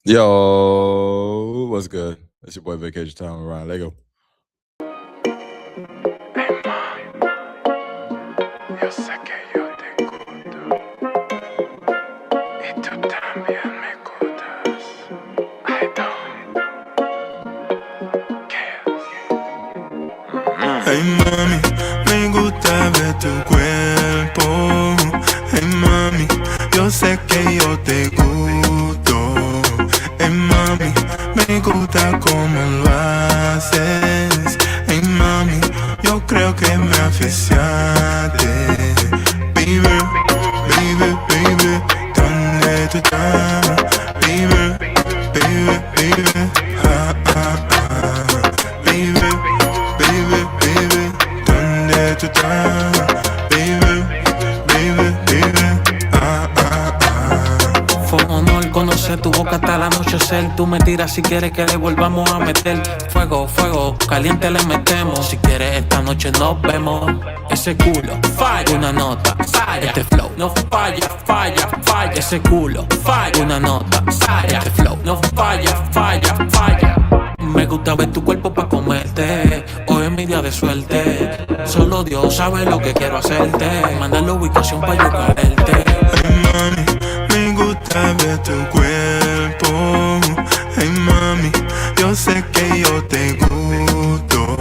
Yo, what's good? It's your boy Vacation Time around Lego. Yo sé que yo te gusto y tú también me gustas. I don't care. Hey mami, me gusta ver tu cuerpo. Hey mami, yo sé que yo te gusto. Hey mami, me gusta cómo lo haces. Hey mami, yo creo que me aficiaste. Baby, baby, baby, ¿dónde tú estás? Baby, baby, baby, ah, ah, ah. Baby, baby, baby, ¿dónde tú estás? Baby, baby, baby, ah, ah, ah. Fue un honor conocer tu boca hasta el anochecer. Tú me tiras si quieres que le volvamos a meter. Fuego, fuego, caliente le metemos. Si quieres esta noche nos vemos. Ese culo, falla, una nota, falla. Este flow, no falla, falla, falla. Ese culo, falla, una nota, falla. Este flow, no falla, falla, falla. Me gusta ver tu cuerpo pa' comerte. Hoy es mi día de suerte. Solo Dios sabe lo que quiero hacerte. Manda la ubicación pa' yo caerte. Hey mami, me gusta ver tu cuerpo. Hey mami, yo sé que yo te gusto.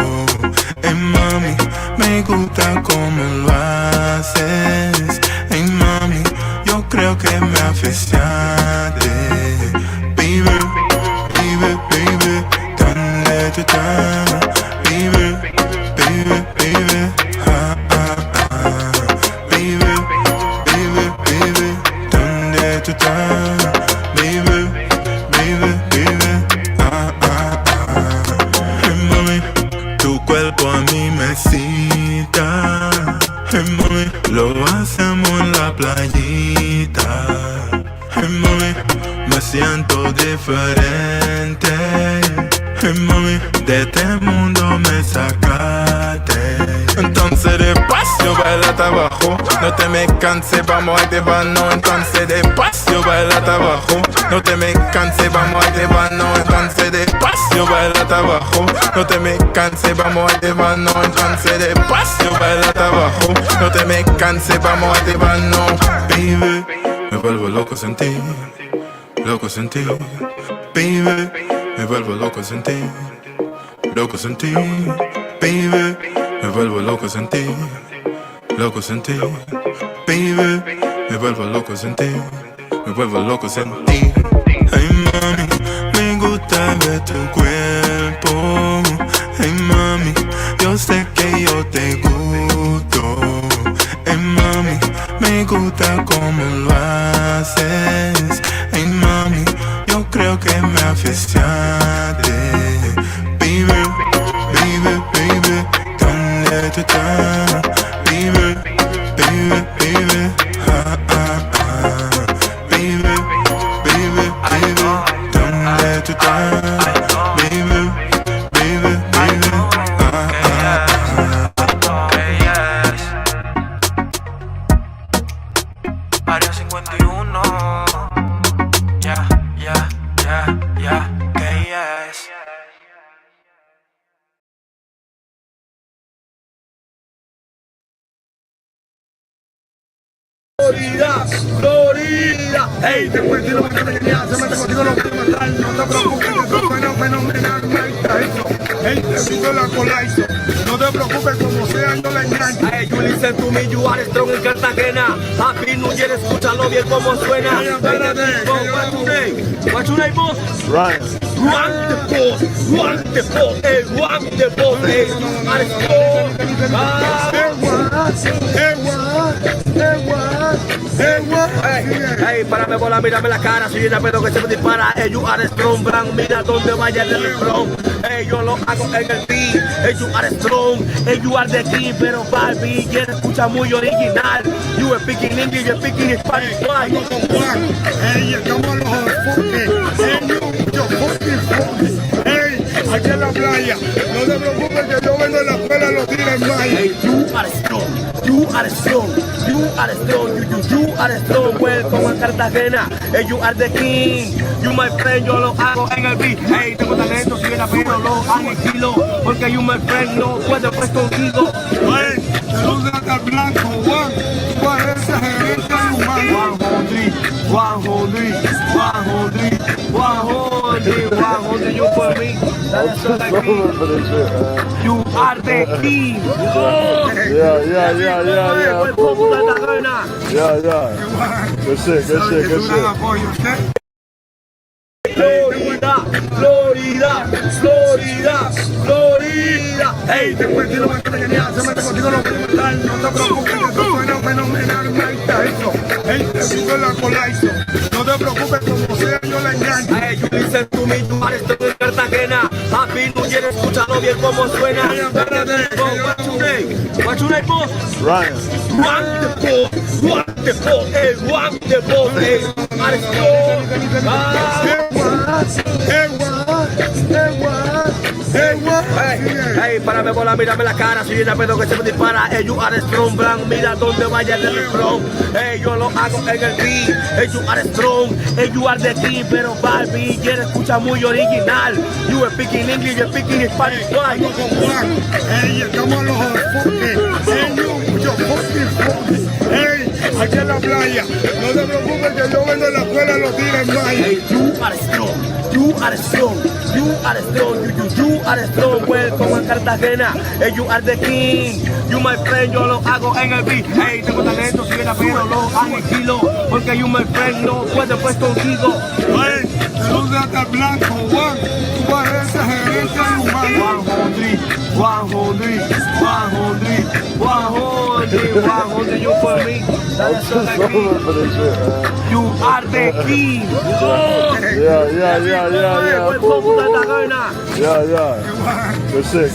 Hey mami, me gusta cómo lo haces. Hey mami, yo creo que me aficiaste. Baby, baby, baby, ¿dónde tú estás? Baby, baby, baby, ah, ah, ah. Baby, baby, baby, ¿dónde tú estás? Baby, baby, baby, ah, ah, ah. Hey mami, tu cuerpo a mí me excita. Hey mami, lo hacemos en la playita. Hey mami, me siento diferente. Hey mami, de este mundo me sacaste. Entonces despacio, baila hasta abajo. No te me canses, vamos a llevarnos. Entonces despacio, baila hasta abajo. No te me canses, vamos a llevarnos. Entonces despacio, baila hasta abajo. No te me canses, vamos a llevarnos. Entonces despacio, baila hasta abajo. No te me canses, vamos a llevarnos. Baby, me vuelvo loco sin ti. Loco sin ti. Baby, me vuelvo loco sin ti. Loco sin ti. Baby, me vuelvo loco sin ti. Loco sin ti. Baby, me vuelvo loco sin ti. Me vuelvo loco sin ti. Hey mami, me gusta ver tu cuerpo. Hey mami, yo sé que yo te gusto. Hey mami, me gusta cómo lo haces. Hey mami, yo creo que me aficiaste. Baby, baby, baby, ¿dónde tú estás? Baby, baby, baby, ah, ah, ah. Baby, baby, baby, ¿dónde tú estás? Baby, baby, baby, ah, ah, ah. Área 51. Ya, ya, ya, ya. Que yes. Florida, Florida. Hey, te cuento lo que te quería, se mete contigo, no puedo matar. No te preocupes, que eso suena fenomenalmente eso. Hey, te pido la colaizo. No te preocupes, como sea, yo la engancho. Hey, you listen to me, you are strong en Cartagena. Happy New Year, escúchalo bien como suena. Hey, espérate, What's your name? What's your name, boss? Ryan. Juan the boss, Juan the boss, hey, Juan the boss, hey, you are strong. Hey, párame bola, mírame la cara, si viene pedo que se me dispara. Hey, you are strong, brand, mira donde vaya el refrón. Hey, yo lo hago en el beat. Hey, you are strong, hey, you are the king, pero Barbie, ya te escucha muy original. You are speaking English, you are speaking Spanish, why? Hey, estamos los enfoques. Hey, yo fucking. Hey, aquí en la playa. No te preocupes que yo vengo en la escuela, lo tiren mal. Hey, you are strong, you are strong. You are strong, you are strong. Welcome a Cartagena, you are the king. You my friend, yo lo hago en el beat. Hey, tengo talento, si era pero lo aniquilo. Porque you my friend no puede pues contigo. Hey, saluda al blanco, Juan. Tú eres ese gerente humano. 100, you for me. That's all I need. You are the king. Yeah. Welcome to Cartagena. Yeah. Good shit. Florida. Hey, te cuento lo que tenía, se mete contigo lo que tal, no te preocupes que tú suena fenomenal, eso. Hey, te sigo en la colaizo, no te preocupes como sea yo la engancho. Hey, you listen to me, you are strong en Cartagena. Happy New Year, escúchalo bien como suena. What's your name, boss? Ryan. Rock the boat, hey, rock the boat, hey, are strong. Hey, párame bola, mírame la cara, si viene a pedo que se me dispara. Hey, you are strong, blanc, mira donde vaya el refrón. Hey, yo lo hago en el beat. Hey, you are strong, hey, you are the king. Pero Barbie, quiere escuchar muy original. You are speaking English, you are speaking Spanish. Hey, estamos los enfoques. Hey, yo fucking. Hey, aquí en la playa. No te preocupes que yo vengo en la escuela los tires más. Hey, you are strong, you are strong. You are strong, welcome a Cartagena. Hey, you are the king. You my friend, yo lo hago en el beat. Hey, tengo talento, si viene pero lo aniquilo. Porque you my friend no puede pues contigo. Hey, saluda al blanco, Juan. Tú eres ese gerente humano. 100, you for me. That's all I need. You are the king. Yeah. Welcome to Cartagena. Yeah. Good shit.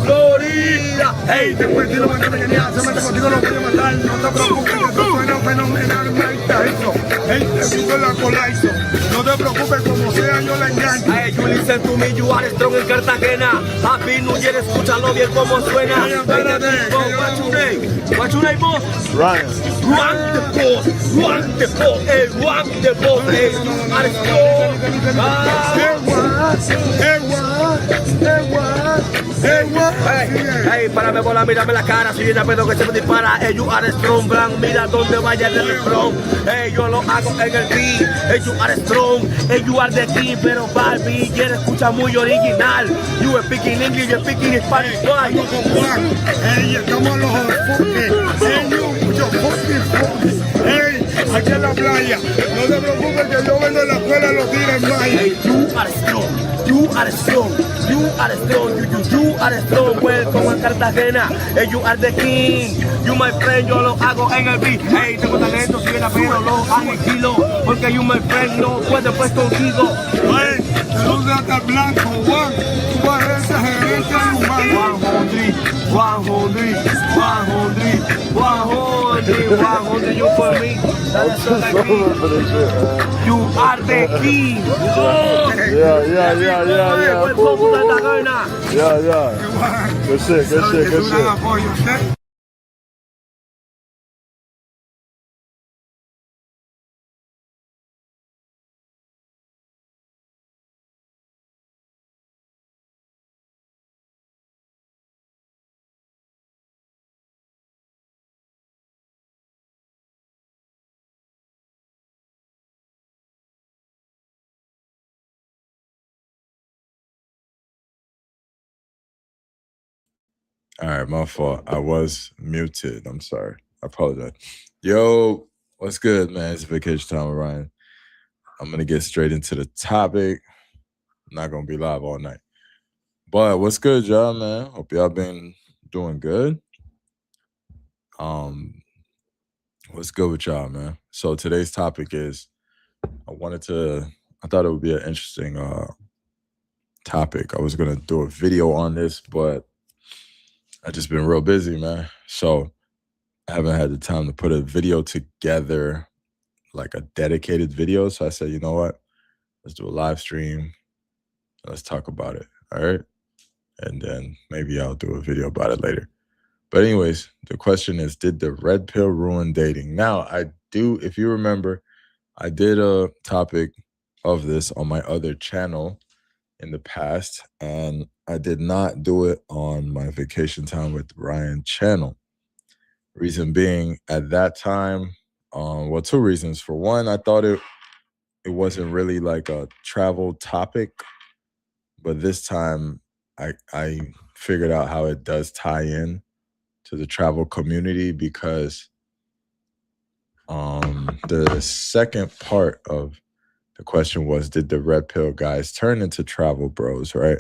Florida. Hey, te cuento lo que tenía, se mete contigo lo voy a matar, no te preocupes que tú suena fenomenal, eso. Hey, te sigo en la colaizo, no te preocupes como sea yo la engancho. Hey, you listen to me, you are strong en Cartagena. Happy New Year, escúchalo bien como suena. Hey, espérate, What's your name, boss? Ryan. Rock the boat, hey, rock the boat, hey, you are strong. Hey, párame bola, mírame la cara, si viene a pedo que se me dispara. Hey, you are strong, blanc, mira donde vaya el refrón. Hey, yo lo hago en el beat. Hey, you are strong, hey, you are the king. Pero Barbie, quiere escuchar muy original. You are speaking English, you are speaking Spanish. Hey, estamos los enfoques. Hey, yo fucking. Hey, aquí en la playa. No te preocupes que yo vengo en la escuela los tires más. Hey, you are strong, you are strong. Welcome a Cartagena. Hey, you are the king. You my friend, yo lo hago en el beat. Hey, tengo talento, si viene a pero lo aniquilo. Porque you my friend no puede pues contigo. Hey, saluda al blanco, Juan. Tú eres ese gerente humano. 100, you for me. That's all I need. You are the king. Yeah. Welcome to Cartagena. Yeah. Good shit. All right, my fault. I was muted. I'm sorry. I apologize. Yo, what's good, man? It's vacation time with Ryan. I'm going to get straight into the topic. I'm not going to be live all night. But what's good, y'all, man? Hope y'all been doing good. What's good with y'all, man? So today's topic is, I thought it would be an interesting topic. I was going to do a video on this, but I just been real busy, man. So I haven't had the time to put a video together, like a dedicated video. So I said, you know what? Let's do a live stream. Let's talk about it. All right. And then maybe I'll do a video about it later. But anyways, the question is, did the red pill ruin dating? Now, if you remember, I did a topic of this on my other channel in the past, and I did not do it on my Vacation Time with Ryan channel. Reason being, at that time, well, two reasons. For one, I thought it wasn't really like a travel topic, but this time I figured out how it does tie in to the travel community, because the second part of the question was, did the red pill guys turn into travel bros, right?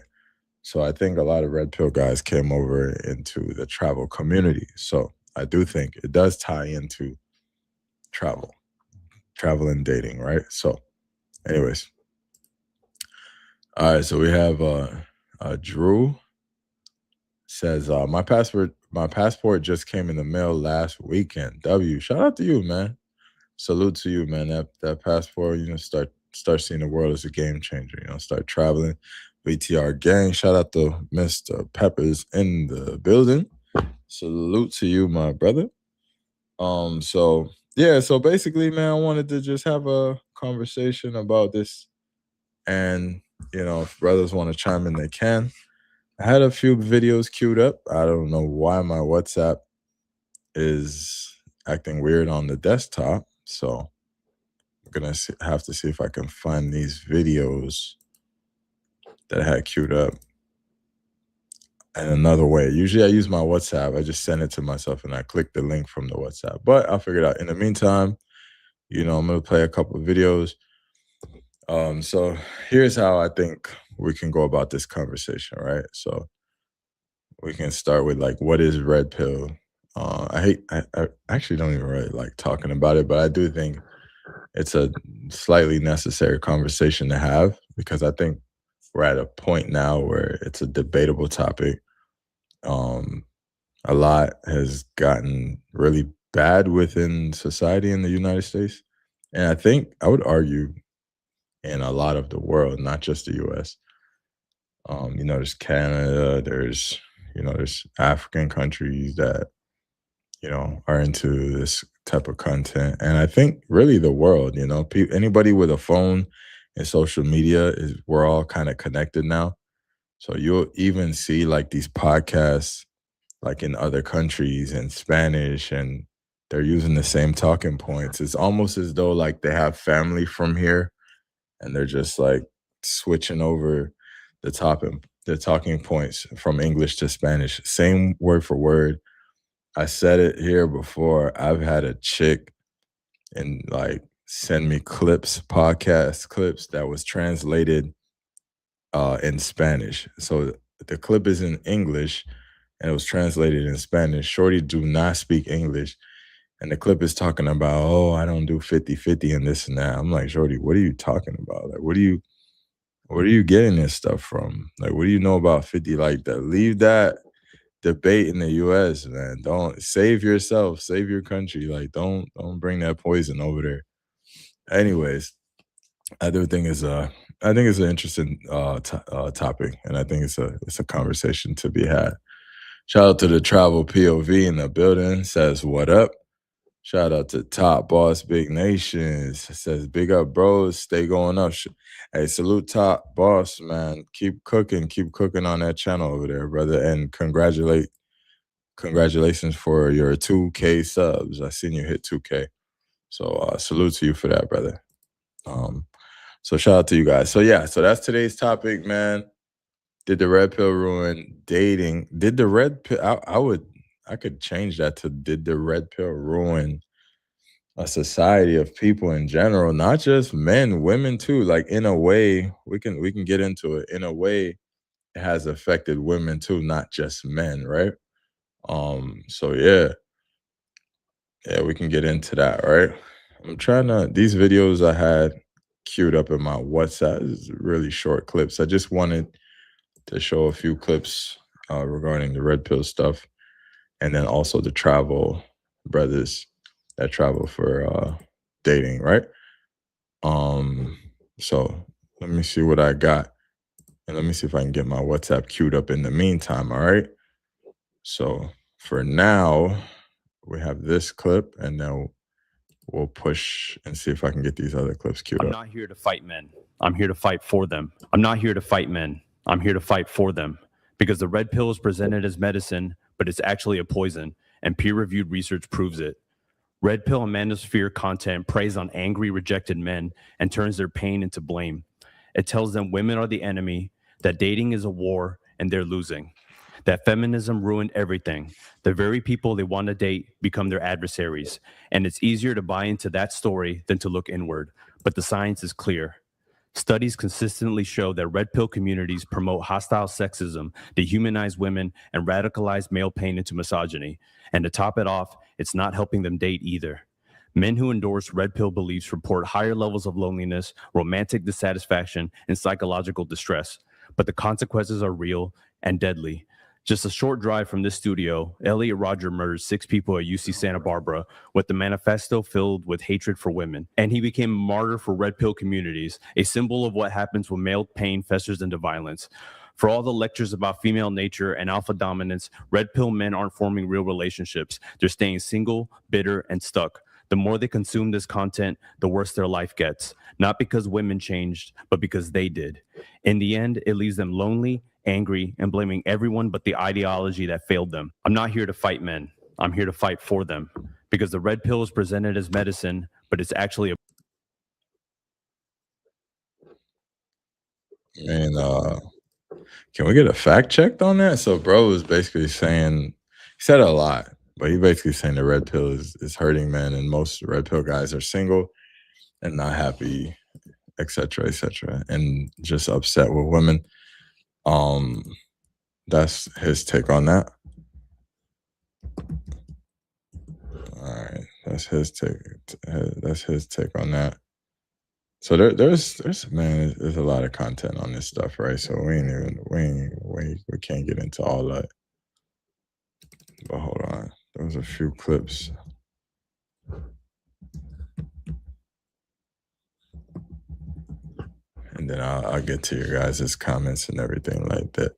So I think a lot of red pill guys came over into the travel community. So I do think it does tie into travel and dating, right? So anyways. All right, so we have Drew says, my passport just came in the mail last weekend. W, shout out to you, man. Salute to you, man. That passport, start seeing the world as a game changer. Start traveling. VTR gang, shout out to Mr. Peppers in the building. Salute to you, my brother. So basically, man, I wanted to just have a conversation about this, and if brothers want to chime in, they can. I had a few videos queued up. I don't know why my WhatsApp is acting weird on the desktop, so I'm gonna have to see if I can find these videos that I had queued up in another way. Usually I use my WhatsApp. I just send it to myself and I click the link from the WhatsApp. But I'll figure it out. In the meantime, I'm going to play a couple of videos. So here's how I think we can go about this conversation, right? So we can start with, like, what is red pill? I actually don't even really like talking about it, but I do think it's a slightly necessary conversation to have, because I think we're at a point now where it's a debatable topic. A lot has gotten really bad within society in the United States. And I think I would argue in a lot of the world, not just the US. There's Canada, there's African countries that, are into this type of content. And I think really the world, anybody with a phone and social media, we're all kind of connected now. So you'll even see like these podcasts like in other countries in Spanish, and they're using the same talking points. It's almost as though like they have family from here and they're just like switching over the talking points from English to Spanish, same word for word. I said it here before. I've had a chick and like send me podcast clips that was translated in Spanish. So the clip is in English and it was translated in Spanish. Shorty do not speak English. And the clip is talking about, oh, I don't do 50-50 and this and that. I'm like, Shorty, what are you talking about? Like, where are you getting this stuff from? Like, what do you know about 50 like that? Leave that debate in the US, man. Don't save yourself, save your country. Like, don't bring that poison over there. Anyways, I do think it's an interesting topic, and I think it's a conversation to be had. Shout out to the travel POV in the building. Says, what up? Shout out to Top Boss Big Nations. Says, big up, bros. Stay going up. Hey, salute Top Boss, man. Keep cooking on that channel over there, brother. And congratulations for your 2K subs. I seen you hit 2K. So salute to you for that, brother. So shout out to you guys. So yeah, so that's today's topic, man. Did the red pill ruin dating? Did the red pill, I could change that to, did the red pill ruin a society of people in general, not just men, women too? Like, in a way, we can get into it. In a way, it has affected women too, not just men, right? So yeah, we can get into that, right? I'm trying to, these videos I had queued up in my WhatsApp is really short clips. I just wanted to show a few clips regarding the red pill stuff, and then also the travel brothers that travel for dating, right? So let me see what I got. And let me see if I can get my WhatsApp queued up in the meantime, all right? So for now, we have this clip, and then we'll push and see if I can get these other clips queued up. I'm not here to fight men. I'm here to fight for them. I'm not here to fight men. I'm here to fight for them. Because the red pill is presented as medicine, but it's actually a poison, and peer-reviewed research proves it. Red pill and manosphere content preys on angry, rejected men and turns their pain into blame. It tells them women are the enemy, that dating is a war, and they're losing. That feminism ruined everything. The very people they want to date become their adversaries. And it's easier to buy into that story than to look inward. But the science is clear. Studies consistently show that red pill communities promote hostile sexism, dehumanize women, and radicalize male pain into misogyny. And to top it off, it's not helping them date either. Men who endorse red pill beliefs report higher levels of loneliness, romantic dissatisfaction, and psychological distress. But the consequences are real and deadly. Just a short drive from this studio, Elliot Rodger murdered 6 people at UC Santa Barbara with the manifesto filled with hatred for women. And he became a martyr for red pill communities, a symbol of what happens when male pain festers into violence. For all the lectures about female nature and alpha dominance, red pill men aren't forming real relationships. They're staying single, bitter, and stuck. The more they consume this content, the worse their life gets. Not because women changed, but because they did. In the end, it leaves them lonely, angry, and blaming everyone but the ideology that failed them. I'm not here to fight men. I'm here to fight for them. Because the red pill is presented as medicine, but it's actually a... And can we get a fact checked on that? So bro was basically saying, he said a lot, but he basically saying the red pill is hurting men, and most red pill guys are single and not happy, etc., and just upset with women. That's his take on that. All right, that's his take. That's his take on that. So there's a lot of content on this stuff, right? So we can't get into all that. But hold on, there was a few clips. And then I'll get to your guys' comments and everything like that.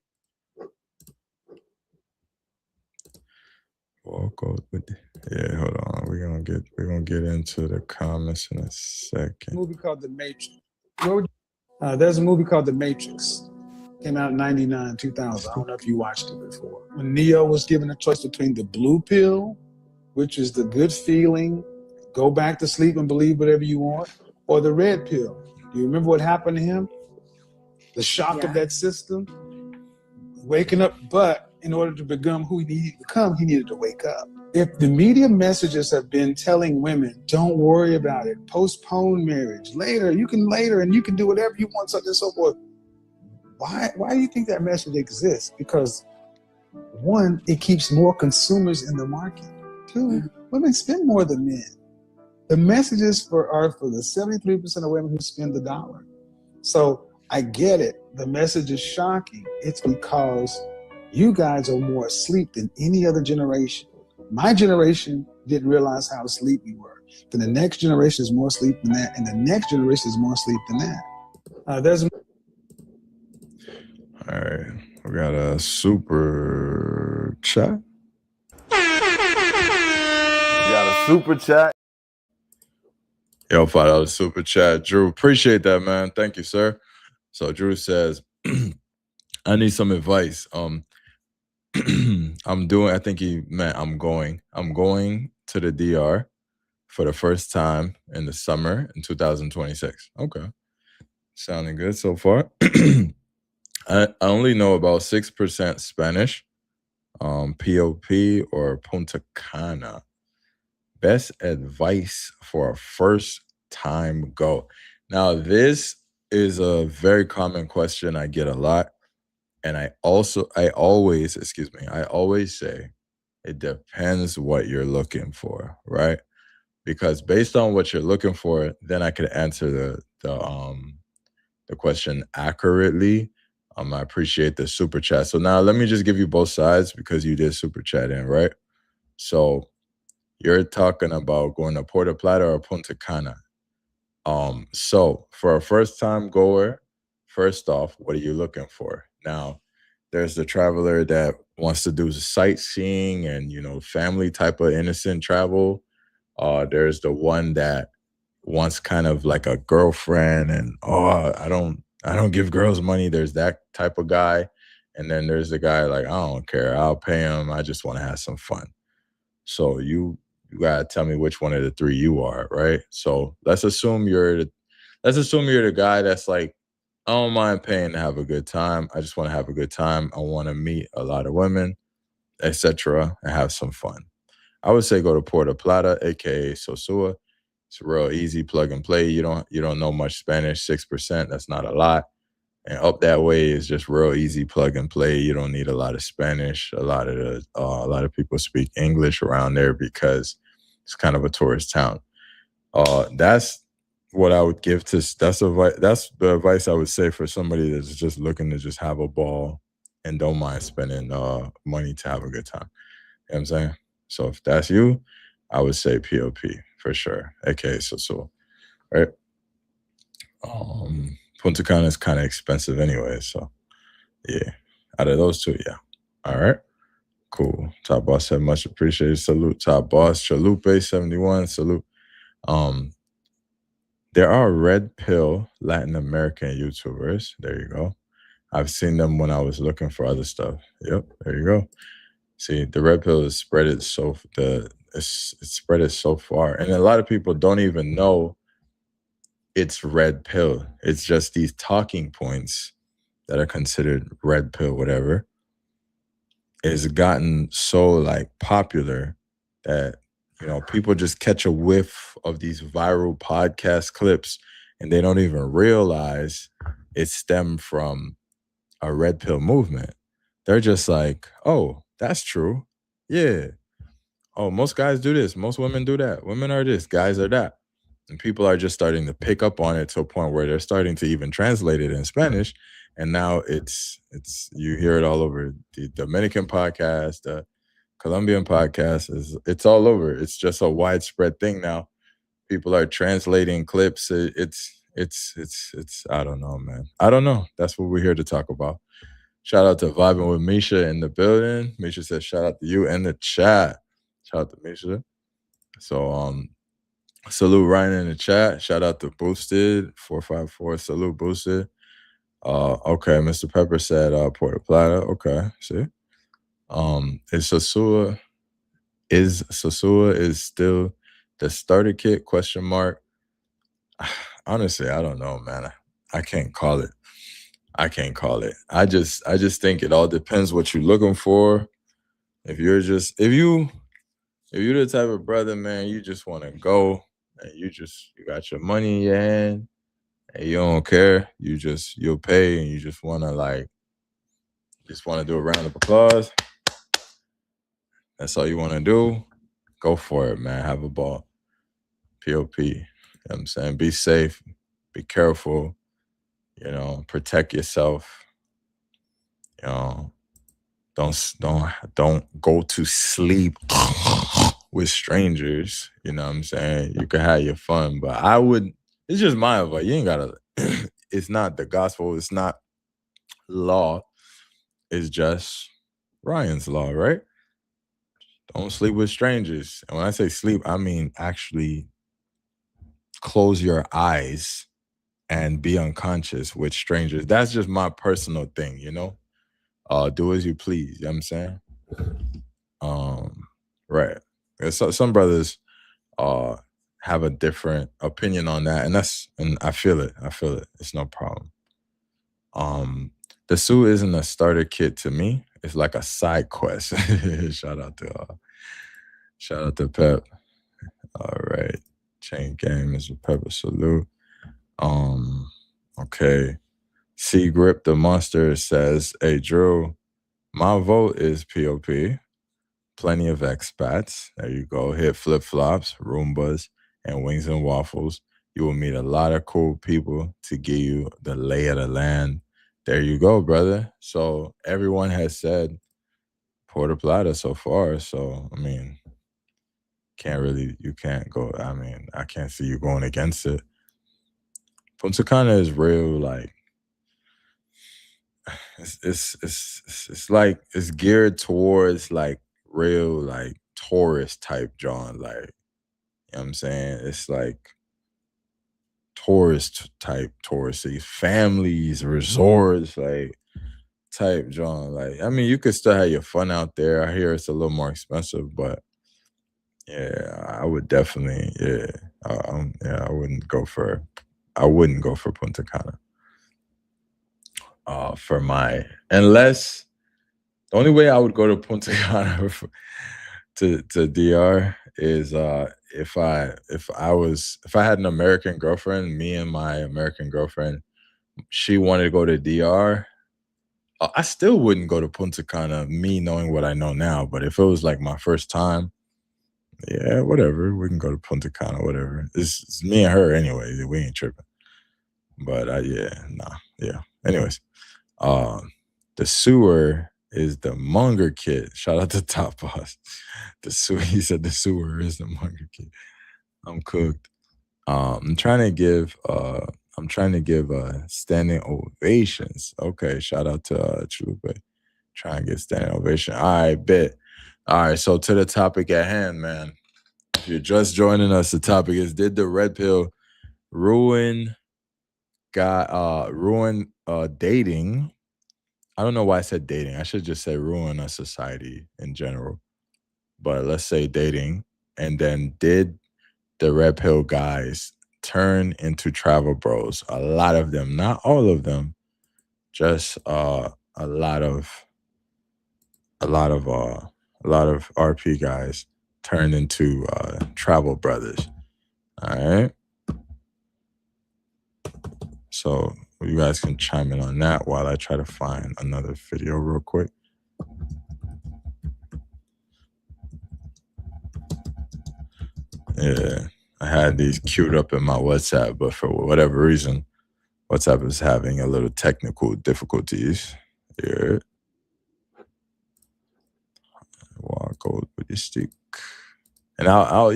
Yeah, hold on. We're gonna get into the comments in a second. Movie called The Matrix. There's a movie called The Matrix. Came out in 99, 2000. I don't know if you watched it before. When Neo was given a choice between the blue pill, which is the good feeling, go back to sleep and believe whatever you want, or the red pill. Do you remember what happened to him? The shock of that system, waking up, but in order to become who he needed to become, he needed to wake up. If the media messages have been telling women, don't worry about it, postpone marriage, later, and you can do whatever you want, so on and so forth. Why do you think that message exists? Because 1, it keeps more consumers in the market. 2, women spend more than men. The messages are for the 73% of women who spend the dollar. So I get it. The message is shocking. It's because you guys are more asleep than any other generation. My generation didn't realize how asleep we were. Then the next generation is more asleep than that, and the next generation is more asleep than that. All right, we got a super chat. We got a super chat. Yo, $5 super chat. Drew, appreciate that, man. Thank you, sir. So Drew says, I need some advice. I'm going to the DR for the first time in the summer in 2026. Okay. Sounding good so far. I only know about 6% Spanish, POP or Punta Cana. Best advice for a first time go. Now, this is a very common question I get a lot. And I always say it depends what you're looking for, right? Because based on what you're looking for, then I could answer the question accurately. I appreciate the super chat. So now let me just give you both sides because you did super chat in, right? So you're talking about going to Puerto Plata or Punta Cana. So for a first time goer, first off, what are you looking for? Now, there's the traveler that wants to do sightseeing and, family type of innocent travel. There's the one that wants kind of like a girlfriend and, I don't give girls money. There's that type of guy. And then there's the guy like, I don't care. I'll pay him. I just want to have some fun. So you gotta tell me which one of the three you are, right? So let's assume you're the guy that's like, I don't mind paying to have a good time. I just want to have a good time. I want to meet a lot of women, etc., and have some fun. I would say go to Puerto Plata, aka Sosua. It's real easy, plug and play. You don't know much Spanish, 6%. That's not a lot. And up that way is just real easy, plug and play. You don't need a lot of Spanish. A lot of people speak English around there because it's kind of a tourist town. That's what I would give to. That's the advice I would say for somebody that's just looking to just have a ball and don't mind spending money to have a good time. You know what I'm saying? So if that's you, I would say POP for sure. AKA so right. Punta Cana is kind of expensive anyway, so yeah. Out of those two, yeah. All right. Cool. Top Boss said much appreciated. Salute, Top Boss. Chalupe71, salute. There are Redpill Latin American YouTubers. There you go. I've seen them when I was looking for other stuff. Yep, there you go. See, the Redpill is spread it so far, and a lot of people don't even know it's Redpill. It's just these talking points that are considered Redpill, whatever. It's gotten so like popular that people just catch a whiff of these viral podcast clips and they don't even realize it stemmed from a Red Pill movement. They're just like, oh, that's true. Yeah. Oh, most guys do this. Most women do that. Women are this. Guys are that. And people are just starting to pick up on it to a point where they're starting to even translate it in Spanish. And now it's you hear it all over the Dominican podcast, the Colombian podcast, it's all over. It's just a widespread thing now. People are translating clips. It's I don't know, man. I don't know. That's what we're here to talk about. Shout out to Vibing with Misha in the building. Misha says shout out to you in the chat. Shout out to Misha. So salute Ryan in the chat. Shout out to Boosted 454. Salute Boosted. Okay, Mr. Pepper said Puerto Plata. Okay, see. Is Sosua still the starter kit? ? Honestly, I don't know, man. I can't call it. I just think it all depends what you're looking for. If you're the type of brother, man, you just want to go and you got your money in your hand and you don't care. You'll pay and you just want to do a round of applause. That's all you want to do. Go for it, man. Have a ball. POP. You know what I'm saying? Be safe. Be careful. Protect yourself. Don't go to sleep with strangers. You know what I'm saying? You can have your fun, but it's just my advice. You ain't gotta, it's not the gospel. It's not law. It's just Ryan's law, right? Don't sleep with strangers. And when I say sleep, I mean actually close your eyes and be unconscious with strangers. That's just my personal thing, do as you please. You know what I'm saying? Right. So, some brothers have a different opinion on that, and I feel it. It's no problem. The Sue isn't a starter kit to me. It's like a side quest. Shout out to Pep. All right. Chain Gang, Mr. Pepper, salute. Okay. C Grip the Monster says, hey Drew, my vote is POP. Plenty of expats. There you go. Hit flip-flops, Roombas, and Wings and Waffles. You will meet a lot of cool people to give you the lay of the land. There you go, brother. So everyone has said Puerto Plata so far. So, I mean, you can't go. I mean, I can't see you going against it. Punta Cana is real, like, it's like it's geared towards like real like tourist type John, like, you know what I'm saying? It's like tourist type touristy families, resorts, like type John. Like, I mean, you could still have your fun out there. I hear it's a little more expensive, but yeah, I would definitely, I wouldn't go for Punta Cana. For my unless the only way I would go to Punta Cana to DR is if I had an American girlfriend, me and my American girlfriend, she wanted to go to DR. I still wouldn't go to Punta Cana, me knowing what I know now. But if it was like my first time, yeah, whatever, we can go to Punta Cana, whatever. It's me and her anyway. We ain't tripping. But Anyways, the sewer is the Munger Kid. Shout out to Top Boss. The sewer. He said the sewer is the Munger Kid. I'm cooked. I'm trying to give standing ovations. Okay, shout out to Chalupe. Try and get standing ovation. All right, bet. All right, so to the topic at hand, man. If you're just joining us, the topic is: did the red pill ruin dating? I don't know why I said dating. I should just say ruin a society in general. But let's say dating. And then did the red pill guys turn into travel bros? A lot of them, not all of them, just a lot of RP guys turned into travel brothers. All right. So you guys can chime in on that while I try to find another video real quick. Yeah, I had these queued up in my WhatsApp, but for whatever reason, WhatsApp is having a little technical difficulties. Yeah. Walk over with your stick. And I'll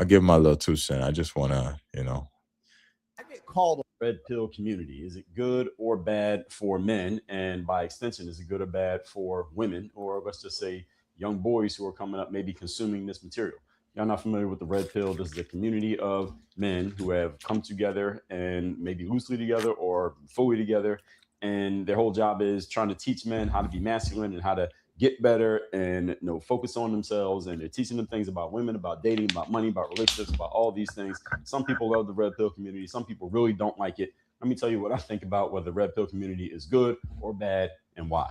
give my little 2 cents. I just want to, I get called red pill community. Is it good or bad for men? And by extension, is it good or bad for women? Or let's just say young boys who are coming up, maybe consuming this material. Y'all not familiar with the red pill? This is a community of men who have come together and maybe loosely together or fully together. And their whole job is trying to teach men how to be masculine and how to get better and focus on themselves. And they're teaching them things about women, about dating, about money, about relationships, about all these things. Some people love the red pill community. Some people really don't like it. Let me tell you what I think about whether the red pill community is good or bad and why.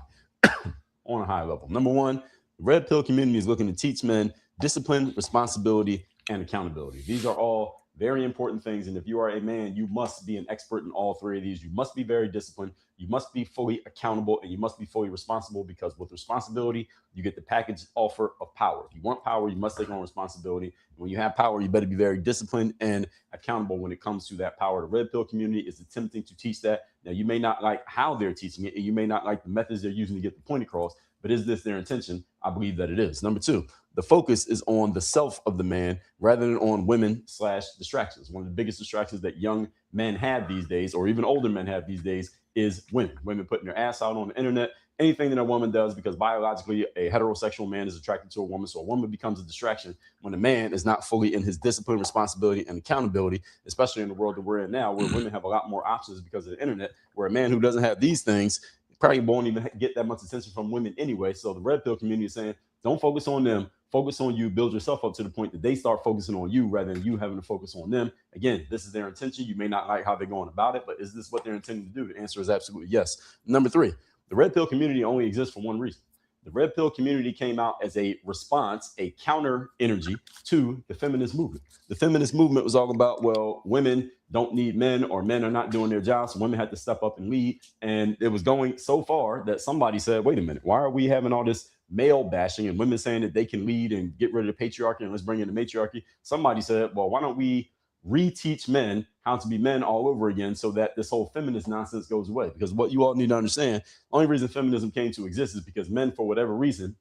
On a high level. Number one, the red pill community is looking to teach men discipline, responsibility, and accountability. These are all very important things. And if you are a man, you must be an expert in all three of these. You must be very disciplined. You must be fully accountable, and you must be fully responsible, because with responsibility, you get the package offer of power. If you want power, you must take on responsibility. And when you have power, you better be very disciplined and accountable when it comes to that power. The red pill community is attempting to teach that. Now, you may not like how they're teaching it, and you may not like the methods they're using to get the point across, but is this their intention? I believe that it is. Number two, the focus is on the self of the man rather than on women/distractions. One of the biggest distractions that young men have these days, or even older men have these days, is women. Women putting their ass out on the internet, anything that a woman does, because biologically a heterosexual man is attracted to a woman. So a woman becomes a distraction when a man is not fully in his discipline, responsibility, and accountability, especially in the world that we're in now, where women have a lot more options because of the internet, where a man who doesn't have these things probably won't even get that much attention from women anyway. So the red pill community is saying, don't focus on them, focus on you, build yourself up to the point that they start focusing on you rather than you having to focus on them. Again, this is their intention. You may not like how they're going about it, but is this what they're intending to do? The answer is absolutely yes. Number three, the red pill community only exists for one reason. The red pill community came out as a response, a counter energy to the feminist movement. The feminist movement was all about, well, women don't need men, or men are not doing their jobs. So women had to step up and lead. And it was going so far that somebody said, wait a minute, why are we having all this male bashing and women saying that they can lead and get rid of the patriarchy and let's bring in the matriarchy? Somebody said, well, why don't we reteach men how to be men all over again so that this whole feminist nonsense goes away? Because what you all need to understand, the only reason feminism came to exist is because men, for whatever reason,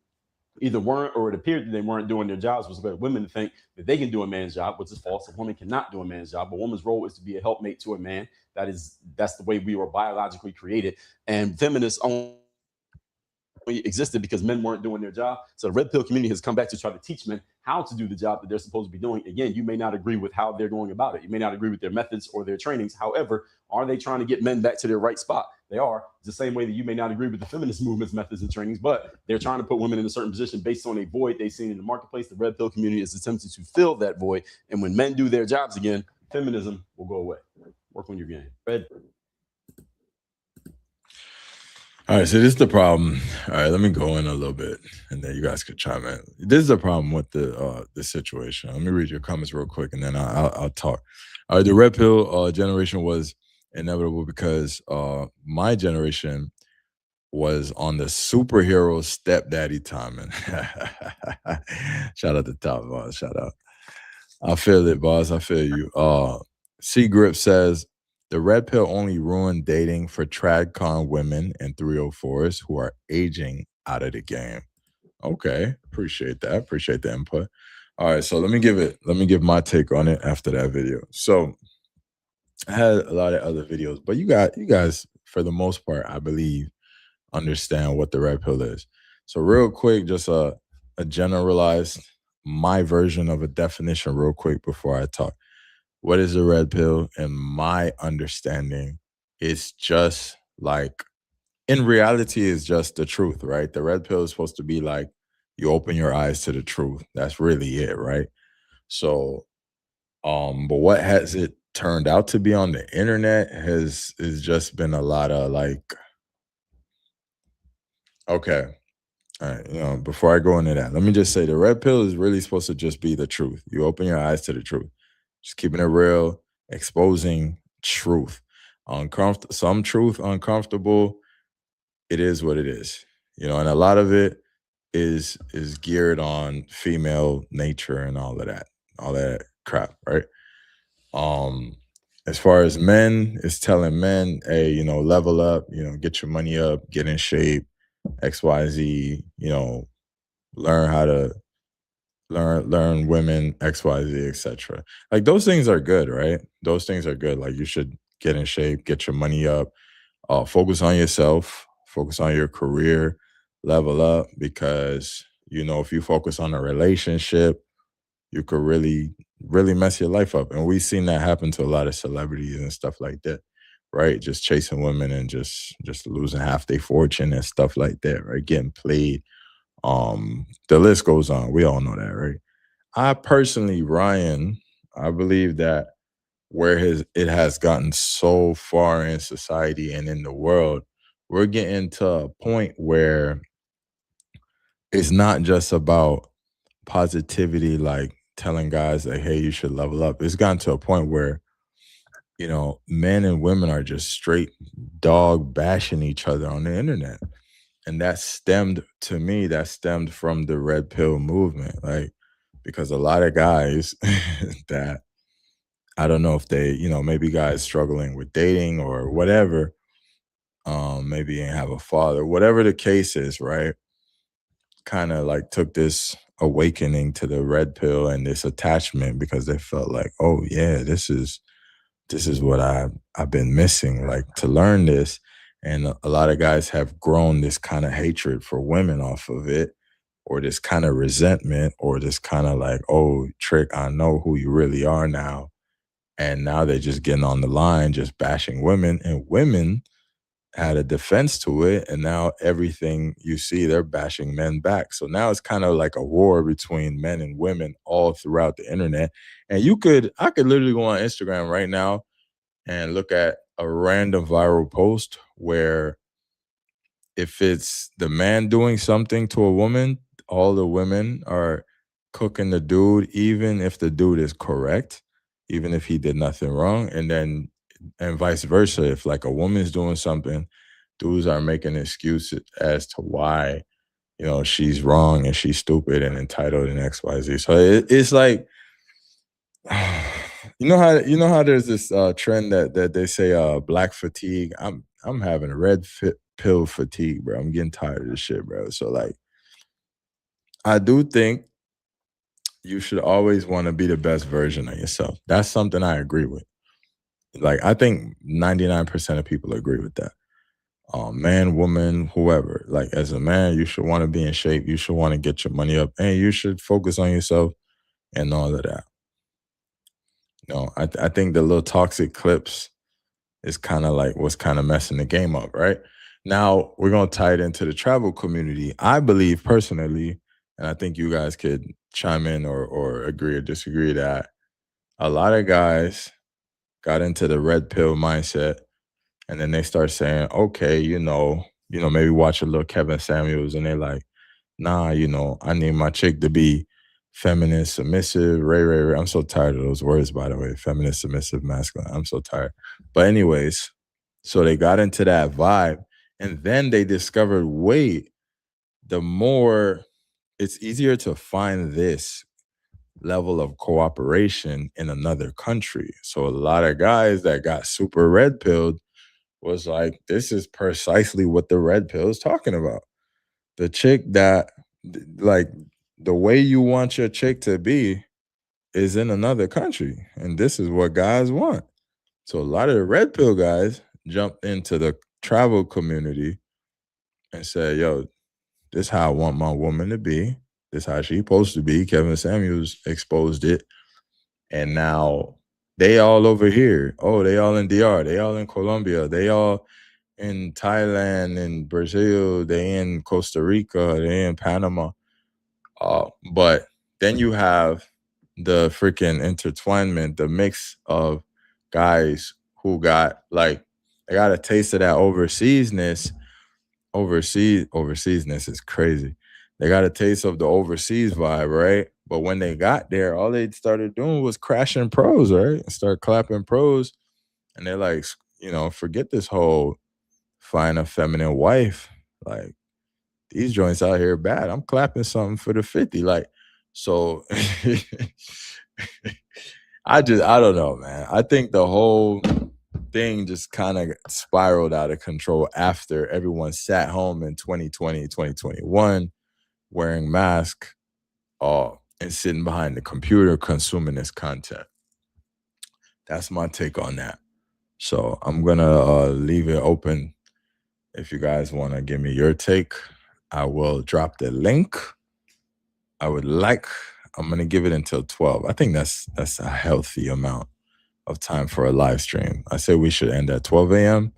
either weren't, or it appeared that they weren't doing their jobs, was for women to think that they can do a man's job, which is false. A woman cannot do a man's job. A woman's role is to be a helpmate to a man. That's the way we were biologically created. And feminists only existed because men weren't doing their job. So the red pill community has come back to try to teach men how to do the job that they're supposed to be doing. Again, you may not agree with how they're going about it. You may not agree with their methods or their trainings. However, are they trying to get men back to their right spot? They are. It's the same way that you may not agree with the feminist movement's methods and trainings, but they're trying to put women in a certain position based on a void they've seen in the marketplace. The red pill community is attempting to fill that void. And when men do their jobs again, feminism will go away. Work on your game. Red. All right, so this is the problem. All right, let me go in a little bit, and then you guys could chime in. This is the problem with the situation. Let me read your comments real quick, and then I'll talk. All right, the red pill generation was inevitable because my generation was on the superhero stepdaddy timing. Shout out to Top Boss. Shout out. I feel it, boss. I feel you. C Grip says, the red pill only ruined dating for tradcon women and 304s who are aging out of the game. Okay, appreciate that. Appreciate the input. All right, so let me give my take on it after that video. So I had a lot of other videos, but you guys, for the most part, I believe, understand what the red pill is. So real quick, just a generalized, my version of a definition real quick before I talk. What is a red pill? In my understanding, it's just like, in reality, it's just the truth, right? The red pill is supposed to be like, you open your eyes to the truth. That's really it, right? So, but what has it turned out to be on the internet has just been a lot of like, okay. All right, before I go into that, let me just say the red pill is really supposed to just be the truth. You open your eyes to the truth. Just keeping it real, exposing truth. Some truth, uncomfortable, it is what it is. And a lot of it is geared on female nature and all that crap, right? As far as men, it's telling men, hey, level up, get your money up, get in shape, XYZ, learn how to learn women, XYZ, etc. Like those things are good, right? Those things are good. Like you should get in shape, get your money up, focus on yourself, focus on your career, level up, because if you focus on a relationship, you could really, really mess your life up. And we've seen that happen to a lot of celebrities and stuff like that, right? Just chasing women and just losing half their fortune and stuff like that, right? Getting played. The list goes on. We all know that, right? I personally, Ryan, I believe that where it has gotten so far in society and in the world, we're getting to a point where it's not just about positivity, like telling guys like, hey, you should level up. It's gotten to a point where, men and women are just straight dog bashing each other on the internet. And that stemmed from the red pill movement, like, because a lot of guys that, I don't know if they, maybe guys struggling with dating or whatever, maybe didn't have a father, whatever the case is, right? Kind of like took this awakening to the red pill and this attachment because they felt like, oh yeah, this is what I've been missing, like to learn this. And a lot of guys have grown this kind of hatred for women off of it, or this kind of resentment, or this kind of like, oh, Trick, I know who you really are now. And now they're just getting on the line, just bashing women, and women had a defense to it. And now everything you see, they're bashing men back. So now it's kind of like a war between men and women all throughout the internet. And I could literally go on Instagram right now and look at a random viral post where if it's the man doing something to a woman, all the women are cooking the dude, even if the dude is correct, even if he did nothing wrong. And vice versa. If like a woman's doing something, dudes are making excuses as to why, she's wrong and she's stupid and entitled and XYZ. So it's like, you know how there's this trend that they say black fatigue. I'm having red pill fatigue, bro. I'm getting tired of this shit, bro. So like, I do think you should always want to be the best version of yourself. That's something I agree with. Like, I think 99% of people agree with that. Man, woman, whoever. Like, as a man, you should want to be in shape. You should want to get your money up, and you should focus on yourself and all of that. I think the little toxic clips is kind of like what's kind of messing the game up, right? Now, we're going to tie it into the travel community. I believe personally, and I think you guys could chime in or agree or disagree, that a lot of guys got into the red pill mindset, and then they start saying, okay, maybe watch a little Kevin Samuels, and they're like, nah, I need my chick to be feminine, submissive, ray. I'm so tired of those words, by the way. Feminine, submissive, masculine. I'm so tired. But anyways, so they got into that vibe, and then they discovered, wait, the more it's easier to find this level of cooperation in another country. So a lot of guys that got super red pilled was like, this is precisely what the red pill is talking about. The chick that, like, the way you want your chick to be is in another country, and this is what guys want. So a lot of the red pill guys jumped into the travel community and said, yo, this is how I want my woman to be. This is how she's supposed to be. Kevin Samuels exposed it. And now they all over here. Oh, they all in DR. They all in Colombia. They all in Thailand and Brazil. They in Costa Rica. They in Panama. But then you have the freaking intertwinement, the mix of guys who got, like, they got a taste of that overseasness. Overseasness is crazy. They got a taste of the overseas vibe, right? But when they got there, all they started doing was crashing pros, right? Start clapping pros. And they're like, forget this whole find a feminine wife. Like, these joints out here bad. I'm clapping something for the 50. Like, so I don't know, man. I think the whole thing just kind of spiraled out of control after everyone sat home in 2020, 2021, wearing masks and sitting behind the computer consuming this content. That's my take on that. So I'm going to leave it open. If you guys want to give me your take, I will drop the link. I'm going to give it until 12. I think that's a healthy amount of time for a live stream. I say we should end at 12 a.m.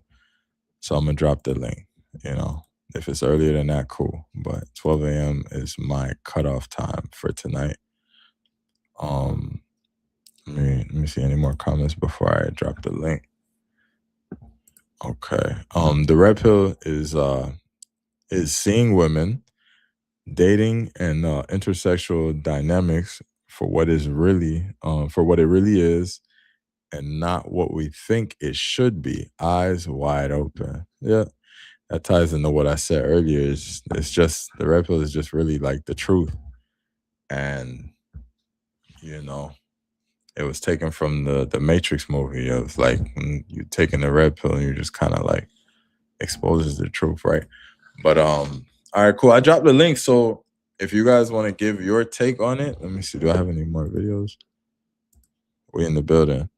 So I'm going to drop the link. If it's earlier than that, cool. But 12 a.m. is my cutoff time for tonight. Let me see any more comments before I drop the link. Okay. The red pill is seeing women, dating, and intersexual dynamics for what it really is, and not what we think it should be. Eyes wide open. Yeah, that ties into what I said earlier. It's just the red pill is just really like the truth, and it was taken from the Matrix movie of like when you taking the red pill and you just kind of like exposes the truth, right? But all right, cool. I dropped the link, so if you guys want to give your take on it, let me see. Do I have any more videos? We in the building.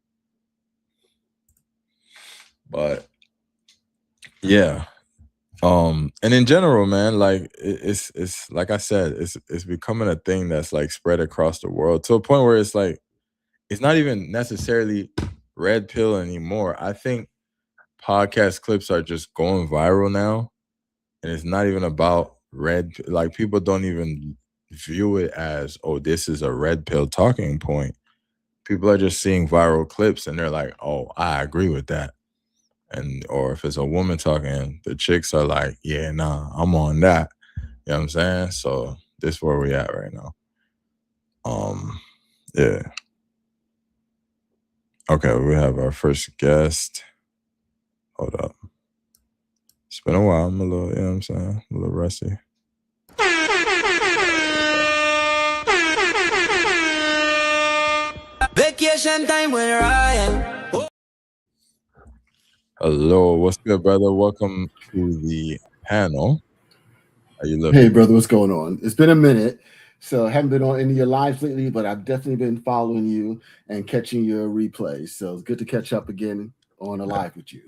But yeah. And in general, man, like it's like I said, it's becoming a thing that's like spread across the world to a point where it's like it's not even necessarily red pill anymore. I think podcast clips are just going viral now, and it's not even about like people don't even view it as, oh, this is a red pill talking point. People are just seeing viral clips and they're like, oh, I agree with that. Or if it's a woman talking, the chicks are like, yeah, nah, I'm on that. You know what I'm saying? So this is where we at right now. Yeah. Okay, we have our first guest. Hold up. It's been a while. I'm a little, you know what I'm saying? A little rusty. Vacation time with Ryan. Hello, what's good, brother? Welcome to the panel. How you looking? Hey, brother, what's going on? It's been a minute. So I haven't been on any of your lives lately, but I've definitely been following you and catching your replays. So it's good to catch up again on a live with you.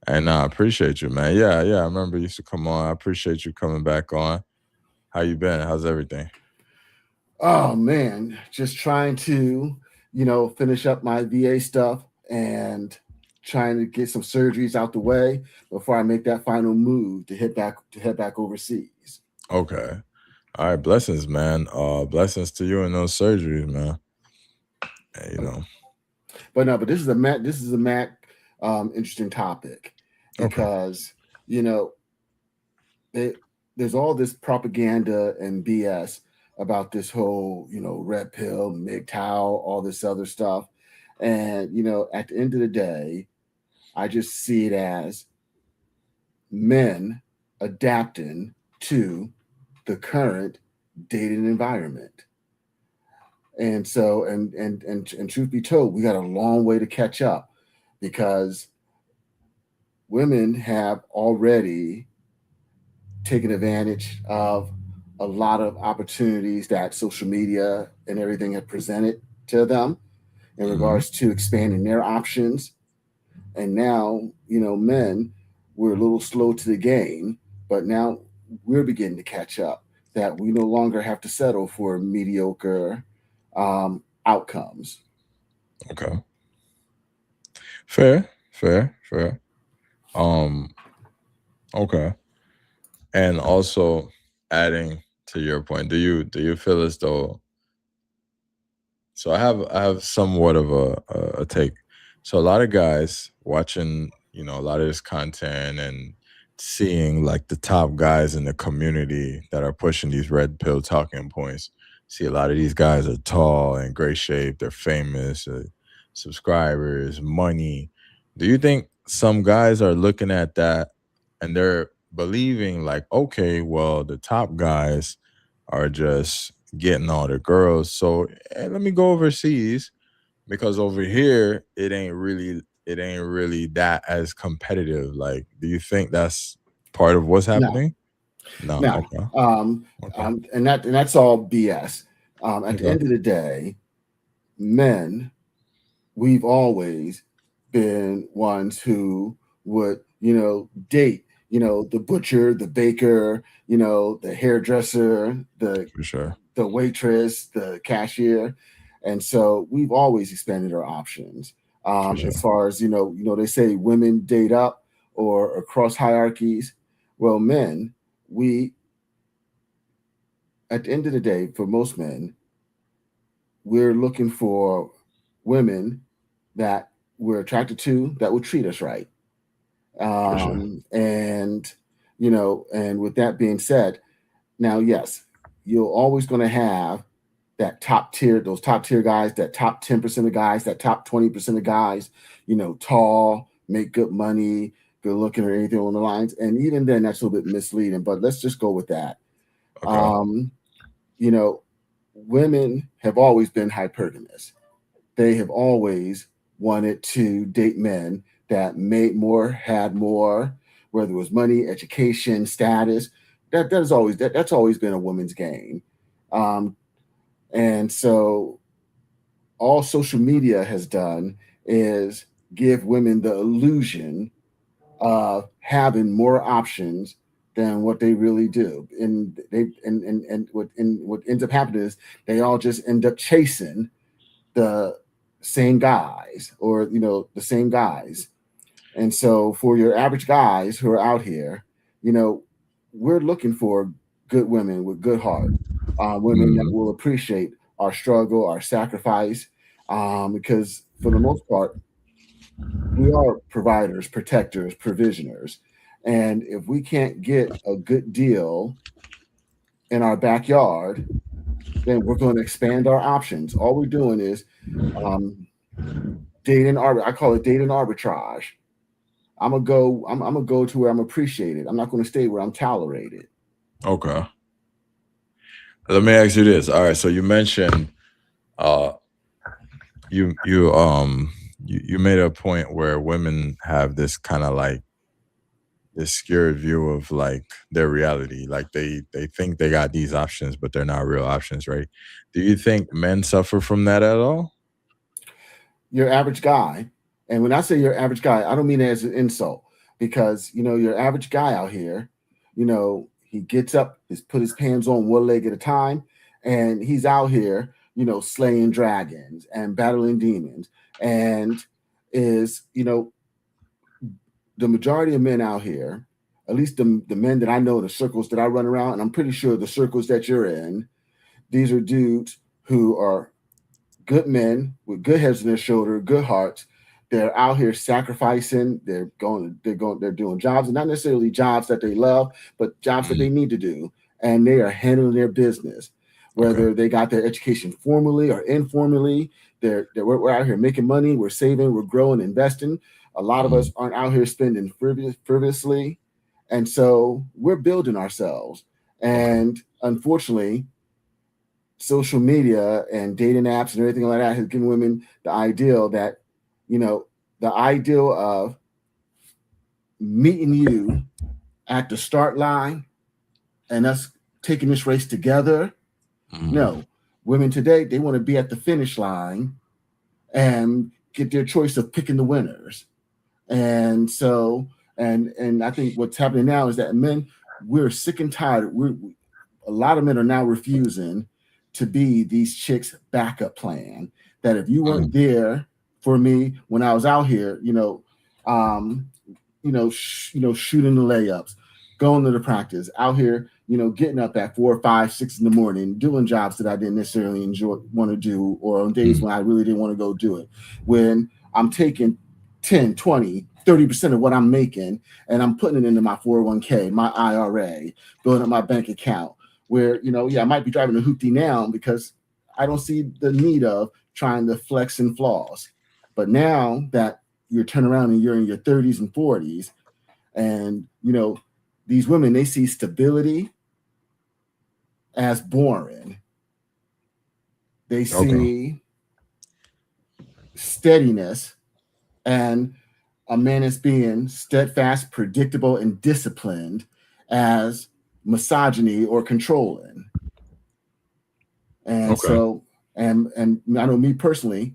And I appreciate you, man. Yeah. I remember you used to come on. I appreciate you coming back on. How you been? How's everything? Oh man, just trying to, finish up my VA stuff and trying to get some surgeries out the way before I make that final move to head back overseas. Okay. All right. Blessings, man. Blessings to you and those surgeries, man. And, But this is a Mac interesting topic because there's all this propaganda and BS about this whole red pill, MGTOW, all this other stuff, and at the end of the day, I just see it as men adapting to the current dating environment. And so, and truth be told, we got a long way to catch up because women have already taken advantage of a lot of opportunities that social media and everything have presented to them in regards to expanding their options. And now, men, we're a little slow to the game, but now we're beginning to catch up that we no longer have to settle for mediocre outcomes. Okay. Fair. Okay. And also adding to your point, do you feel as though, so I have somewhat of a take. So a lot of guys watching, a lot of this content and seeing like the top guys in the community that are pushing these red pill talking points. See, a lot of these guys are tall and great shape. They're famous, subscribers, money. Do you think some guys are looking at that and they're believing like, okay, well, the top guys are just getting all the girls, so let me go overseas because over here it ain't really that as competitive? Like, do you think that's part of what's happening? No. Okay. And that's all BS. At the end of the day, men, we've always been ones who would, date, the butcher, the baker, the hairdresser, For sure. the waitress, the cashier. And so we've always expanded our options. Sure. As far as, they say women date up or across hierarchies. Well, men, at the end of the day, for most men, we're looking for women that we're attracted to that will treat us right. Sure. And, and with that being said, now, yes, you're always going to have those top tier guys, that top 10% of guys, that top 20% of guys, tall, make good money, good looking, or anything on the lines. And even then, that's a little bit misleading, but let's just go with that. Okay. Women have always been hypergamous. They have always wanted to date men that made more, had more, whether it was money, education, status. That's always been a woman's game. And so all social media has done is give women the illusion of having more options than what they really do. And what ends up happening is they all just end up chasing the same guys or the same guys. And so for your average guys who are out here, we're looking for good women with good heart, women that will appreciate our struggle, our sacrifice, because for the most part, we are providers, protectors, provisioners. And if we can't get a good deal in our backyard, then we're going to expand our options. All we're doing is dating I call it dating arbitrage. I'm gonna go to where I'm appreciated. I'm not going to stay where I'm tolerated. Okay. Let me ask you this. All right. So you mentioned you made a point where women have this kind of like this skewed view of like their reality. Like they think they got these options, but they're not real options, right? Do you think men suffer from that at all? Your average guy, and when I say your average guy, I don't mean it as an insult, because your average guy out here, he gets up, he's put his pants on one leg at a time, and he's out here, slaying dragons and battling demons, and is the majority of men out here, at least the men that I know, the circles that I run around, and I'm pretty sure the circles that you're in, these are dudes who are good men with good heads on their shoulder, good hearts. They're out here sacrificing. They're doing jobs, and not necessarily jobs that they love, but jobs that they need to do. And they are handling their business, whether they got their education formally or informally. We're out here making money. We're saving. We're growing, investing. A lot of us aren't out here spending frivolously, and so we're building ourselves. And unfortunately, social media and dating apps and everything like that has given women the ideal that, the ideal of meeting you at the start line and us taking this race together. No, women today, they want to be at the finish line and get their choice of picking the winners. And so, and I think what's happening now is that men, we're sick and tired. A lot of men are now refusing to be these chicks' backup plan. That if you weren't there for me when I was out here, shooting the layups, going to the practice, out here, getting up at 4, 5, 6 in the morning, doing jobs that I didn't necessarily want to do, or on days when I really didn't want to go do it. When I'm taking 10, 20, 30% of what I'm making, and I'm putting it into my 401k, my IRA, building up my bank account, where, I might be driving a hoopty now because I don't see the need of trying to flex and floss. But now that you're turning around and you're in your 30s and 40s, and, these women, they see stability as boring. They see steadiness and a man as being steadfast, predictable, and disciplined as misogyny or controlling. And so, and I know me personally,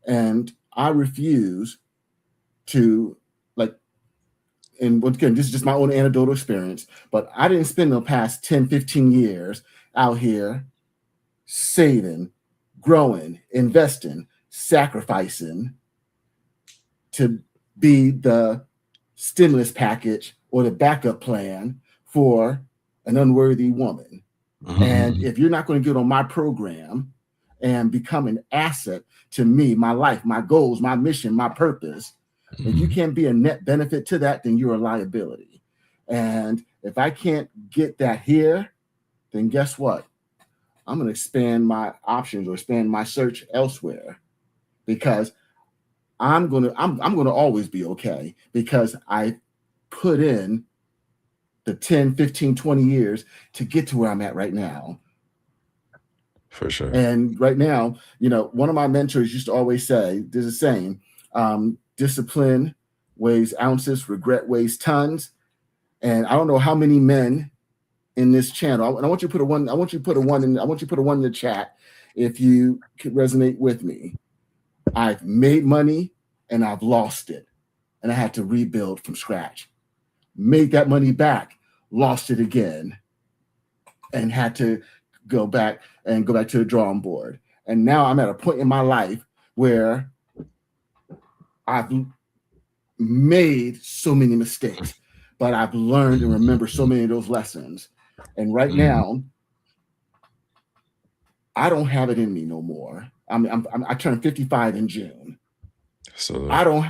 and I refuse to, and once again, this is just my own anecdotal experience, but I didn't spend the past 10, 15 years out here saving, growing, investing, sacrificing to be the stimulus package or the backup plan for an unworthy woman. And if you're not going to get on my program and become an asset to me, my life, my goals, my mission, my purpose, if you can't be a net benefit to that, then you're a liability. And if I can't get that here, then guess what? I'm going to expand my options or expand my search elsewhere, because I'm going to always be okay, because I put in the 10, 15, 20 years to get to where I'm at right now. For sure. And right now, one of my mentors used to always say, there's a saying, discipline weighs ounces, regret weighs tons. And I don't know how many men in this channel, and I want you to put a one, I want you to put a one in the chat if you could resonate with me. I've made money and I've lost it, and I had to rebuild from scratch. Made that money back, lost it again, and had to go back to the drawing board. And now I'm at a point in my life where I've made so many mistakes, but I've learned and remembered so many of those lessons. And right now, I don't have it in me no more. I turned 55 in June. So I don't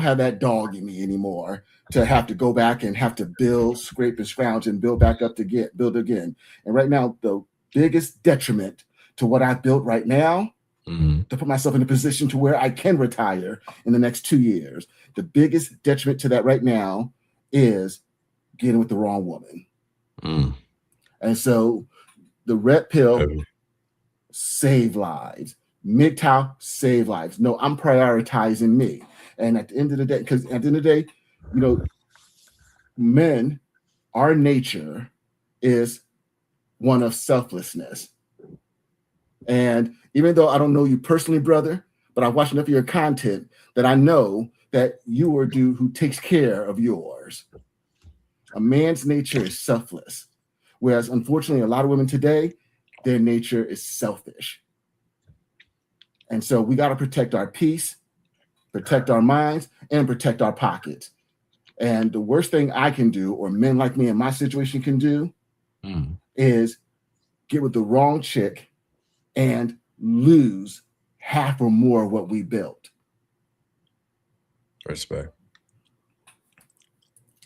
have that dog in me anymore to have to go back and have to build, scrape and scrounge and build back up to build again. And right now, the biggest detriment to what I've built right now, to put myself in a position to where I can retire in the next 2 years, the biggest detriment to that right now is getting with the wrong woman. And so the Redpill save lives. MGTOW save lives. No, I'm prioritizing me. And at the end of the day, because at the end of the day, men, our nature is one of selflessness. And even though I don't know you personally, brother, but I watch enough of your content that I know that you are a dude who takes care of yours. A man's nature is selfless, whereas unfortunately, a lot of women today, their nature is selfish. And so we got to protect our peace, protect our minds, and protect our pockets. And the worst thing I can do, or men like me in my situation can do, is get with the wrong chick and lose half or more of what we built. Respect.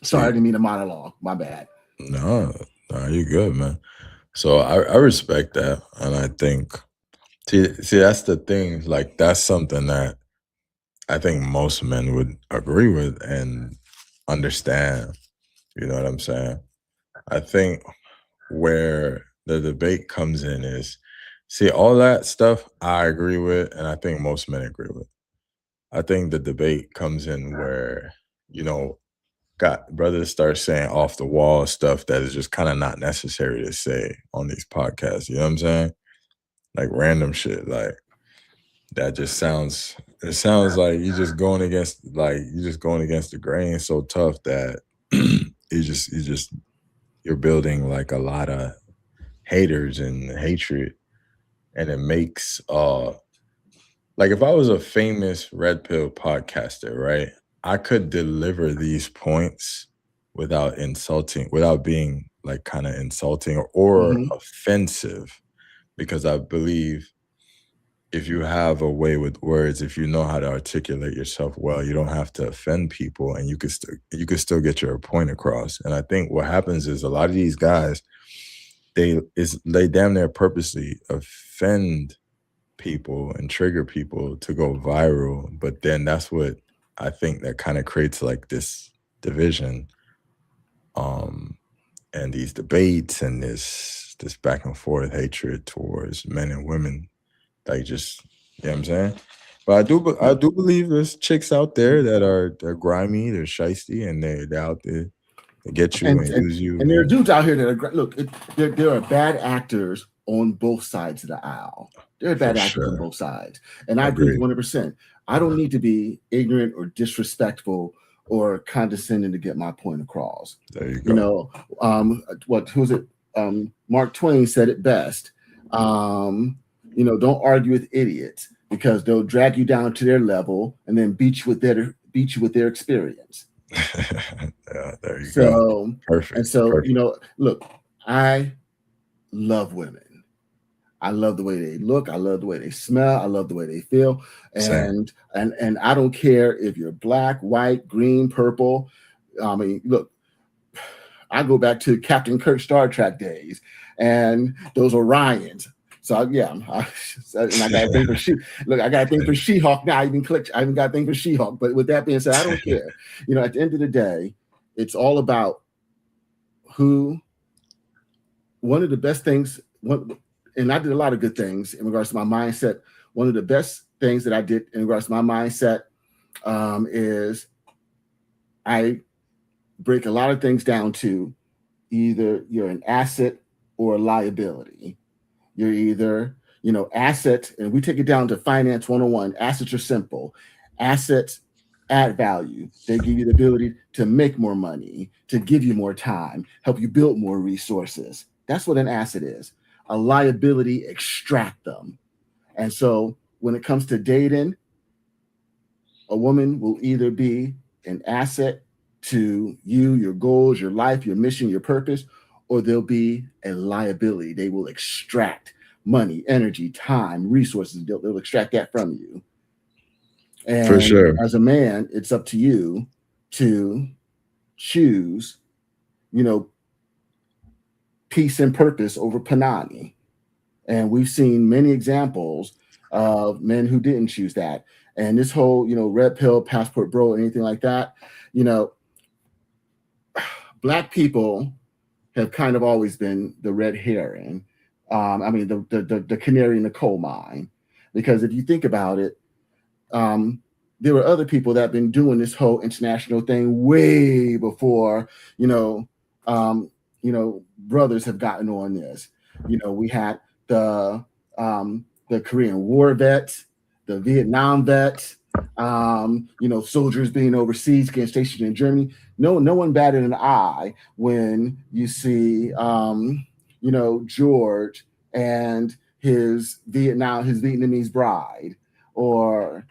Sorry, I didn't mean a monologue. My bad. No, you're good, man. So I respect that. And I think, see, that's the thing. Like, that's something that I think most men would agree with and understand. You know what I'm saying? I think where the debate comes in is, see, all that stuff I agree with, and I think most men agree with. I think the debate comes in where, you know, got brothers start saying off the wall stuff that is just kind of not necessary to say on these podcasts. You know what I'm saying? Like random shit. Like that just sounds, it sounds like you're just going against the grain so tough that you're building like a lot of haters and hatred. And it makes like if I was a famous Red Pill podcaster, right? I could deliver these points without being like kind of insulting or offensive, because I believe if you have a way with words, if you know how to articulate yourself well, you don't have to offend people, and you could still get your point across. And I think what happens is a lot of these guys, they damn near purposely offend people and trigger people to go viral, but then that's what I think that kind of creates like this division, and these debates and this back and forth hatred towards men and women, like just, you know what I'm saying? But I do believe there's chicks out there that they're grimy, they're shiesty, and they're out there to get you and use you. And there are dudes out here that are look. There are bad actors on both sides of the aisle. There are bad actors on both sides, and I agree 100%. I don't need to be ignorant or disrespectful or condescending to get my point across. There you go. Who's it? Mark Twain said it best. Don't argue with idiots, because they'll drag you down to their level and then beat you with their experience. Yeah, there you go. Perfect. And so, Perfect. Look, I love women. I love the way they look. I love the way they smell. I love the way they feel. And I don't care if you're black, white, green, purple. I mean, look, I go back to Captain Kirk Star Trek days, and those Orions. So and I got a thing for I got a thing for She-Hulk now. I even got a thing for She-Hulk. But with that being said, I don't care. At the end of the day, it's all about one of the best things. And I did a lot of good things in regards to my mindset. One of the best things that I did in regards to my mindset is I break a lot of things down to either you're an asset or a liability. You're either, asset, and we take it down to finance 101. Assets are simple. Assets add value. They give you the ability to make more money, to give you more time, help you build more resources. That's what an asset is. A liability, extract them. And so when it comes to dating, a woman will either be an asset to you, your goals, your life, your mission, your purpose, or they'll be a liability. They will extract money, energy, time, resources. They'll extract that from you. And for sure, as a man, it's up to you to choose, peace and purpose over panani. And we've seen many examples of men who didn't choose that. And this whole, red pill, passport bro, anything like that, Black people have kind of always been the red herring. The canary in the coal mine. Because if you think about it, there were other people that have been doing this whole international thing way before, brothers have gotten on this. We had the Korean War vets, the Vietnam vets, soldiers being overseas, getting stationed in Germany. No one batted an eye when you see, George and his Vietnamese bride, or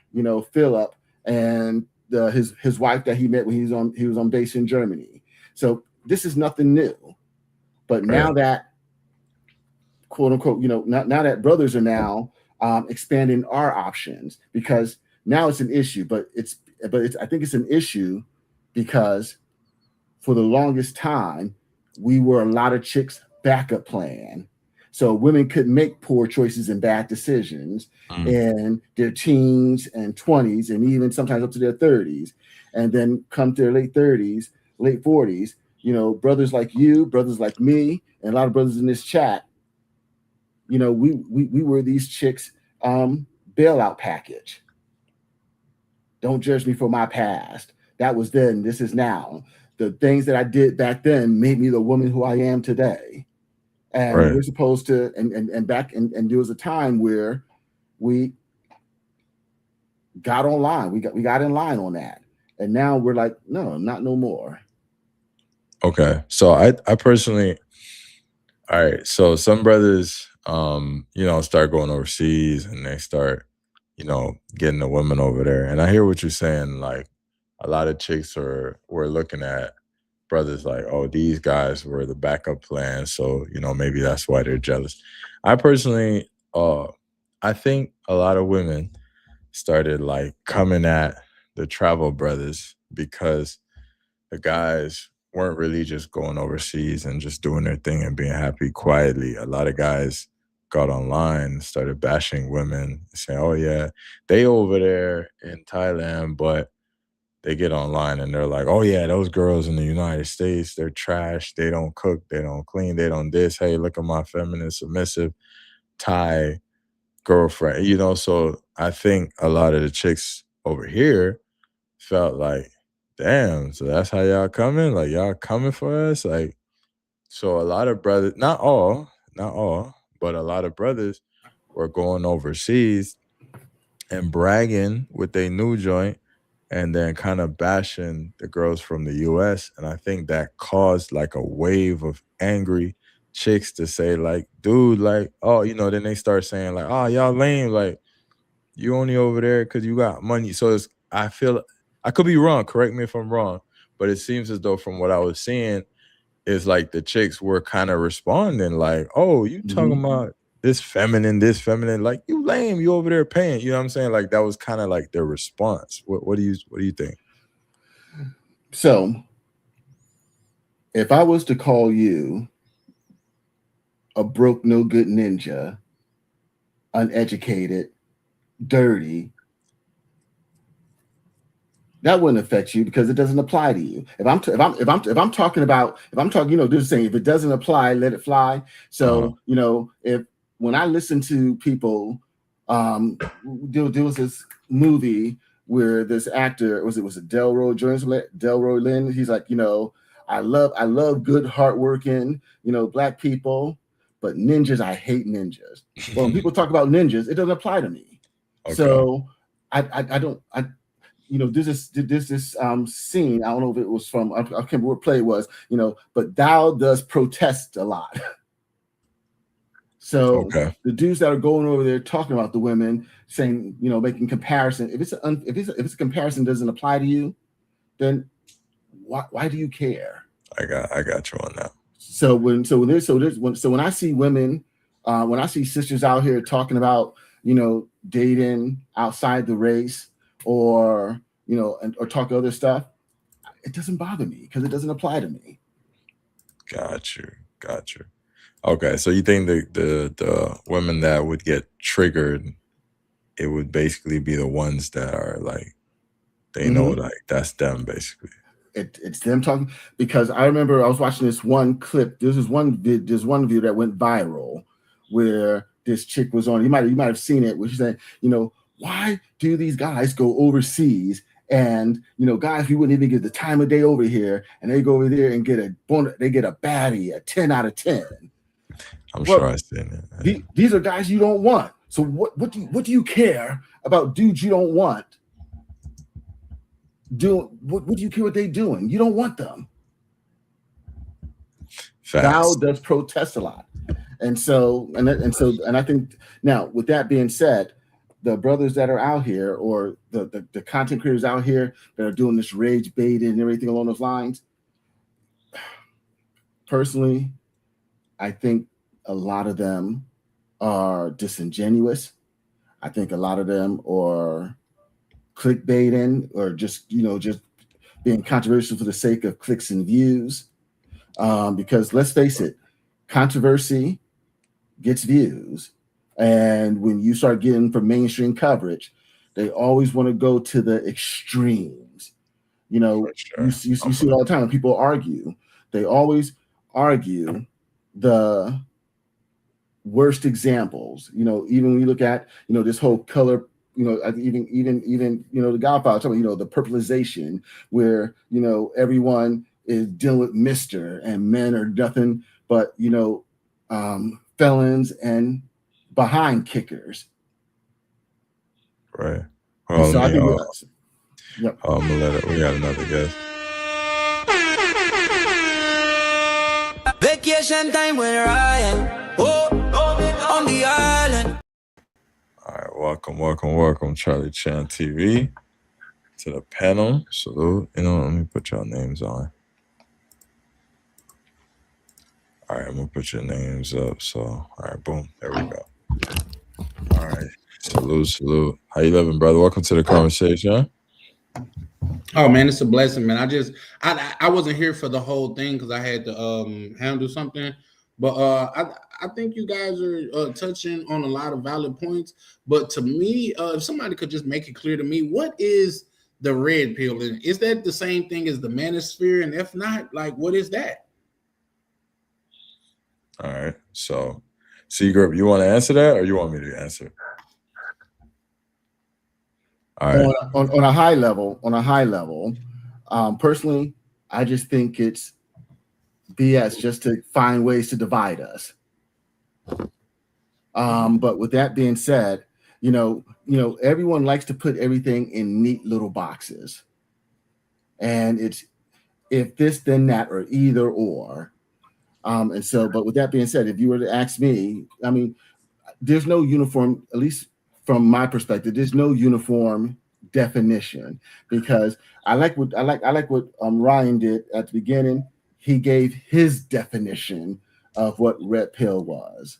Philip and his wife that he met when he was on base in Germany. So this is nothing new. But now that, quote unquote, now that brothers are now expanding our options, because now it's an issue. But I think it's an issue because for the longest time we were a lot of chicks' backup plan. So women could make poor choices and bad decisions in their teens and 20s, and even sometimes up to their 30s, and then come to their late 30s, late 40s. Brothers like you, brothers like me, and a lot of brothers in this chat. We were these chicks' bailout package. Don't judge me for my past. That was then. This is now. The things that I did back then made me the woman who I am today. And we're supposed to, and there was a time where we got online. We got in line on that. And now we're like, no, not no more. Okay. So I personally, all right. So some brothers, start going overseas and they start, getting the women over there. And I hear what you're saying. Like a lot of chicks were looking at brothers like, oh, these guys were the backup plan. So, maybe that's why they're jealous. I personally, I think a lot of women started like coming at the travel brothers because the guys weren't really just going overseas and just doing their thing and being happy quietly. A lot of guys got online and started bashing women, saying, oh yeah, they over there in Thailand, but they get online and they're like, oh yeah, those girls in the United States, they're trash. They don't cook, they don't clean, they don't this. Hey, look at my feminine, submissive Thai girlfriend. So I think a lot of the chicks over here felt like, damn, so that's how y'all coming? Like y'all coming for us? Like, so a lot of brothers, not all, but a lot of brothers were going overseas and bragging with their new joint and then kind of bashing the girls from the US. And I think that caused like a wave of angry chicks to say like, dude, like, oh, then they start saying like, oh, y'all lame. Like, you only over there because you got money. So I feel, I could be wrong. Correct me if I'm wrong. But it seems as though from what I was seeing is like the chicks were kind of responding like, oh, you talking about this feminine, like you lame, you over there paying. You know what I'm saying? Like that was kind of like their response. What do you think? So if I was to call you a broke, no good ninja, uneducated, dirty, that wouldn't affect you because it doesn't apply to you. If I'm talking, this saying, if it doesn't apply, let it fly. So if when I listen to people, there was this movie where this actor was it Delroy Lynn. He's like, I love good, hardworking, black people, but ninjas, I hate ninjas. Well, when people talk about ninjas, it doesn't apply to me. Okay. So there's this scene. I don't know if it was from, I can't remember what play it was, but thou does protest a lot. So the dudes that are going over there talking about the women, saying, making comparison. If it's a comparison doesn't apply to you, then why do you care? I got you on that. So when I see women, when I see sisters out here talking about dating outside the race, or or talk other stuff, it doesn't bother me because it doesn't apply to me. Got you. Okay, so you think the women that would get triggered, it would basically be the ones that are like, they know like that's them basically. It's them talking, because I remember I was watching this one clip. There's one video that went viral where this chick was on. You might have seen it, where she said, why do these guys go overseas and, you know, guys who wouldn't even get the time of day over here, and they go over there and get a baddie, a 10 out of 10. I'm sure I've seen it. These are guys you don't want. So what do you care about dudes you don't want? What do you care what they're doing? You don't want them. Thou does protest a lot. And I think now, with that being said, the brothers that are out here, or the content creators out here that are doing this rage baiting and everything along those lines, personally, I think a lot of them are disingenuous. I think a lot of them are clickbaiting, or just being controversial for the sake of clicks and views. Because let's face it, controversy gets views. And when you start getting from mainstream coverage, they always want to go to the extremes. You know, you see it all the time when people argue. They always argue the worst examples. You know, even when you look at, this whole color, even the Godfather, the purpleization, where, everyone is dealing with Mr. and men are nothing but, felons and behind kickers. Right. Well, so I think we got another guest. Vacation time with Ryan. On the island. All right, welcome, Charlie Chan TV, to the panel. Salute. Let me put y'all names on. All right, I'm gonna put your names up. So, all right, boom, there we go. All right, salute. How you living, brother? Welcome to the conversation. Oh man, it's a blessing, man. I wasn't here for the whole thing because I had to handle something, but I think you guys are touching on a lot of valid points. But to me, if somebody could just make it clear to me, what is the red pill? Is that the same thing as the manosphere? And if not, like, what is that? All right, so C-Grip, you want to answer that, or you want me to answer? All right. On a high level, personally, I just think it's BS just to find ways to divide us. But with that being said, everyone likes to put everything in neat little boxes, and it's if this then that, or either or. But with that being said, if you were to ask me, I mean, there's no uniform, at least from my perspective, there's no uniform definition, because I like what Ryan did at the beginning. He gave his definition of what red pill was.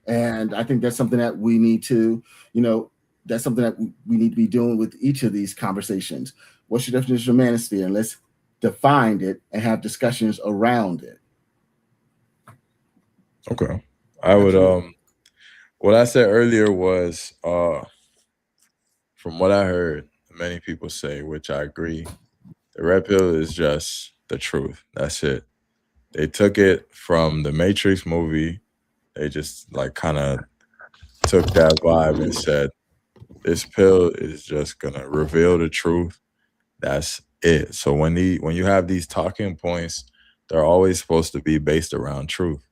And I think that's something that we need to, that's something that we need to be doing with each of these conversations. What's your definition of manosphere? And let's define it and have discussions around it. Okay. I would what I said earlier was from what I heard many people say, which I agree, the red pill is just the truth. That's it. They took it from the Matrix movie. They just kind of took that vibe and said, this pill is just gonna reveal the truth. That's it. So when you have these talking points, they're always supposed to be based around truth.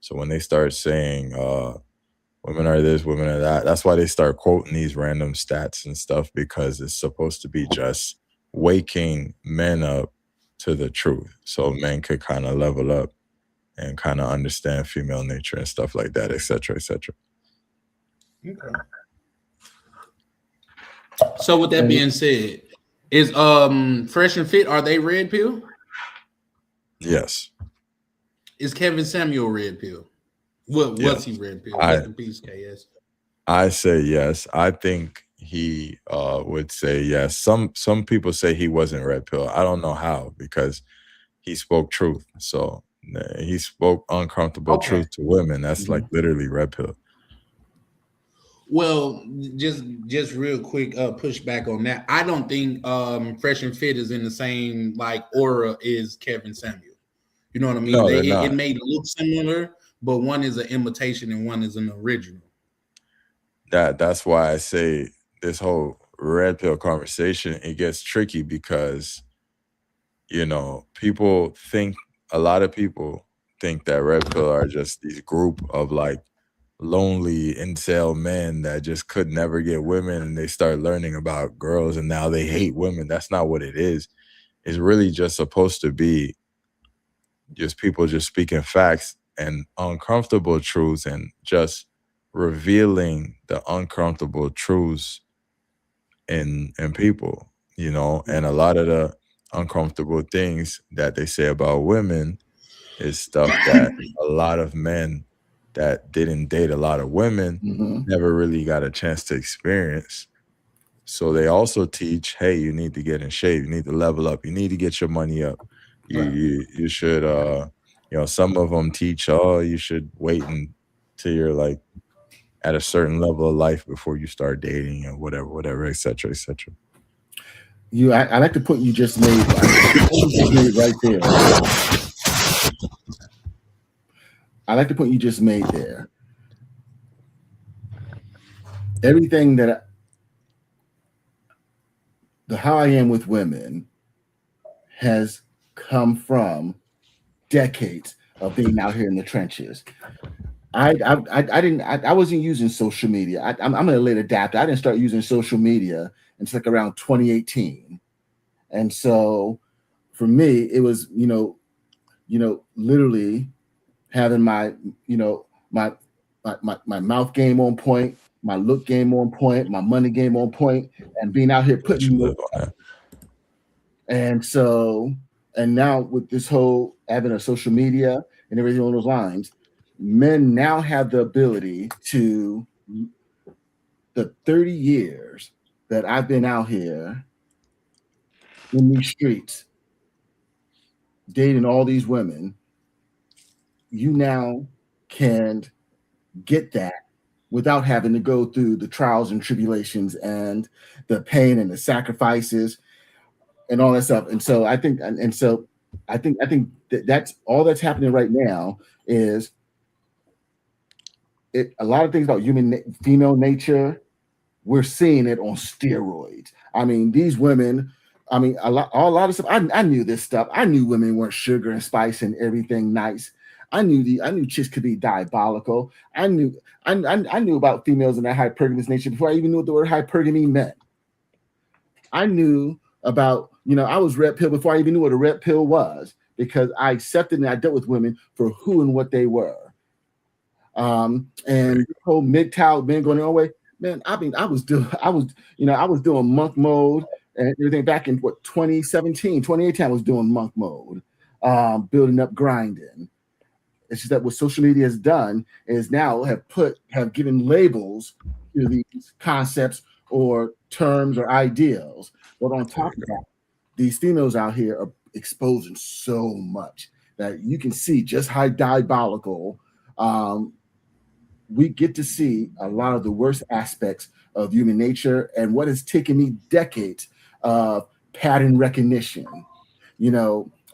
So when they start saying women are this, women are that, that's why they start quoting these random stats and stuff, because it's supposed to be just waking men up to the truth, so men could kind of level up and kind of understand female nature and stuff like that, etc., etc. Okay. So with that being said, is Fresh and Fit, are they red pill? Yes. Is Kevin Samuel red pill? Was he red pill? Rest in peace, KS. I say yes. I think he would say yes. Some people say he wasn't red pill. I don't know how, because he spoke truth. So he spoke uncomfortable truth to women. That's like literally red pill. Well, just real quick, push back on that. I don't think Fresh and Fit is in the same aura as Kevin Samuel. You know what I mean? No, it may look similar, but one is an imitation and one is an original. that's why I say this whole red pill conversation, it gets tricky because, you know, a lot of people think that red pill are just these group of like lonely incel men that just could never get women, and they start learning about girls and now they hate women. That's not what it is. It's really just supposed to be just people just speaking facts and uncomfortable truths, and just revealing the uncomfortable truths in people, you know. And a lot of the uncomfortable things that they say about women is stuff that a lot of men that didn't date a lot of women never really got a chance to experience. So they also teach, hey, you need to get in shape, you need to level up, you need to get your money up. You should you know, some of them teach, oh, you should wait until you're like at a certain level of life before you start dating and whatever, etc., etc. I like the point you just made, right there. I like the point you just made there. Everything that how I am with women has come from decades of being out here in the trenches. I wasn't using social media. I'm a late adapter. I didn't start using social media until like around 2018. And so for me, it was, literally having my mouth game on point, my look game on point, my money game on point, and being out here putting. And so, and now with this whole advent of social media and everything on those lines, men now have the ability to, the 30 years that I've been out here in these streets, dating all these women, you now can get that without having to go through the trials and tribulations and the pain and the sacrifices and all that stuff. And so I think that's all that's happening right now is a lot of things about female nature. We're seeing it on steroids. I mean, these women, a lot of stuff. I knew this stuff. I knew women weren't sugar and spice and everything nice. I knew chicks could be diabolical. I knew about females and their hypergamous nature before I even knew what the word hypergamy meant. I knew about, I was red pill before I even knew what a red pill was, because I accepted and I dealt with women for who and what they were. And the whole MGTOW men going their own way, man. I was doing monk mode and everything back in 2017, 2018. I was doing monk mode, building up, grinding. It's just that what social media has done is now have given labels to these concepts or terms or ideals. But on top of that, these females out here are exposing so much that you can see just how diabolical. We get to see a lot of the worst aspects of human nature and what has taken me decades of pattern recognition,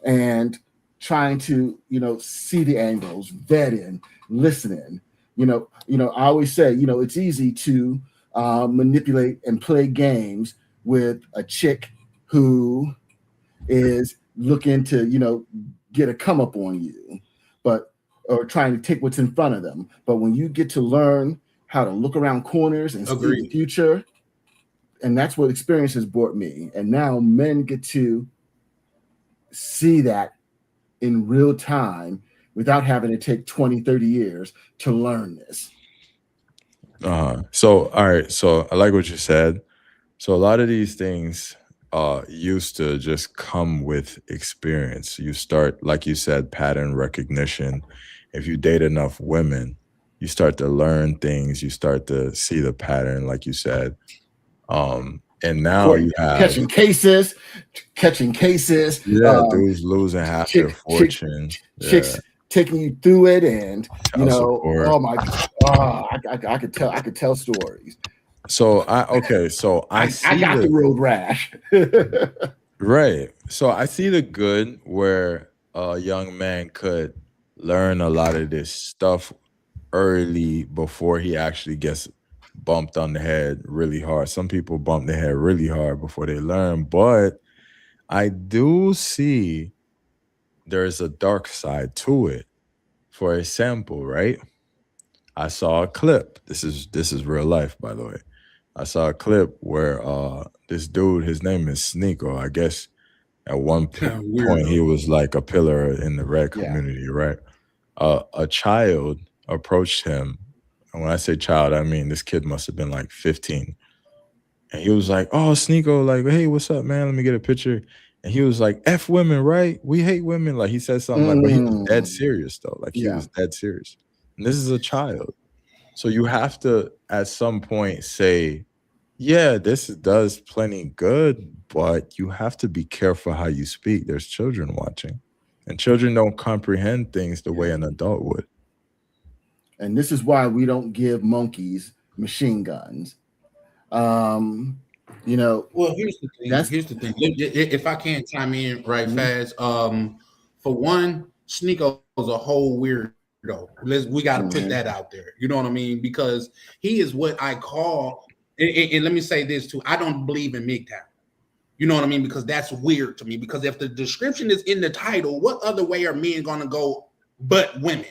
and trying to, see the angles, vetting, listening. I always say, it's easy to manipulate and play games with a chick who is looking to, get a come up on you, or trying to take what's in front of them. But when you get to learn how to look around corners and see the future, and that's what experience has brought me. And now men get to see that in real time without having to take 20, 30 years to learn this. So, all right. So I like what you said. So a lot of these things used to just come with experience. You start, like you said, pattern recognition. If you date enough women, you start to learn things. You start to see the pattern, like you said. And now you have catching cases. Yeah, dudes losing half their fortune. Chicks taking you through it, and oh my God, I could tell stories. So I see I got the road rash. Right. So I see the good where a young man could learn a lot of this stuff early before he actually gets bumped on the head really hard. Some people bump their head really hard before they learn, but I do see there's a dark side to it. For example, right? I saw a clip. This is real life, by the way. I saw a clip where this dude, his name is Sneeko. I guess at one point he was like a pillar in the red community, right? A child approached him, and when I say child, I mean this kid must have been like 15. And he was like, "Oh, Sneeko, like, hey, what's up, man? Let me get a picture." And he was like, "F women, right? We hate women." Like he said something like, but he was dead serious though. Like he was dead serious. And this is a child. So you have to at some point say, yeah, this does plenty good, but you have to be careful how you speak. There's children watching. And children don't comprehend things the way an adult would. And this is why we don't give monkeys machine guns. You know, well, here's the thing. Here's the thing. If I can't chime in right fast, for one, Sneeko is a whole weirdo. We got to put that out there. You know what I mean? Because he is what I call, and let me say this too. I don't believe in MGTOW. You know what I mean? Because that's weird to me. Because if the description is in the title, what other way are men going to go but women?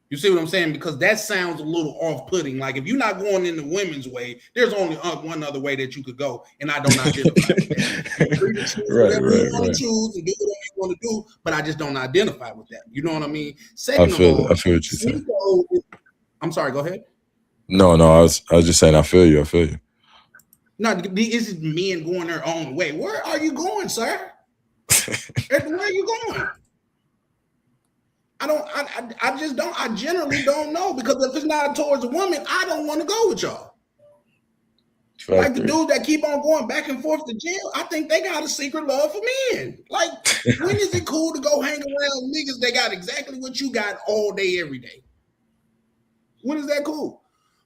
You see what I'm saying? Because that sounds a little off-putting. Like if you're not going in the women's way, there's only one other way that you could go, and I don't identify with that. Whatever you want to choose and do whatever you want to do, but I just don't identify with that. You know what I mean? Second I feel of all, what you're saying. I'm sorry. Go ahead. No, I was just saying I feel you. No, this is men going their own way. Where are you going, sir? Where are you going? I generally don't know, because if it's not towards a woman, I don't want to go with y'all. Like the dudes that keep on going back and forth to jail, I think they got a secret love for men. Like, when is it cool to go hang around niggas that got exactly what you got all day, every day? When is that cool?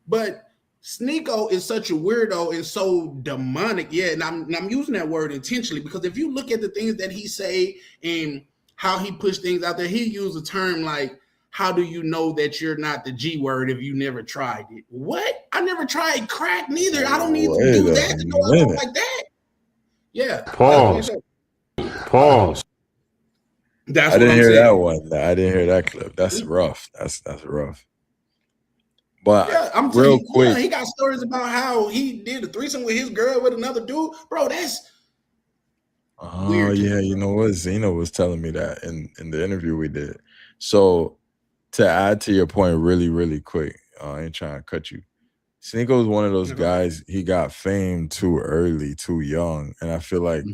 But Sneeko is such a weirdo and so demonic. Yeah, and I'm using that word intentionally, because if you look at the things that he say and how he pushed things out there, he used a term like, how do you know that you're not the G word if you never tried it? What? I never tried crack neither. I don't need to do that to know I don't like that. Yeah. Pause. That's I what didn't I'm hear saying. that one. I didn't hear that clip. That's rough. That's rough. But yeah, I'm real quick, he got stories about how he did a threesome with his girl with another dude. Bro, that's weird. Yeah, you know what? Zeno was telling me that in the interview we did. So to add to your point really, really quick, I ain't trying to cut you. Sneeko is one of those guys, he got fame too early, too young. And I feel like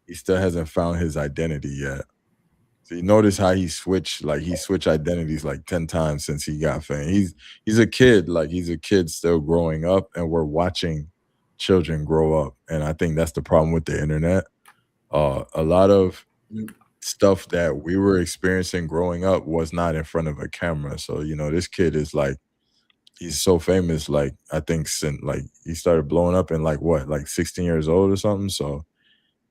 he still hasn't found his identity yet. So you notice how he switched identities like 10 times since he got fame. He's a kid, he's a kid still growing up, and we're watching children grow up. And I think that's the problem with the internet. A lot of stuff that we were experiencing growing up was not in front of a camera. So, you know, this kid is he's so famous, I think since he started blowing up in 16 years old or something. So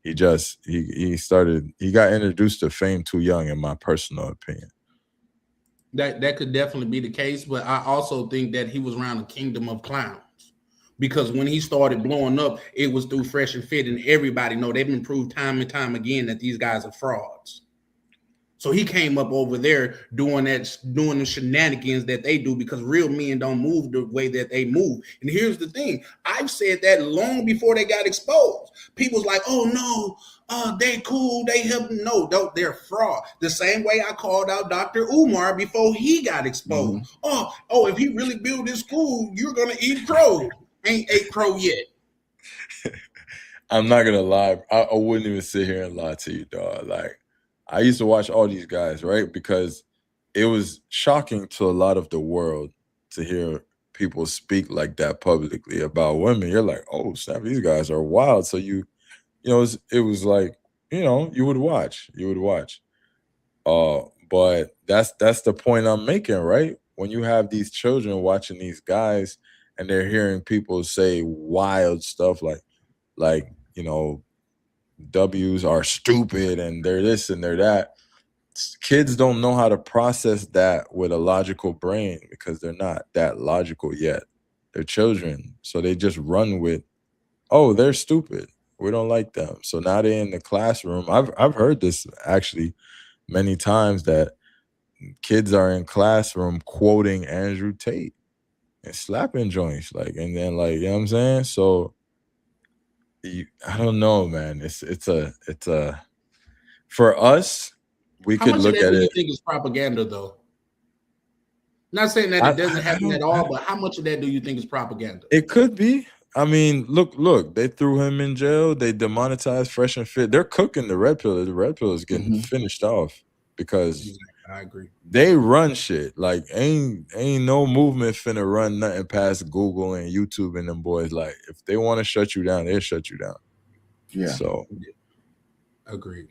he got introduced to fame too young, in my personal opinion. That could definitely be the case, but I also think that he was around a kingdom of clowns. Because when he started blowing up, it was through Fresh and Fit, and everybody know they've been proved time and time again that these guys are frauds. So he came up over there doing the shenanigans that they do, because real men don't move the way that they move. And here's the thing. I've said that long before they got exposed. People's like, oh no, they cool, they help. No, they're fraud. The same way I called out Dr. Umar before he got exposed. Oh, if he really build this school, you're going to eat crow. Ain't ate crow yet. I'm not going to lie. I wouldn't even sit here and lie to you, dog. I used to watch all these guys, right? Because it was shocking to a lot of the world to hear people speak like that publicly about women. You're like, oh, snap, these guys are wild. So it was like, you would watch. But that's the point I'm making, right? When you have these children watching these guys and they're hearing people say wild stuff like W's are stupid and they're this and they're that. Kids don't know how to process that with a logical brain because they're not that logical yet. their children. So they just run with, oh, they're stupid. We don't like them. So now they're in the classroom. I've heard this actually many times that kids are in classroom quoting Andrew Tate and slapping joints, like, and then like, you know what I'm saying? So I don't know, man. It's a for us, we How could much of look that at do you it. think is propaganda, though? Not saying that I, it doesn't I happen at don't. all, but how much of that do you think is propaganda? It could be. I mean, look. They threw him in jail. They demonetized Fresh and Fit. They're cooking the Red Pill. The Red Pill is getting finished off because I agree. they run shit. Like ain't no movement finna run nothing past Google and YouTube and them boys. Like if they want to shut you down, they'll shut you down. Yeah. So agreed.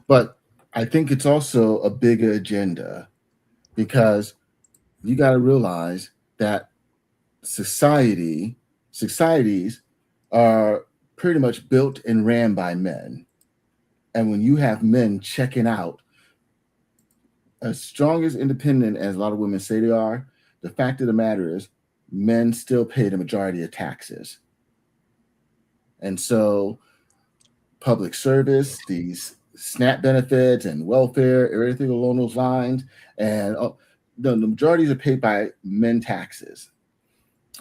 But I think it's also a bigger agenda because you got to realize that societies are pretty much built and ran by men. And when you have men checking out, as strong as independent as a lot of women say they are, the fact of the matter is men still pay the majority of taxes. And so public service, these SNAP benefits and welfare, everything along those lines, and the majorities are paid by men taxes.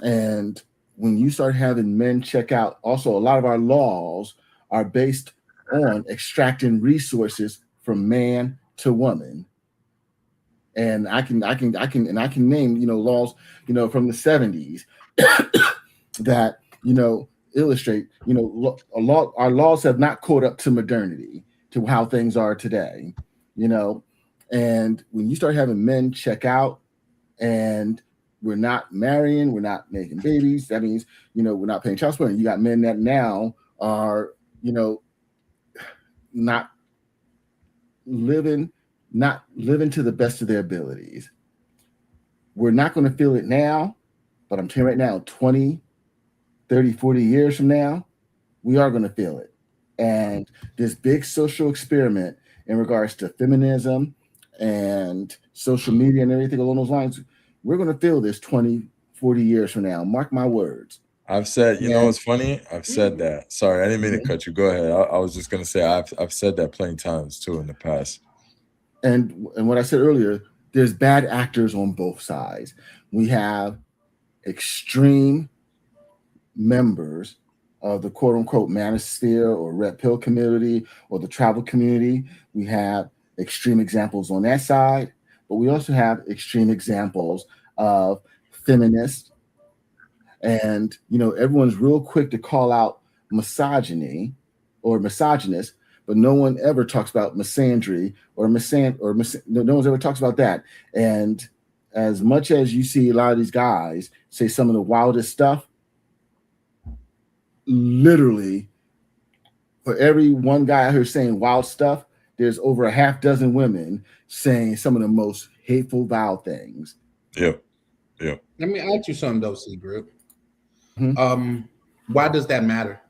And when you start having men check out, also a lot of our laws are based on extracting resources from man to woman. And I can name, laws, from the 70s that, illustrate, our laws have not caught up to modernity, to how things are today, and when you start having men check out and we're not marrying, we're not making babies, that means, we're not paying child support. And you got men that now are, not living to the best of their abilities. We're not going to feel it now, but I'm telling you right now, 20, 30, 40 years from now, we are going to feel it. And this big social experiment in regards to feminism and social media and everything along those lines, we're going to feel this 20, 40 years from now. Mark my words. I've said, you know what's funny? I've said that. Sorry, I didn't mean to cut you. Go ahead. I was just gonna say I've said that plenty times too in the past. And what I said earlier, there's bad actors on both sides. We have extreme members of the quote unquote manosphere or red pill community or the travel community. We have extreme examples on that side, but we also have extreme examples of feminists. And, everyone's real quick to call out misogyny or misogynist, but no one ever talks about misandry or no one's ever talks about that. And as much as you see a lot of these guys say some of the wildest stuff, literally for every one guy out here saying wild stuff, there's over a half dozen women saying some of the most hateful, vile things. Yep. Let me ask you something though, C-Grip. Why does that matter?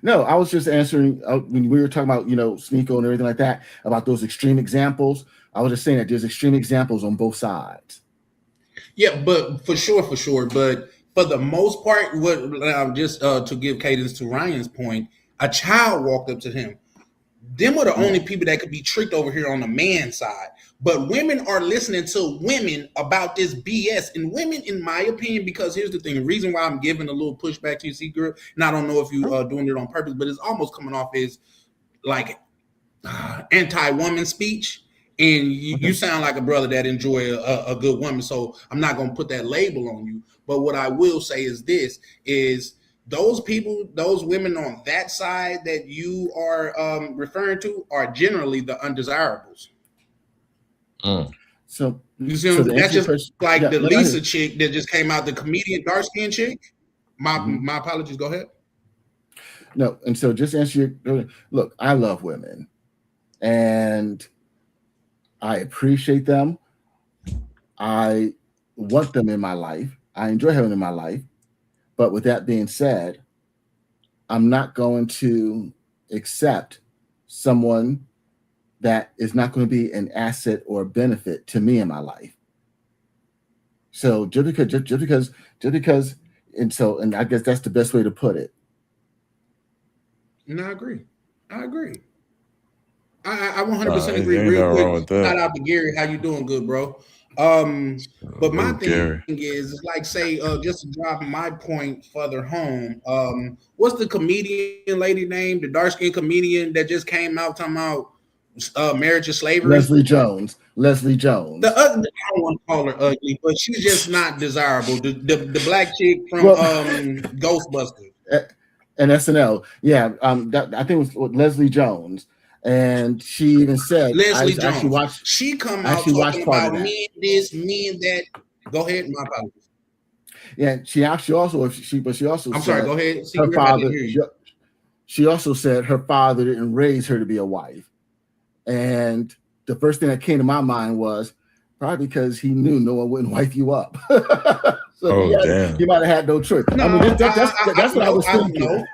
No, I was just answering when we were talking about, Sneeko and everything like that, about those extreme examples. I was just saying that there's extreme examples on both sides. Yeah, but for sure. But for the most part, just to give cadence to Ryan's point, a child walked up to him. Them are the only people that could be tricked over here on the man side. But women are listening to women about this BS. And women, in my opinion, because here's the thing, the reason why I'm giving a little pushback to you, C-Grip, and I don't know if you are doing it on purpose, but it's almost coming off as like anti-woman speech. And you sound like a brother that enjoy a good woman. So I'm not going to put that label on you. But what I will say is this, is those people, those women on that side that you are referring to are generally the undesirables. So you see, that's just like the Lisa chick that just came out, the comedian dark skin chick. My apologies. Go ahead. No, and so just answer your look. I love women, and I appreciate them. I want them in my life. I enjoy having them in my life. But with that being said, I'm not going to accept someone that is not going to be an asset or benefit to me in my life. So just because, and I guess that's the best way to put it. And I agree. I 100% agree. Ain't Real nothing quick, wrong with that. shout out to Gary. How you doing? Good, bro. But my thing Gary. is, it's like, say, just to drop my point further home. What's the comedian lady name? The dark skinned comedian that just came out talking about marriage and slavery. Leslie Jones. The ugly, I don't want to call her ugly, but she's just not desirable. The black chick from Ghostbusters and SNL. Yeah, I think it was Leslie Jones. And she even said, Leslie Jones. She come out talking about me and this, me and that. Go ahead, my apologies. Yeah, she also. I'm sorry. Go ahead. Her father. She also said her father didn't raise her to be a wife, and the first thing that came to my mind was probably because he knew no one wouldn't wife you up. So damn. He might have had no choice. No, that's what I was thinking.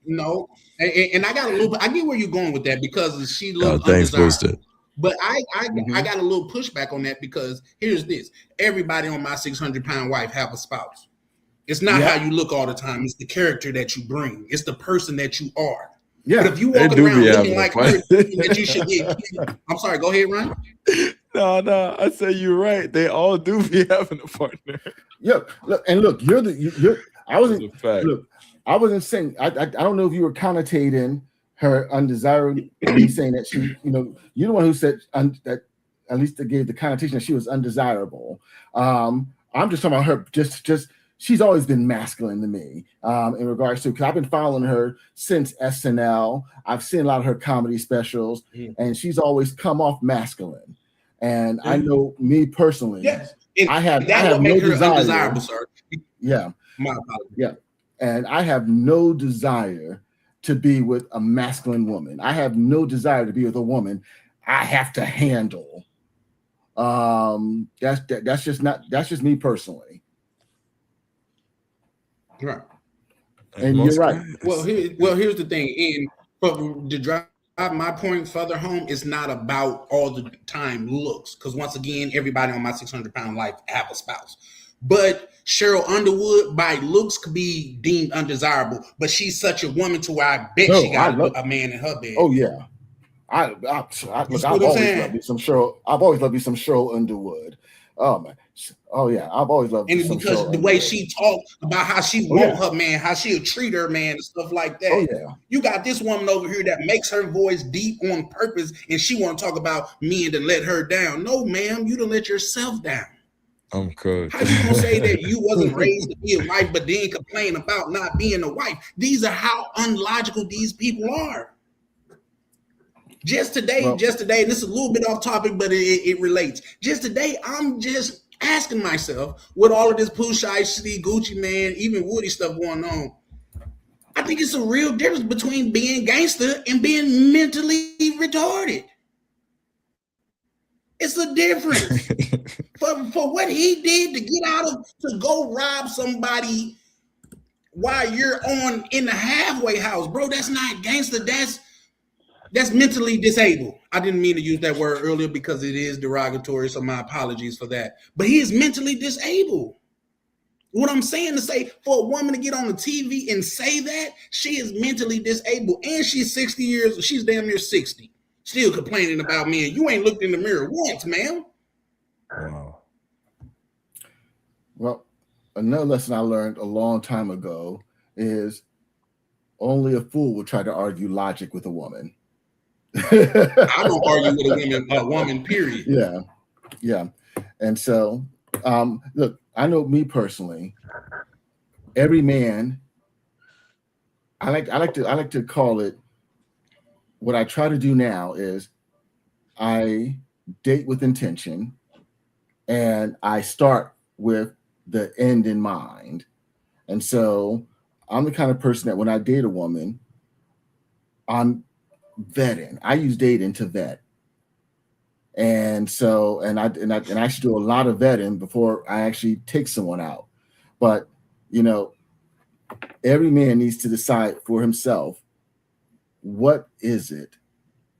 No. And I got a little. I get where you're going with that because she looked thanks, undesirable. But I got a little pushback on that because here's this: everybody on my 600-pound wife have a spouse. It's not how you look all the time; it's the character that you bring. It's the person that you are. Yeah. But if you walking around looking like her, that you should get. I'm sorry. Go ahead, Ryan. No, I say you're right. They all do be having a partner. Yeah, look, you're. I wasn't saying. I don't know if you were connotating her undesirable. Me saying that she, you're the one who said that. At least they gave the connotation that she was undesirable. I'm just talking about her. Just she's always been masculine to me. In regards to, because I've been following her since SNL. I've seen a lot of her comedy specials, and she's always come off masculine. And I know me personally. Yes. I have no desire. Sir. Yeah. My apologies. Yeah. And I have no desire to be with a masculine woman. I have no desire to be with a woman I have to handle. That's just me personally. Right. And you're right. Well, here's the thing. And to drive my point further home, it's not about all the time looks, because once again, everybody on my 600-pound life have a spouse. But Cheryl Underwood, by looks, could be deemed undesirable, but she's such a woman to where I bet she got a man in her bed. Oh yeah, I've always loved me some Cheryl Underwood. Oh man, oh yeah, I've always loved. And it's because the way she talked about how she want her man, how she'll treat her man, and stuff like that. Oh yeah, you got this woman over here that makes her voice deep on purpose, and she want to talk about me and to let her down. No, ma'am, you done let yourself down. I'm good. How you gonna say that you wasn't raised to be a wife, but then complain about not being a wife? These are how unlogical these people are. Just today, and this is a little bit off topic, but it relates. Just today, I'm just asking myself, with all of this Pushai, City, Gucci Man, even Woody stuff going on, I think it's a real difference between being gangster and being mentally retarded. It's a difference. For what he did to go rob somebody while you're in the halfway house, bro, that's not gangster. That's mentally disabled. I didn't mean to use that word earlier because it is derogatory, so my apologies for that. But he is mentally disabled. What I'm saying to say, for a woman to get on the TV and say that, she is mentally disabled, and she's 60 years, she's damn near 60, still complaining about me, and you ain't looked in the mirror once, ma'am. Wow. Well, another lesson I learned a long time ago is only a fool will try to argue logic with a woman. I don't argue with a woman, period. Yeah. And so, look, I know me personally, every man, I like to call it, what I try to do now is I date with intention, and I start with the end in mind. And so I'm the kind of person that when I date a woman, I'm vetting. I use dating to vet. And so, and I actually do a lot of vetting before I actually take someone out. But, every man needs to decide for himself, what is it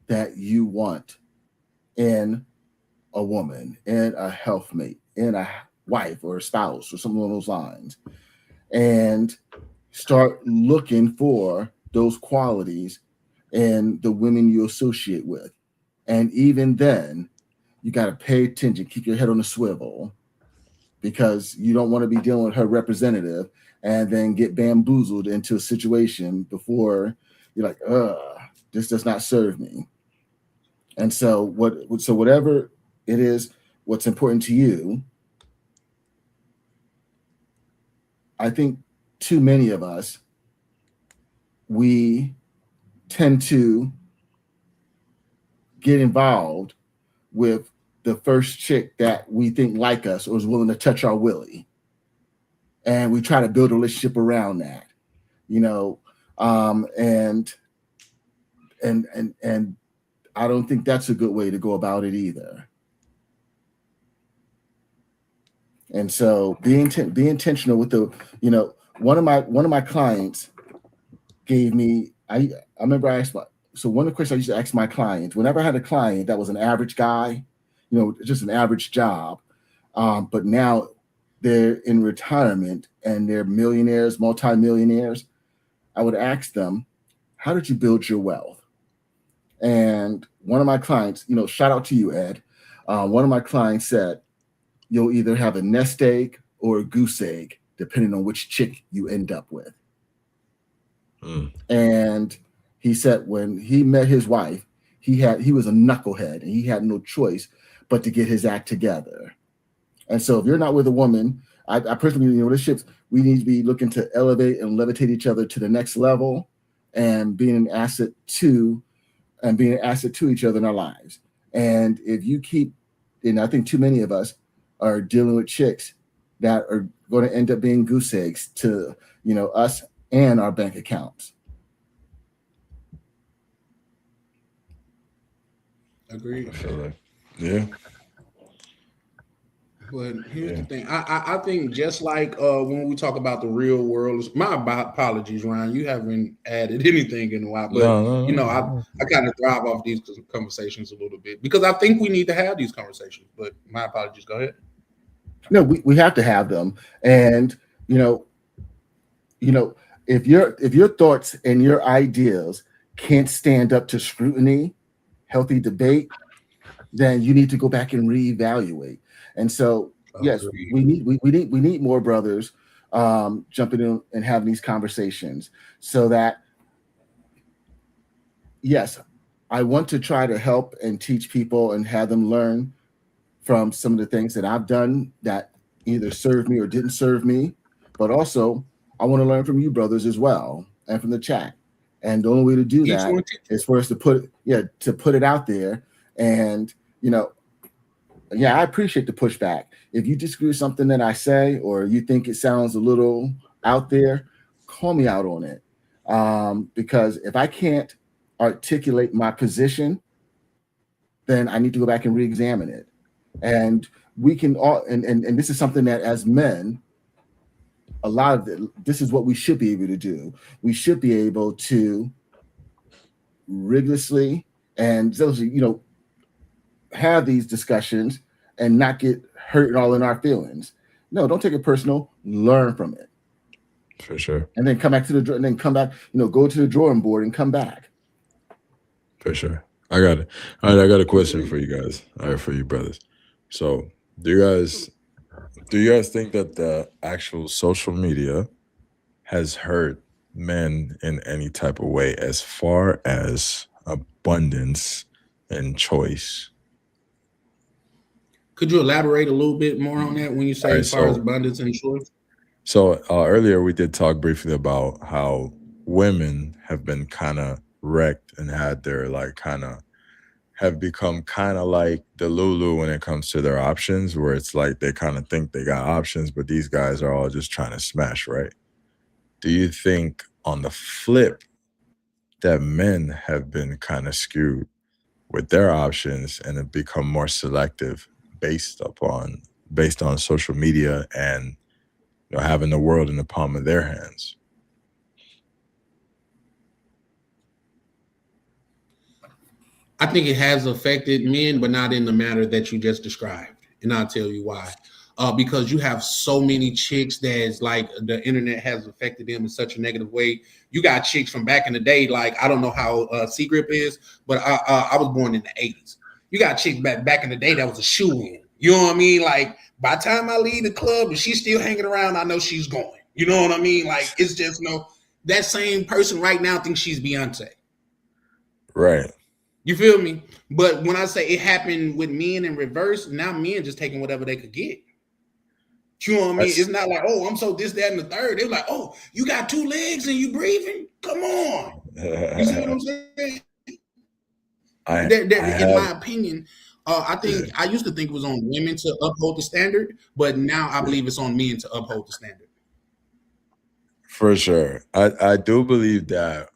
that you want in a woman and a health mate and a wife or a spouse or something along those lines, and start looking for those qualities in the women you associate with. And even then, you got to pay attention, keep your head on a swivel, because you don't want to be dealing with her representative and then get bamboozled into a situation before you're like, this does not serve me. And so whatever it is, what's important to you, I think too many of us, we tend to get involved with the first chick that we think like us or is willing to touch our willy. And we try to build a relationship around that, and I don't think that's a good way to go about it either. And so be intentional with the, one of my clients gave me, I remember I asked, so one of the questions I used to ask my clients, whenever I had a client that was an average guy, just an average job, but now they're in retirement and they're millionaires, multimillionaires, I would ask them, how did you build your wealth? And one of my clients, shout out to you, Ed. One of my clients said, you'll either have a nest egg or a goose egg, depending on which chick you end up with. And he said when he met his wife, he was a knucklehead and he had no choice but to get his act together. And so if you're not with a woman, I personally, relationships, we need to be looking to elevate and levitate each other to the next level and being an asset to each other in our lives. And if you keep, I think too many of us are dealing with chicks that are going to end up being goose eggs to, us and our bank accounts. Agreed. I feel like, yeah. But here's the thing. I think just like when we talk about the real world, my apologies, Ryan, you haven't added anything in a while. But I kind of thrive off these conversations a little bit because I think we need to have these conversations. But my apologies. Go ahead. No, we have to have them. And if your thoughts and your ideas can't stand up to scrutiny, healthy debate, then you need to go back and reevaluate. And so, yes, we need more brothers jumping in and having these conversations so that, yes, I want to try to help and teach people and have them learn from some of the things that I've done that either served me or didn't serve me, but also I want to learn from you brothers as well and from the chat. And the only way to do that is for us to put it out there. And, I appreciate the pushback. If you disagree with something that I say, or you think it sounds a little out there, call me out on it. Because if I can't articulate my position, then I need to go back and re-examine it. And we can all, and this is something that as men, a lot of this is what we should be able to do. We should be able to rigorously and have these discussions and not get hurt all in our feelings. No, don't take it personal. Learn from it. For sure. And then come back to the, and then come back, go to the drawing board and come back. For sure. I got it. All right, I got a question for you guys. All right, for you brothers. So do you guys think that the actual social media has hurt men in any type of way as far as abundance and choice? Could you elaborate a little bit more on that when you say as far as abundance and choice? So earlier we did talk briefly about how women have been kind of wrecked and had their have become kind of like the Lulu when it comes to their options, where it's like they kind of think they got options, but these guys are all just trying to smash, right? Do you think on the flip that men have been kind of skewed with their options and have become more selective based on social media and having the world in the palm of their hands? I think it has affected men, but not in the manner that you just described. And I'll tell you why. Because you have so many chicks that's like the internet has affected them in such a negative way. You got chicks from back in the day, like I don't know how Seagrip is, but I was born in the 80s. You got chicks back in the day that was a shoe-in. You know what I mean? Like by the time I leave the club and she's still hanging around, I know she's going. You know what I mean? Like it's just that same person right now thinks she's Beyonce. Right. You feel me? But when I say it happened with men in reverse, now men just taking whatever they could get. You know what I mean? It's not like, oh, I'm so this, that, and the third. They're like, oh, you got 2 legs and you breathing? Come on. You see what I'm saying? In my opinion, I think I used to think it was on women to uphold the standard, but now I believe it's on men to uphold the standard. For sure. I do believe that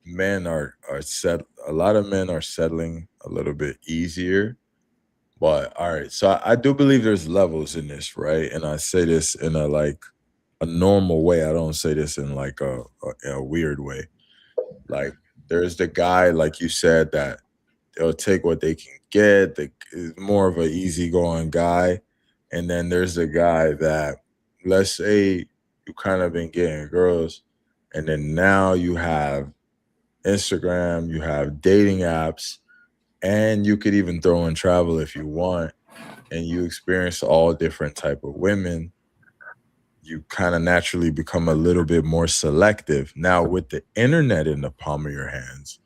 men are a lot of men are settling a little bit easier. But all right, so I do believe there's levels in this, right? And I say this in a normal way. I don't say this in like a weird way. Like there's the guy, like you said, that they'll take what they can get. Is more of an easygoing guy. And then there's the guy that, let's say you kind of been getting girls, and then now you have Instagram, you have dating apps, and you could even throw in travel if you want, and you experience all different type of women. You kind of naturally become a little bit more selective. Now with the internet in the palm of your hands,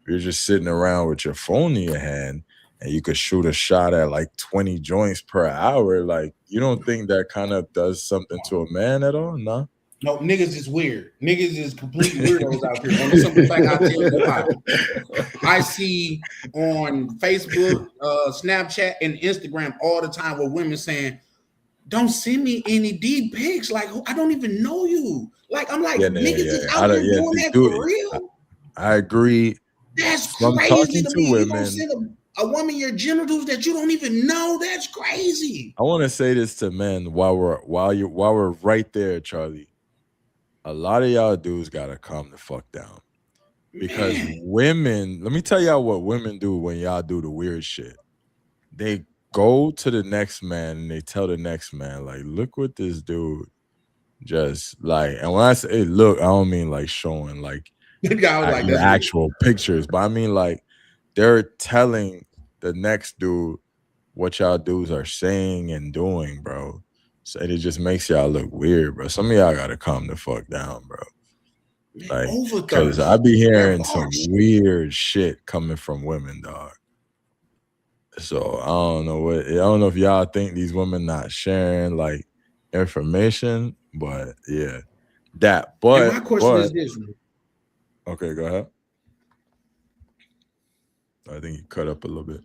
you're just sitting around with your phone in your hand and you could shoot a shot at like 20 joints per hour. Like, you don't think that kind of does something to a man at all? No? No, niggas is weird. Niggas is complete weirdos out here. On the simple fact, I tell you why. I see on Facebook, Snapchat, and Instagram all the time with women saying, don't send me any deep pics. Like, I don't even know you. Like, I'm like, niggas is out there doing that for real. I agree. That's crazy to me. You don't send a woman your genitals that you don't even know. That's crazy. I want to say this to men while we're right there, Charlie. A lot of y'all dudes gotta calm the fuck down. Because women, let me tell y'all what women do when y'all do the weird shit. They go to the next man and they tell the next man, like, look what this dude just like. And when I say, hey, look, I don't mean like showing like the actual pictures, but I mean like they're telling the next dude what y'all dudes are saying and doing, bro. So it just makes y'all look weird, bro. Some of y'all gotta calm the fuck down, bro. Like, because I be hearing some weird shit coming from women, dog. So I don't know if y'all think these women not sharing like information, but yeah, that. But and my question is this. Okay, go ahead. I think you cut up a little bit.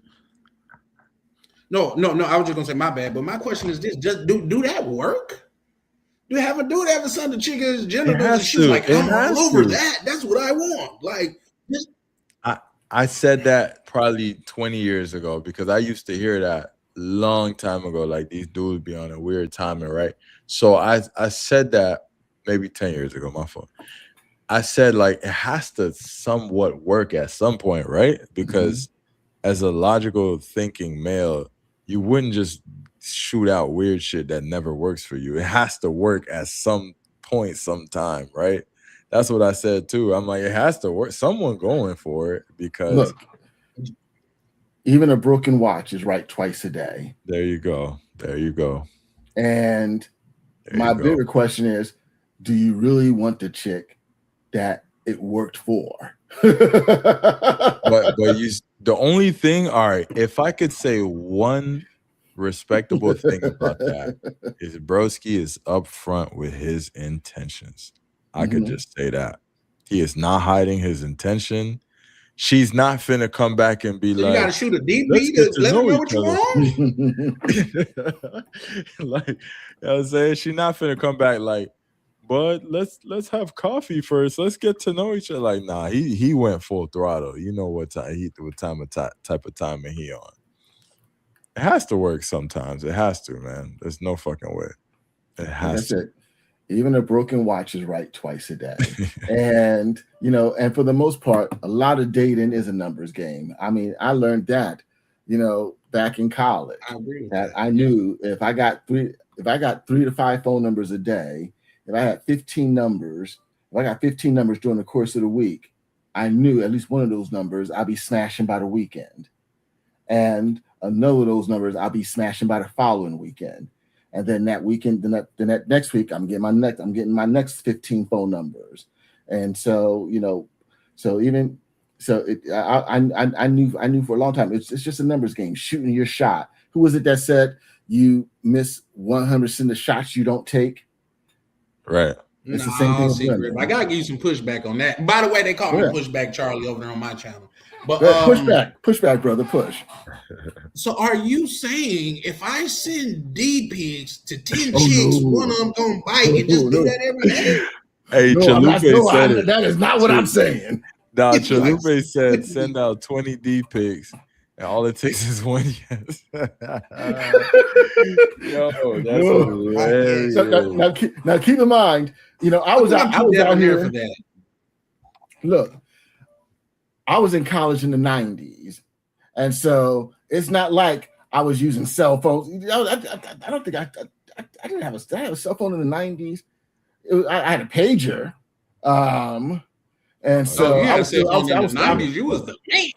No. I was just gonna say my bad. But my question is this: just do that work? Do have a dude ever send the chick his genitals and she's like, I'm all over that. That's what I want. Like, I said that probably 20 years ago because I used to hear that long time ago. Like these dudes be on a weird timing, right? So I said that maybe 10 years ago. My fault. I said like it has to somewhat work at some point, right? Because as a logical thinking male, you wouldn't just shoot out weird shit that never works for you. It has to work at some point, sometime, right? That's what I said too. I'm like, it has to work. Someone going for it because look, even a broken watch is right twice a day. There you go. There you go. And my bigger question is, do you really want the chick that it worked for? but the only thing, all right, if I could say one respectable thing about that is broski is upfront with his intentions. I could just say that. He is not hiding his intention. She's not finna come back and be so like, you gotta shoot a DP to let them know what you want. Like, you know what I'm saying? She's not finna come back like, but let's have coffee first. Let's get to know each other. Like, nah, he went full throttle. You know what type of timing he on. It has to work sometimes. It has to, man. There's no fucking way. It has to. It. Even a broken watch is right twice a day. And, you know, and for the most part, a lot of dating is a numbers game. I mean, I learned that, you know, back in college. I agree with that that. I knew if I got 3 to 5 phone numbers a day, if I had 15 numbers, if I got 15 numbers during the course of the week, I knew at least one of those numbers I'd be smashing by the weekend. And another of those numbers I'll be smashing by the following weekend. And then that weekend, then that next week, I'm getting my next 15 phone numbers. And so, you know, I knew for a long time it's just a numbers game, shooting your shot. Who was it that said you miss 100% of the shots you don't take? Right. It's the same thing with women. I gotta give you some pushback on that. By the way, they call me Pushback Charlie over there on my channel. But pushback, brother, push. So are you saying if I send D pics to 10 chicks, one of them gonna bite and just do that every day? Hey, Chalupe said it. That is not what I'm saying. Nah, Chalupe said send out 20 D pics, and all it takes is one yes. Yo, that's hilarious. So now keep in mind, you know, I was out here for that. Look, I was in college in the 90s, and so it's not like I was using cell phones. I don't think I didn't have a cell phone in the 90s. I had a pager, and so you had a cell phone in the 90s. You was the man.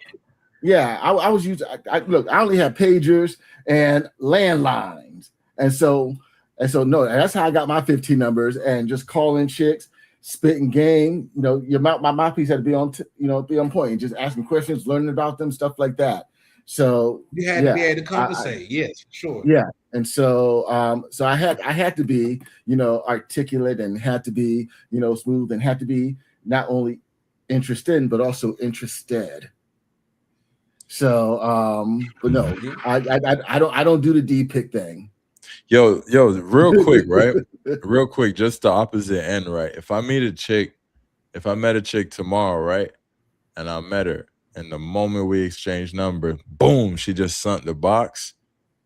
Yeah, I was using. Look, I only had pagers and landlines, and so no, that's how I got my 15 numbers and just calling chicks. Spitting game, you know, my mouthpiece had to be on, be on point, and just asking questions, learning about them, stuff like that. So you had to be able to conversate, yes, for sure. Yeah, and so, so I had to be, you know, articulate, and had to be, you know, smooth, and had to be not only interested but also interested. So, but no, I don't do the D pick thing. Yo, real quick, right? Real quick, just the opposite end, right? If I met a chick tomorrow, right? And I met her, and the moment we exchange number, boom, she just sent the box,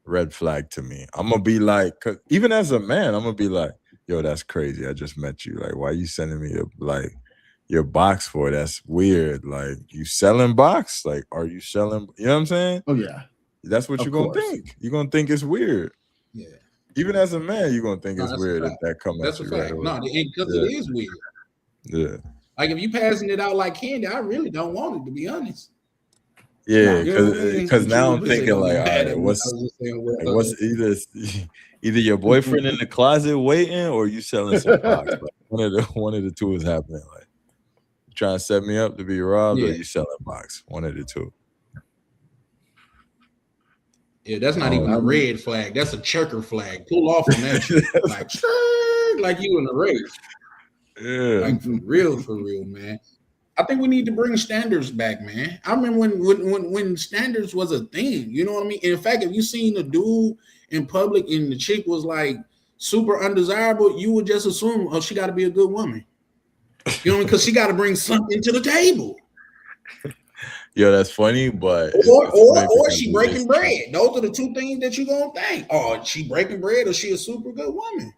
red flag to me. I'm gonna be like, 'cause even as a man, I'm gonna be like, yo, that's crazy. I just met you. Like, why are you sending me your box for? That's weird. Like, you selling box? Like, are you selling? You know what I'm saying? Oh yeah. That's what you're gonna think. You're gonna think it's weird. Yeah. Even as a man, you're gonna think it's weird if that comes That's at a you fact. right No, because it is weird. Yeah. Like if you passing it out like candy, I really don't want it, to be honest. Yeah, because now I'm thinking like, all right, what's either your boyfriend in the closet waiting, or you selling some box? Like, one of the two is happening. Like, you trying to set me up to be robbed, or you selling box? One of the two. Yeah, that's not even a red flag. That's a checker flag. Pull off on that shit. like you in a race. Yeah. Like for real, man. I think we need to bring standards back, man. I remember when standards was a thing. You know what I mean? In fact, if you seen a dude in public and the chick was like super undesirable, you would just assume, oh, she got to be a good woman. You know what I mean? Because she got to bring something to the table. Yo, that's funny, but or she breaking bread. Those are the two things that you gonna think. Oh, she breaking bread, or she a super good woman.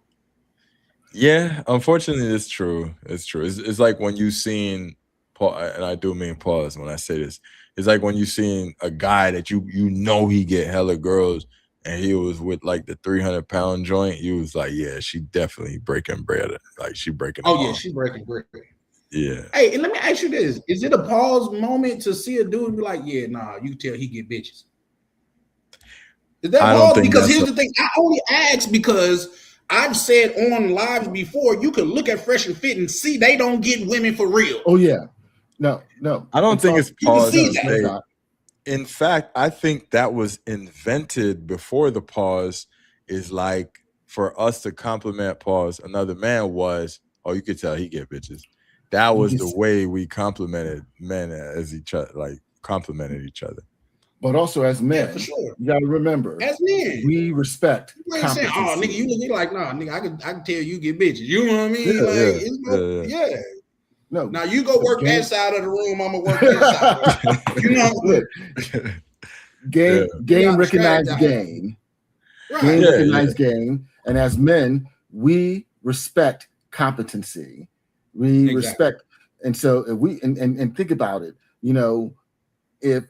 Yeah, unfortunately, it's true. It's true. It's like when you seen Paul, and I do mean pause when I say this. It's like when you seen a guy that you know he get hella girls, and he was with like the 300-pound joint. You was like, yeah, she definitely breaking bread. Like she breaking. Oh yeah, she's breaking bread. Yeah. Hey, and let me ask you this: is it a pause moment to see a dude be like, yeah, nah, you can tell he get bitches? Is that pause? Because here's the thing: I only ask because I've said on lives before, you can look at Fresh and Fit and see they don't get women for real. Oh yeah, no. I don't think it's pause. That. In fact, I think that was invented before the pause. Is like for us to compliment pause another man was, oh, you could tell he get bitches. That was the way we complimented men as each other, like complimented each other. But also as men, for sure. You gotta remember, as men, we respect. You ain't saying, oh, nigga, you look like, nah, nigga, I can tell you get bitches. You know what I mean? Yeah. No. Now you go work that side of the room. I'm gonna work that side. You know, game recognized game. Right. Game recognized game. And as men, we respect competency. We respect, and so if we and think about it, if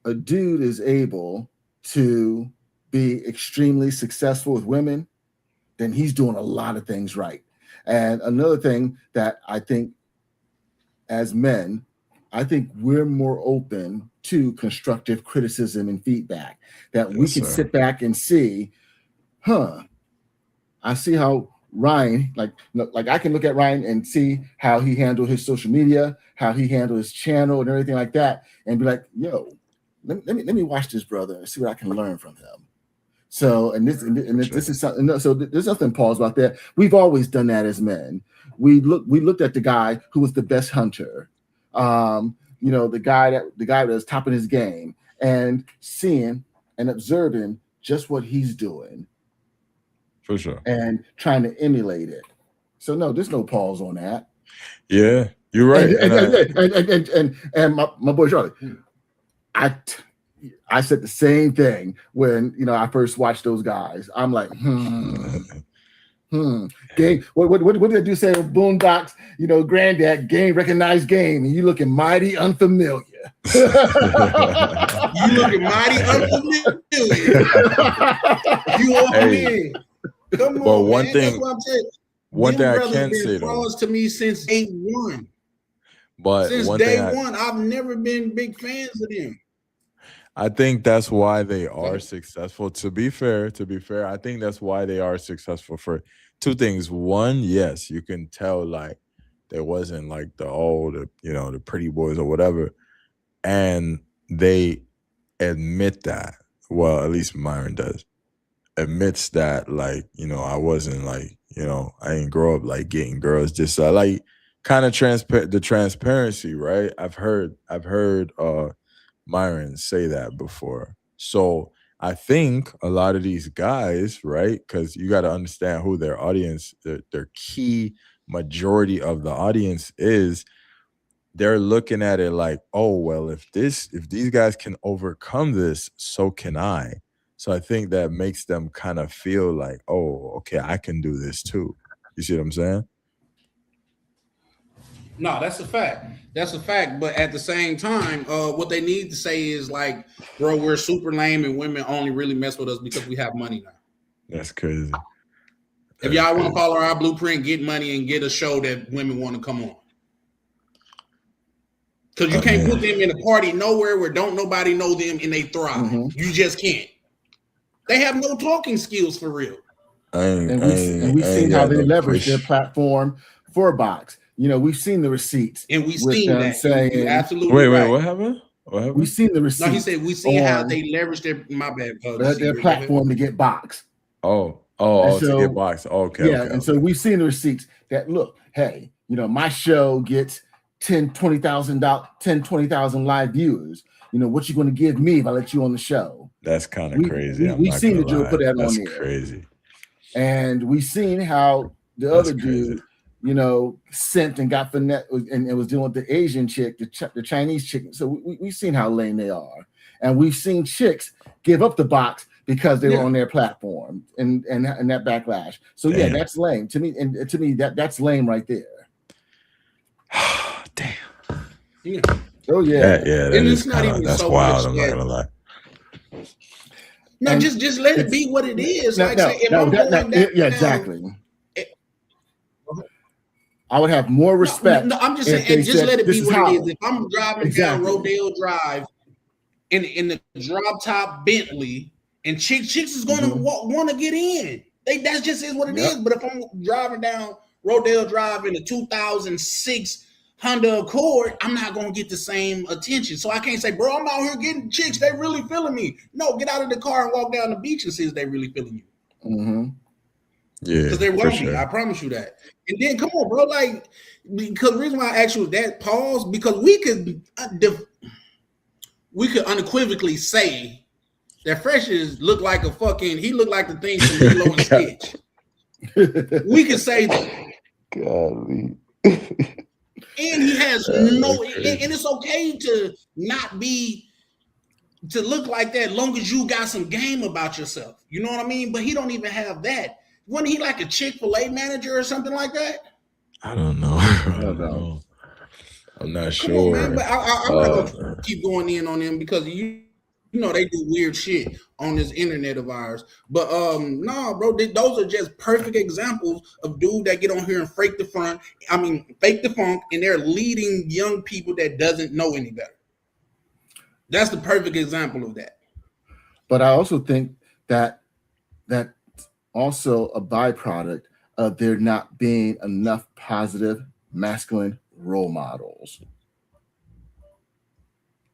a dude is able to be extremely successful with women, then he's doing a lot of things right. And another thing that I think as men, I think we're more open to constructive criticism and feedback, that we can sit back and see, I see how Ryan, like I can look at Ryan and see how he handled his social media, how he handled his channel and everything like that, and be like, yo, let me watch this brother and see what I can learn from him. So, this is something. So there's nothing pause about that. We've always done that as men. We looked at the guy who was the best hunter, the guy that was top of his game, and seeing and observing just what he's doing. For sure. And trying to emulate it. So no, there's no pause on that. Yeah, you're right. And my boy Charlie, I said the same thing when I first watched those guys. I'm like, game. What did they do say? Boondocks, granddad, game recognized game, and you looking mighty unfamiliar. You looking mighty unfamiliar. You open in. Come on, well, one thing I can say though, to me since day one. But since day one, I've never been big fans of them. I think that's why they are successful. To be fair, I think that's why they are successful for two things. One, yes, you can tell like there wasn't like the pretty boys or whatever, and they admit that. Well, at least Myron does. Admits that I wasn't I didn't grow up like getting girls, just like kind of the transparency, right? I've heard Myron say that before. So I think a lot of these guys, right? Because you got to understand who their audience, their key majority of the audience is. They're looking at it like, oh well, if these guys can overcome this, so can I. So I think that makes them kind of feel like, oh, okay, I can do this too. You see what I'm saying? No, that's a fact. That's a fact. But at the same time, what they need to say is like, bro, we're super lame and women only really mess with us because we have money now. That's crazy. If y'all want to follow our blueprint, get money and get a show that women want to come on. Because you can't put them in a party nowhere where don't nobody know them and they thrive. Mm-hmm. You just can't. They have no talking skills for real. We've seen how they leverage their platform for a box. We've seen the receipts. And we've seen that. Saying, absolutely wait, right. What happened? We've seen the receipts. No, he said we've seen how they leverage their platform to get box. To get box. Okay. Yeah, and so we've seen the receipts that look, hey, my show gets 20,000 live viewers. What you going to give me if I let you on the show? That's kind of crazy. We've seen the dude put that on there. That's crazy. And we've seen how the other dude, sent and got finesse and was dealing with the Asian chick, the Chinese chick. So we've seen how lame they are. And we've seen chicks give up the box because they were on their platform and that backlash. So yeah, that's lame. To me, that's lame right there. Damn. Yeah. Oh yeah. That's wild. I'm not gonna lie. No, just let it be what it is. Exactly. I would have more respect. No, I'm just saying, just let it be what it is. If I'm driving down Rodale Drive in the drop top Bentley, and chicks is gonna want to get in. That just is what it is. But if I'm driving down Rodale Drive in a 2006 Honda Accord, I'm not gonna get the same attention. So I can't say, bro, I'm out here getting chicks. They really feeling me. No, get out of the car and walk down the beach and see if they really feeling you. Mm-hmm. Yeah, because they won't be. I promise you that. And then come on, bro. Because the reason why I asked you that pause, because we could unequivocally say that Fresh look like a fucking. He looked like the thing from Lilo and Stitch. We could say that. Golly. And he has and it's okay to not be, to look like that, long as you got some game about yourself. You know what I mean? But he don't even have that. Wasn't he like a Chick-fil-A manager or something like that? I don't know. I don't know. I'm not Come on, man. sure. But I'm not gonna keep going in on them because you know they do weird shit on this internet of ours. But no, bro, those are just perfect examples of dudes that get on here and fake the funk, and they're leading young people that doesn't know any better. That's the perfect example of that. But I also think that that's also a byproduct of there not being enough positive masculine role models.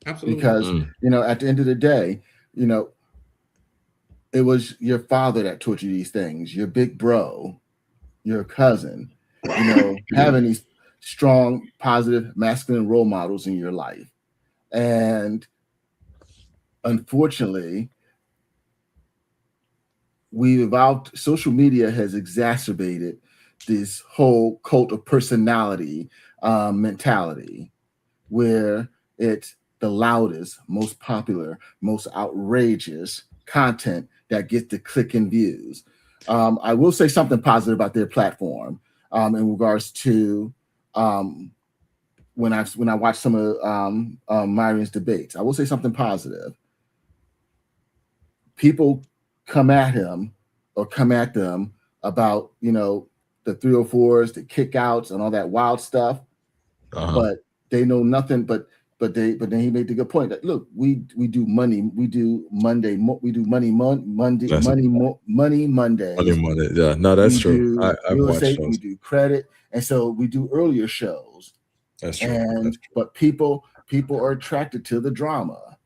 Absolutely. Because, you know, at the end of the day, you know, it was your father that taught you these things, your big bro, your cousin, you know, having these strong, positive, masculine role models in your life. And unfortunately, we've evolved, social media has exacerbated this whole cult of personality mentality, where it's the loudest, most popular, most outrageous content that gets the click and views. I will say something positive about their platform in regards to when I watch some of Myron's debates. I will say something positive. People come at him or come at them about, you know, the 304s, the kickouts, and all that wild stuff, but they know nothing. But then he made the good point that look, we do money, we do Monday, we do money Monday, money Monday. Yeah, no, that's true. I've watched those. We do credit, and so we do earlier shows. That's true. But people are attracted to the drama.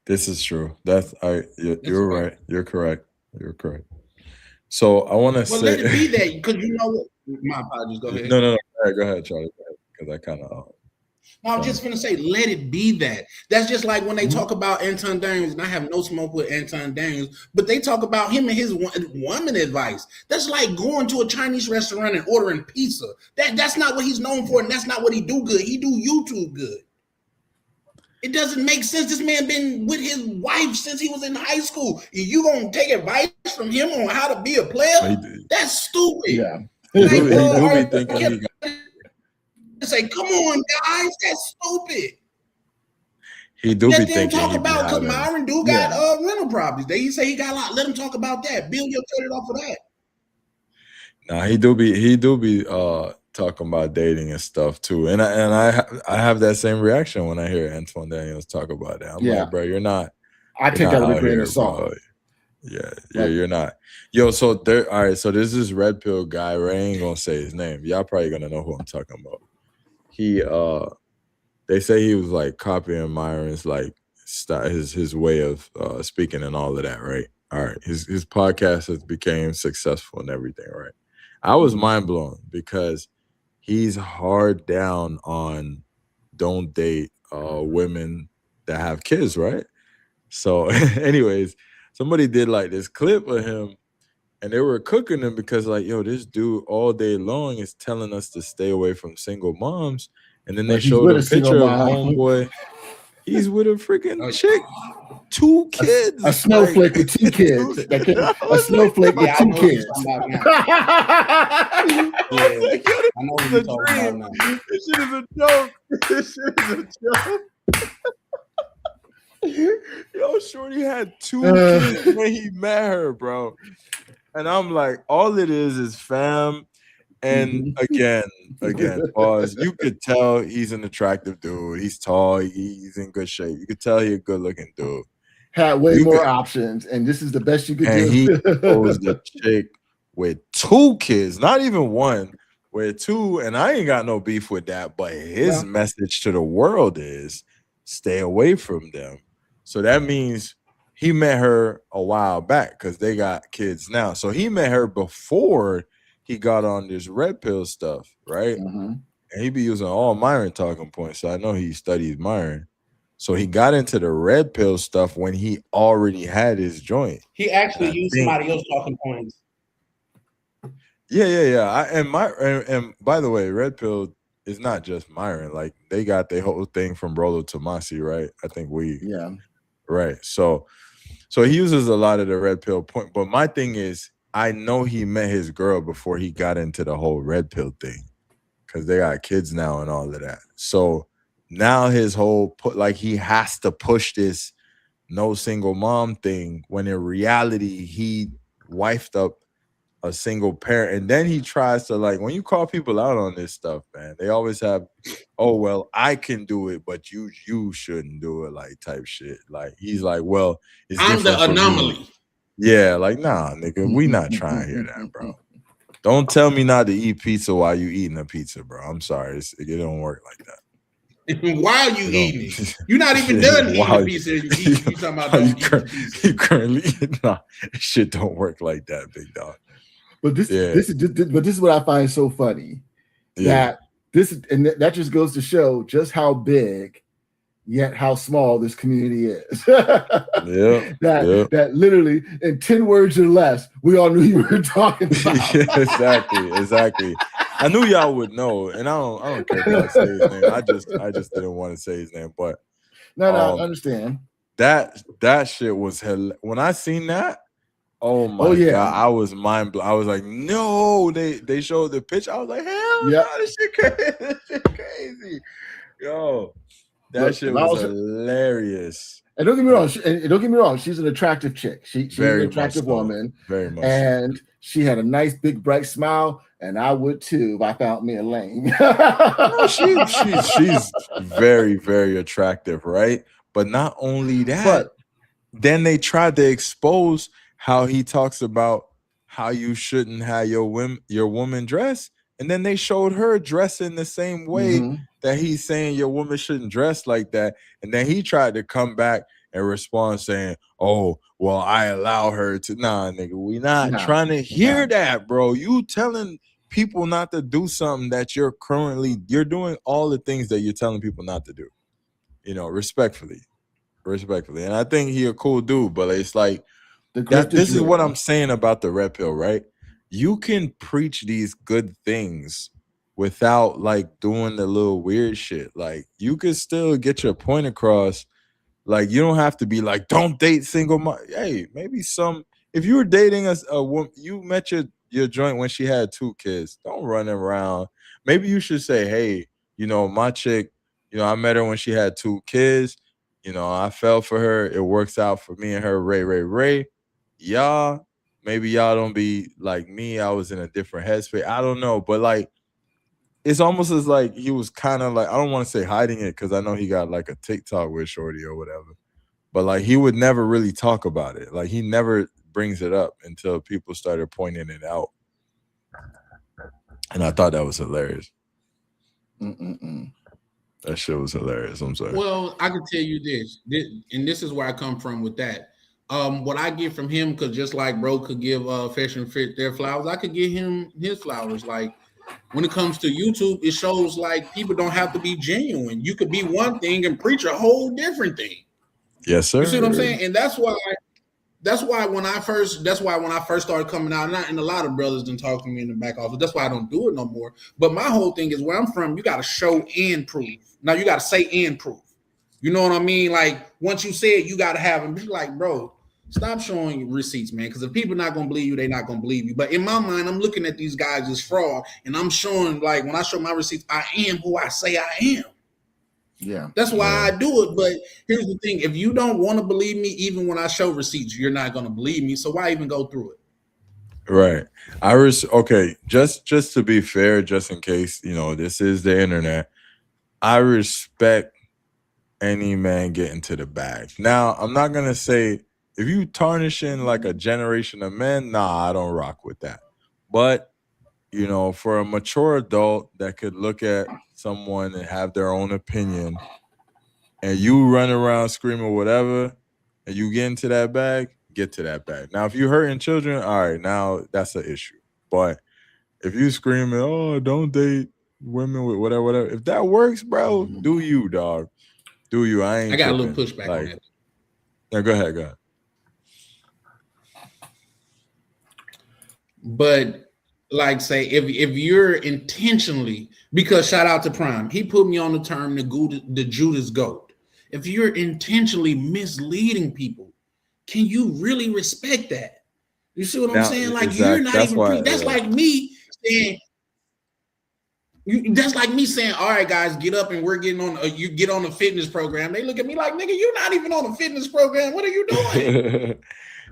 This is true. You're right. You're correct. You're correct. So I want to say, let it be that, because you know what? My apologies. Go ahead. No. Go ahead, Charlie. Because I kind of. No, I'm just gonna say, let it be that. That's just like when they talk about Anton Daniels, and I have no smoke with Anton Daniels, but they talk about him and his woman advice. That's like going to a Chinese restaurant and ordering pizza. That's not what he's known for, and that's not what he do good. He do YouTube good. It doesn't make sense. This man been with his wife since he was in high school. You gonna take advice from him on how to be a player? That's stupid. Yeah. He do be thinking he got. Say, come on, guys, that's stupid. He do let be them thinking talk he about, because be Myron do got rental properties. They say he got a lot. Let him talk about that. Build your credit off of that. Nah, he do be talking about dating and stuff too. And I have that same reaction when I hear Antoine Daniels talk about that. I'm like, bro, you're not. I take that with a grain of salt. Yeah, you're not. Yo, so there. All right, so there's this Red Pill guy. Right, I ain't gonna say his name. Y'all probably gonna know who I'm talking about. He they say he was like copying Myron's like his way of speaking and all of that, right? All right, his podcast has became successful and everything, right? I was mind blown because he's hard down on don't date women that have kids, right? So, anyways, somebody did like this clip of him, and they were cooking him because like, yo, this dude all day long is telling us to stay away from single moms, and then they showed a picture of homeboy. He's with a freaking chick, 2 kids, a snowflake with 2 kids. A snowflake with 2 kids. I know what you're talking about now. This shit is a joke. This shit is a joke. Yo, Shorty had 2 kids when he met her, bro. And I'm like, all it is fam. And again, pause. You could tell he's an attractive dude. He's tall. He's in good shape. You could tell he's a good looking dude. Had way more options, and this is the best you could do. And he was the chick with 2 kids, not even 1, with 2. And I ain't got no beef with that. But his message to the world is stay away from them. So that means he met her a while back because they got kids now. So he met her before he got on this Red Pill stuff, right? And he be using all Myron talking points. So I know he studies Myron. So he got into the Red Pill stuff when he already had his joint. He actually used somebody else talking points. Yeah. And by the way, Red Pill is not just Myron. Like they got their whole thing from Rolo Tomasi, right? I think right. So he uses a lot of the Red Pill point. But my thing is, I know he met his girl before he got into the whole red pill thing, because they got kids now and all of that. So now his whole he has to push this no single mom thing, when in reality he wifed up a single parent. And then he tries to, like, when you call people out on this stuff, man, they always have, oh well, I can do it, but you shouldn't do it, like, type shit. Like, he's like, well, it's I'm different the for anomaly. me. Yeah, like, nah, nigga, we not trying to hear that, bro. Don't tell me not to eat pizza while you eating a pizza, bro. I'm sorry, it don't work like that. While you eating it, you're not even done eating the pizza. You talking about don't eat the pizza. You currently nah, shit don't work like that, big dog. But this is what I find so funny. Yeah. That just goes to show just how big yet how small this community is. That literally in 10 words or less, we all knew you were talking about. Exactly. I knew y'all would know, and I don't care if y'all say his name. I just didn't want to say his name, but no, I understand. That shit was hell. When I seen that, oh my god, I was mind blown. I was like, no, they showed the pitch. I was like, hell no, this shit crazy. Yo, that shit was hilarious. And don't get me wrong, she's an attractive chick. She's an attractive woman. Very much. And she had a nice big bright smile, and I would too if I found me a lane. No, she's very, very attractive, right? But not only that, then they tried to expose how he talks about how you shouldn't have your woman dress, and then they showed her dressing the same way that he's saying your woman shouldn't dress like that, and then he tried to come back and respond saying, "Oh, well, I allow her to." Nah, nigga, we not trying to hear that, bro. You telling people not to do something that you're doing all the things that you're telling people not to do. You know, respectfully, and I think he a cool dude, but it's like this is what I'm saying about the red pill, right? You can preach these good things without like doing the little weird shit. Like, you could still get your point across. Like, you don't have to be like, don't date single mom. Hey, maybe if you were dating a woman, you met your joint when she had 2 kids, don't run around. Maybe you should say, hey, you know, my chick, you know, I met her when she had 2 kids. You know, I fell for her. It works out for me and her. Ray. Y'all, maybe y'all don't be like me. I was in a different headspace. I don't know. But like, it's almost as like he was kind of like, I don't want to say hiding it, because I know he got like a TikTok with Shorty or whatever. But like, he would never really talk about it. Like, he never brings it up until people started pointing it out. And I thought that was hilarious. That shit was hilarious. I'm sorry. Well, I can tell you this, and this is where I come from with that. What I get from him, because just like bro could give Fashion Fit their flowers, I could give him his flowers. Like, when it comes to YouTube, it shows like people don't have to be genuine. You could be one thing and preach a whole different thing. Yes, sir. You see what I'm saying? And that's why when I first started coming out, and a lot of brothers didn't talk to me in the back office. That's why I don't do it no more. But my whole thing is, where I'm from, you got to show and prove. Now you got to say and prove. You know what I mean? Like, once you say it, you got to have them. Be like, bro, stop showing receipts, man. Because if people are not going to believe you, they're not going to believe you. But in my mind, I'm looking at these guys as fraud. And I'm showing, like, when I show my receipts, I am who I say I am. Yeah. That's why I do it. But here's the thing. If you don't want to believe me, even when I show receipts, you're not going to believe me. So why even go through it? Right. Okay. Just to be fair, just in case, you know, this is the internet, I respect any man getting to the bag. Now, I'm not going to say, if you tarnishing like a generation of men, nah, I don't rock with that. But, you know, for a mature adult that could look at someone and have their own opinion, and you run around screaming whatever, and you get into that bag, get to that bag. Now, if you're hurting children, all right, now that's an issue. But if you screaming, oh, don't date women with whatever, if that works, bro, do you, dog. Do you? I got tripping. A little pushback on that. Yeah, go ahead. But like, say, if you're intentionally, because shout out to Prime, he put me on the term the Judas Goat. If you're intentionally misleading people, can you really respect that? You see what I'm Now, saying? Like exactly. you're not That's even. why. That's like me saying. That's like me saying, "All right, guys, get up and we're getting on. You get on a fitness program." They look at me like, "Nigga, you're not even on a fitness program. What are you doing?"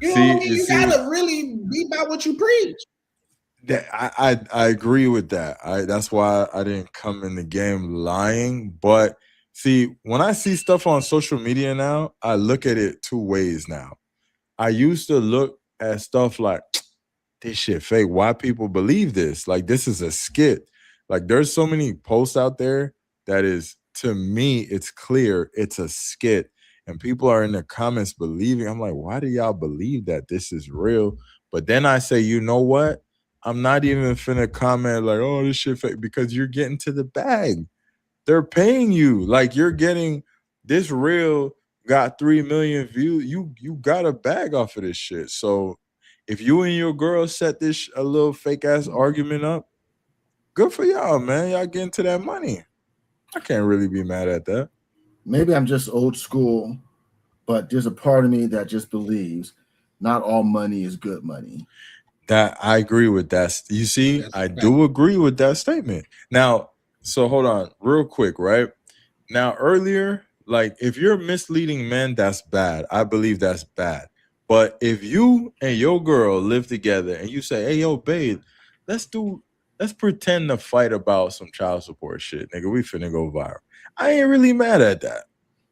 You know what I mean? You gotta really be about what you preach. That I agree with that. That's why I didn't come in the game lying. But see, when I see stuff on social media now, I look at it two ways now. I used to look at stuff like this shit fake. Why people believe this? Like this is a skit. Like there's so many posts out there that is, to me, it's clear it's a skit. And people are in the comments believing. I'm like, why do y'all believe that this is real? But then I say, you know what? I'm not even finna comment like, oh, this shit fake, because you're getting to the bag. They're paying you. Like you're getting this reel got 3 million views. You got a bag off of this shit. So if you and your girl set this a little fake ass argument up, good for y'all, man. Y'all getting to that money. I can't really be mad at that. Maybe I'm just old school, but there's a part of me that just believes not all money is good money. That I agree with that. You see, I do agree with that statement. Now, so hold on real quick, right? Now, earlier, like if you're misleading men, that's bad. I believe that's bad. But if you and your girl live together and you say, hey, yo, babe, let's pretend to fight about some child support shit, nigga. We finna go viral. I ain't really mad at that.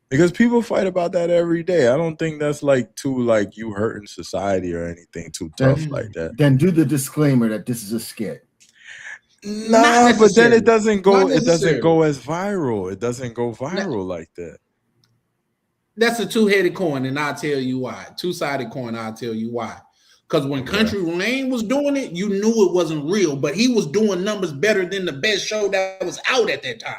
Because people fight about that every day. I don't think that's like too like you hurting society or anything too tough like that. Then do the disclaimer that this is a skit. Nah, but then it doesn't go. It doesn't go as viral. It doesn't go viral like that. That's a two-headed coin, and I'll tell you why. Two-sided coin, I'll tell you why. Because when Country Lane was doing it, you knew it wasn't real, but he was doing numbers better than the best show that was out at that time.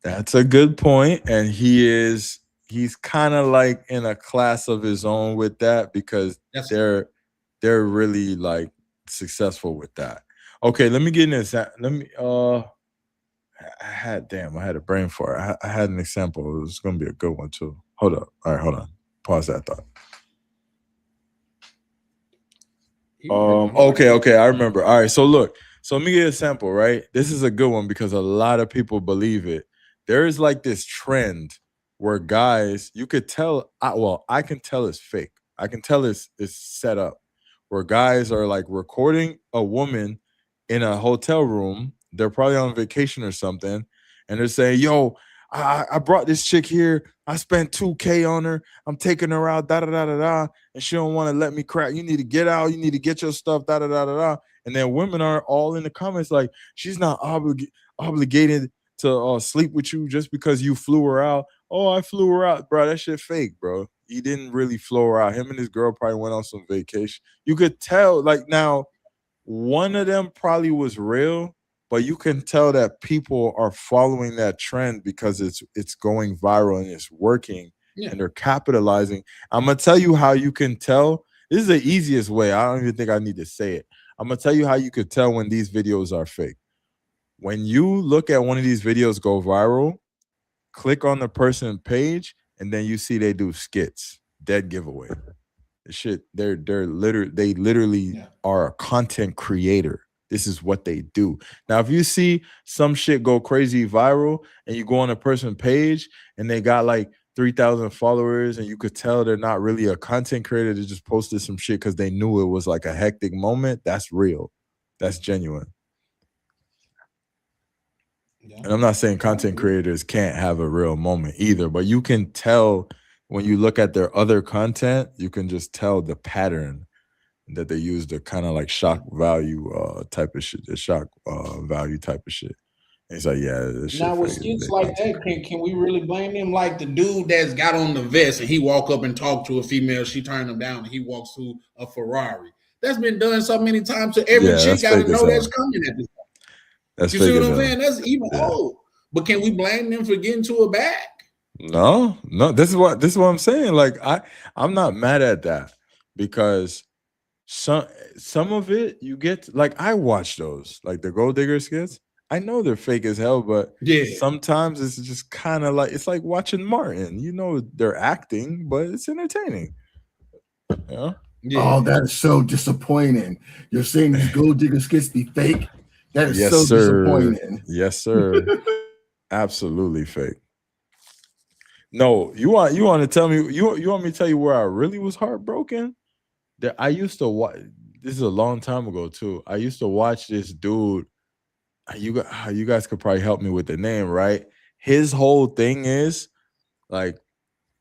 That's a good point, and he's kind of like in a class of his own with that because they're really like successful with that. Okay, let me get in this. Let me I had a brain fart. I had an example. It was gonna be a good one too. Hold up. All right, hold on. Pause that thought. Okay, I remember. All right, so look. So let me get a sample, right? This is a good one because a lot of people believe it. There is like this trend where guys, you could tell, I can tell it's fake. I can tell it's set up, where guys are like recording a woman in a hotel room. They're probably on vacation or something. And they're saying, yo, I brought this chick here. I spent $2,000 on her. I'm taking her out, da-da-da-da-da. And she don't want to let me crack. You need to get out. You need to get your stuff, da-da-da-da-da. And then women are all in the comments like, she's not obligated to sleep with you just because you flew her out. Oh, I flew her out, bro. That shit fake, bro. He didn't really fly her out. Him and his girl probably went on some vacation. You could tell, like now, one of them probably was real, but you can tell that people are following that trend because it's going viral and it's working and they're capitalizing. I'm gonna tell you how you can tell. This is the easiest way. I don't even think I need to say it. I'm gonna tell you how you could tell when these videos are fake. When you look at one of these videos go viral, click on the person page, and then you see they do skits. Dead giveaway. The shit, they literally are a content creator. This is what they do. Now, if you see some shit go crazy viral and you go on a person page and they got like 3,000 followers and you could tell they're not really a content creator, they just posted some shit because they knew it was like a hectic moment, that's real. That's genuine. And I'm not saying content creators can't have a real moment either, but you can tell when you look at their other content, you can just tell the pattern that they use, the kind of like shock value type of shit, the shock value type of shit. And it's like, yeah, this shit now with skits like that, can we really blame him? Like the dude that's got on the vest and he walk up and talk to a female, she turned him down, and he walks to a Ferrari. That's been done so many times, so every chick got to know that's coming at this point. That's you see what I'm saying? That's even old. But can we blame them for getting to a bag? No. This is what I'm saying. Like I'm not mad at that because some of it you get, like I watch those, like the Gold Digger skits. I know they're fake as hell, but sometimes it's just kind of like, it's like watching Martin. You know they're acting, but it's entertaining. Yeah. Yeah. Oh, that is so disappointing. You're saying these gold digger skits be fake? That is Yes, so sir. disappointing. Yes, sir. Absolutely fake. No, you want to tell me you want me to tell you where I really was heartbroken? That I used to watch. This is a long time ago too. I used to watch this dude. You guys could probably help me with the name, right? His whole thing is like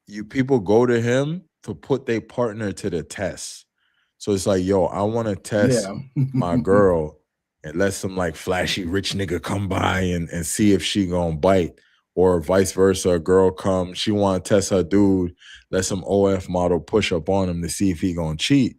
you people go to him to put their partner to the test. So it's like, yo, I want to test my girl and let some like flashy rich nigga come by and see if she gonna bite, or vice versa. A girl come, she want to test her dude, let some OF model push up on him to see if he gonna cheat.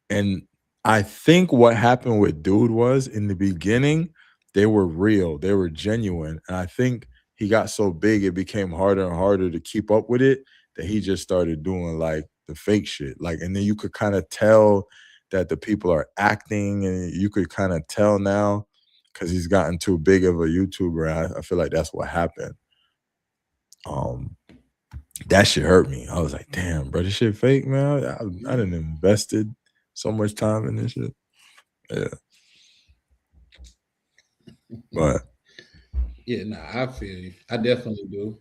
And I think what happened with dude was in the beginning, they were real, they were genuine. And I think he got so big, it became harder and harder to keep up with it that he just started doing like the fake shit. Like, and then you could kind of tell that the people are acting, and you could kind of tell now because he's gotten too big of a YouTuber. I feel like that's what happened. That shit hurt me. I was like, damn, bro, this shit fake, man. I done invested so much time in this shit. Yeah. But Yeah, I feel you. I definitely do.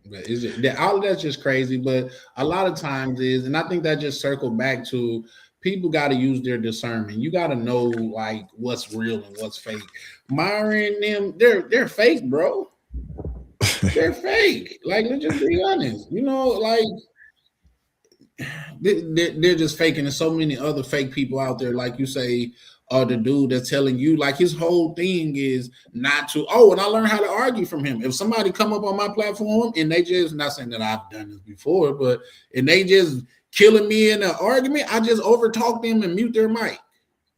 But it's just, all of that's just crazy. But a lot of times and I think that just circled back to people got to use their discernment. You got to know like what's real and what's fake. Myron them, they're fake, bro. They're fake. Like, let's just be honest. You know, like they're just faking. There's so many other fake people out there, like you say. The dude that's telling you, like, his whole thing is not to. Oh, and I learned how to argue from him. If somebody come up on my platform and they just, not saying that I've done this before, but and they just killing me in an argument, I just overtalk them and mute their mic.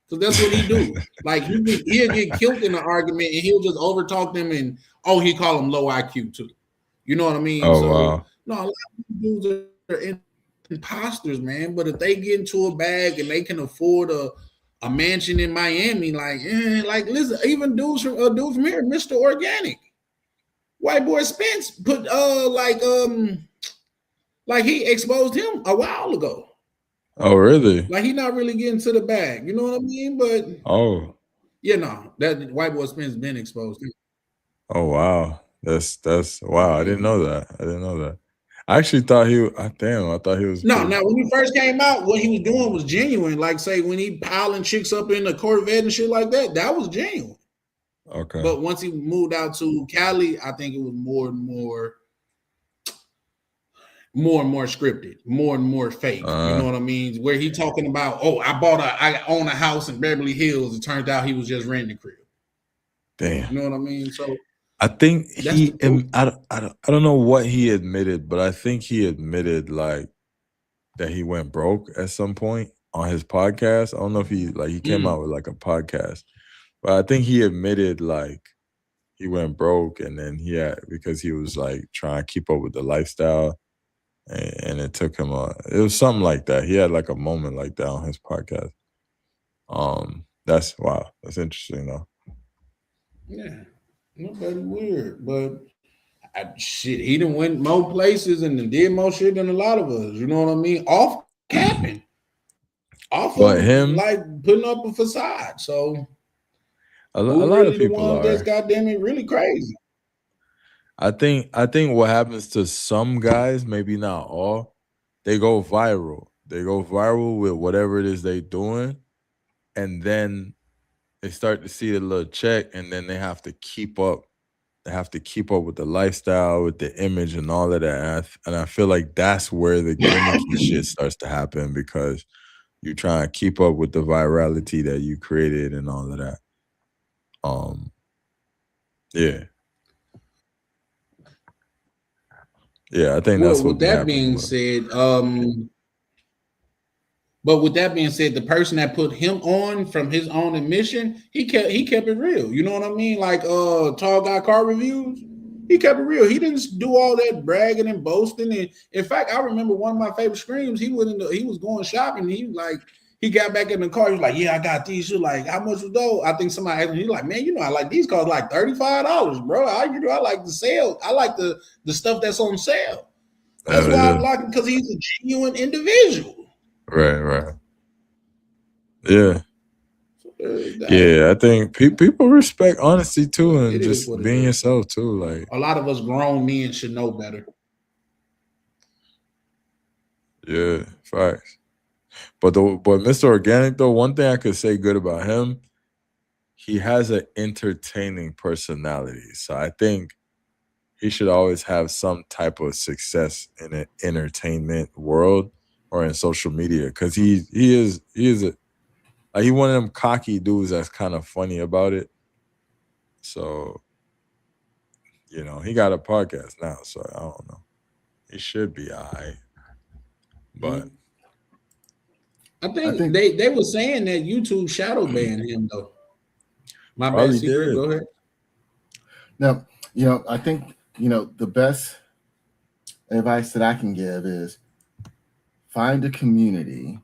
Because that's what he do. Like he'll get killed in an argument and he'll just overtalk them, and he call them low IQ too. You know what I mean? Oh, so wow. no, a lot of dudes are imposters, man. But if they get into a bag and they can afford a mansion in Miami, like listen, even dudes from here, Mr. Organic, white boy Spence put like he exposed him a while ago. Oh, really? Like he not really getting to the bag, you know what I mean? But that white boy Spence been exposed. Oh, wow. That's wow. I didn't know that. I actually thought I thought he was. No, now when he first came out, what he was doing was genuine. Like, say, when he piling chicks up in the Corvette and shit like that, that was genuine. Okay. But once he moved out to Cali, I think it was more and more scripted, more and more fake. You know what I mean? Where he talking about, I own a house in Beverly Hills. It turned out he was just renting a crib. Damn. You know what I mean? So I think I don't know what he admitted, but I think he admitted like that he went broke at some point on his podcast. I don't know if he came out with like a podcast, but I think he admitted like he went broke, and then because he was like trying to keep up with the lifestyle, and it took him it was something like that. He had like a moment like that on his podcast. That's wow. That's interesting though. Yeah. Nobody weird, but he done went more places and did more shit than a lot of us. You know what I mean? Off capping, him like putting up a facade. So a lot of people the one that's goddamn it really crazy. I think what happens to some guys, maybe not all, they go viral. They go viral with whatever it is they doing, and then they start to see a little check, and then they have to keep up. They have to keep up with the lifestyle, with the image, and all of that. And I feel like that's where the gimmicky shit starts to happen, because you're trying to keep up with the virality that you created and all of that. Yeah. Yeah, I think that's what. With that being said, but with that being said, the person that put him on from his own admission, he kept it real. You know what I mean? Like Tall Guy Car Reviews, he kept it real. He didn't do all that bragging and boasting. And in fact, I remember one of my favorite screams. He was going shopping. He got back in the car. He was like, "Yeah, I got these." She was like, "How much was those?" I think somebody asked him. He's like, "Man, I like these cost like $35, bro. I like the sale. I like the stuff that's on sale. That's why I like him, because he's a genuine individual." Right. Yeah. Yeah, I think people respect honesty too, and It is just what it being is. yourself too. Like A lot of us grown men should know better. yeah, facts. But Mr. Organic though, one thing I could say good about him, he has an entertaining personality. So I think he should always have some type of success in an entertainment world or in social media, because he is like he one of them cocky dudes that's kind of funny about it. So he got a podcast now, so I don't know. He should be alright. But I think they were saying that YouTube shadow banned him though. My bad, probably Secret. did. Go ahead. Now, I think, the best advice that I can give is find a community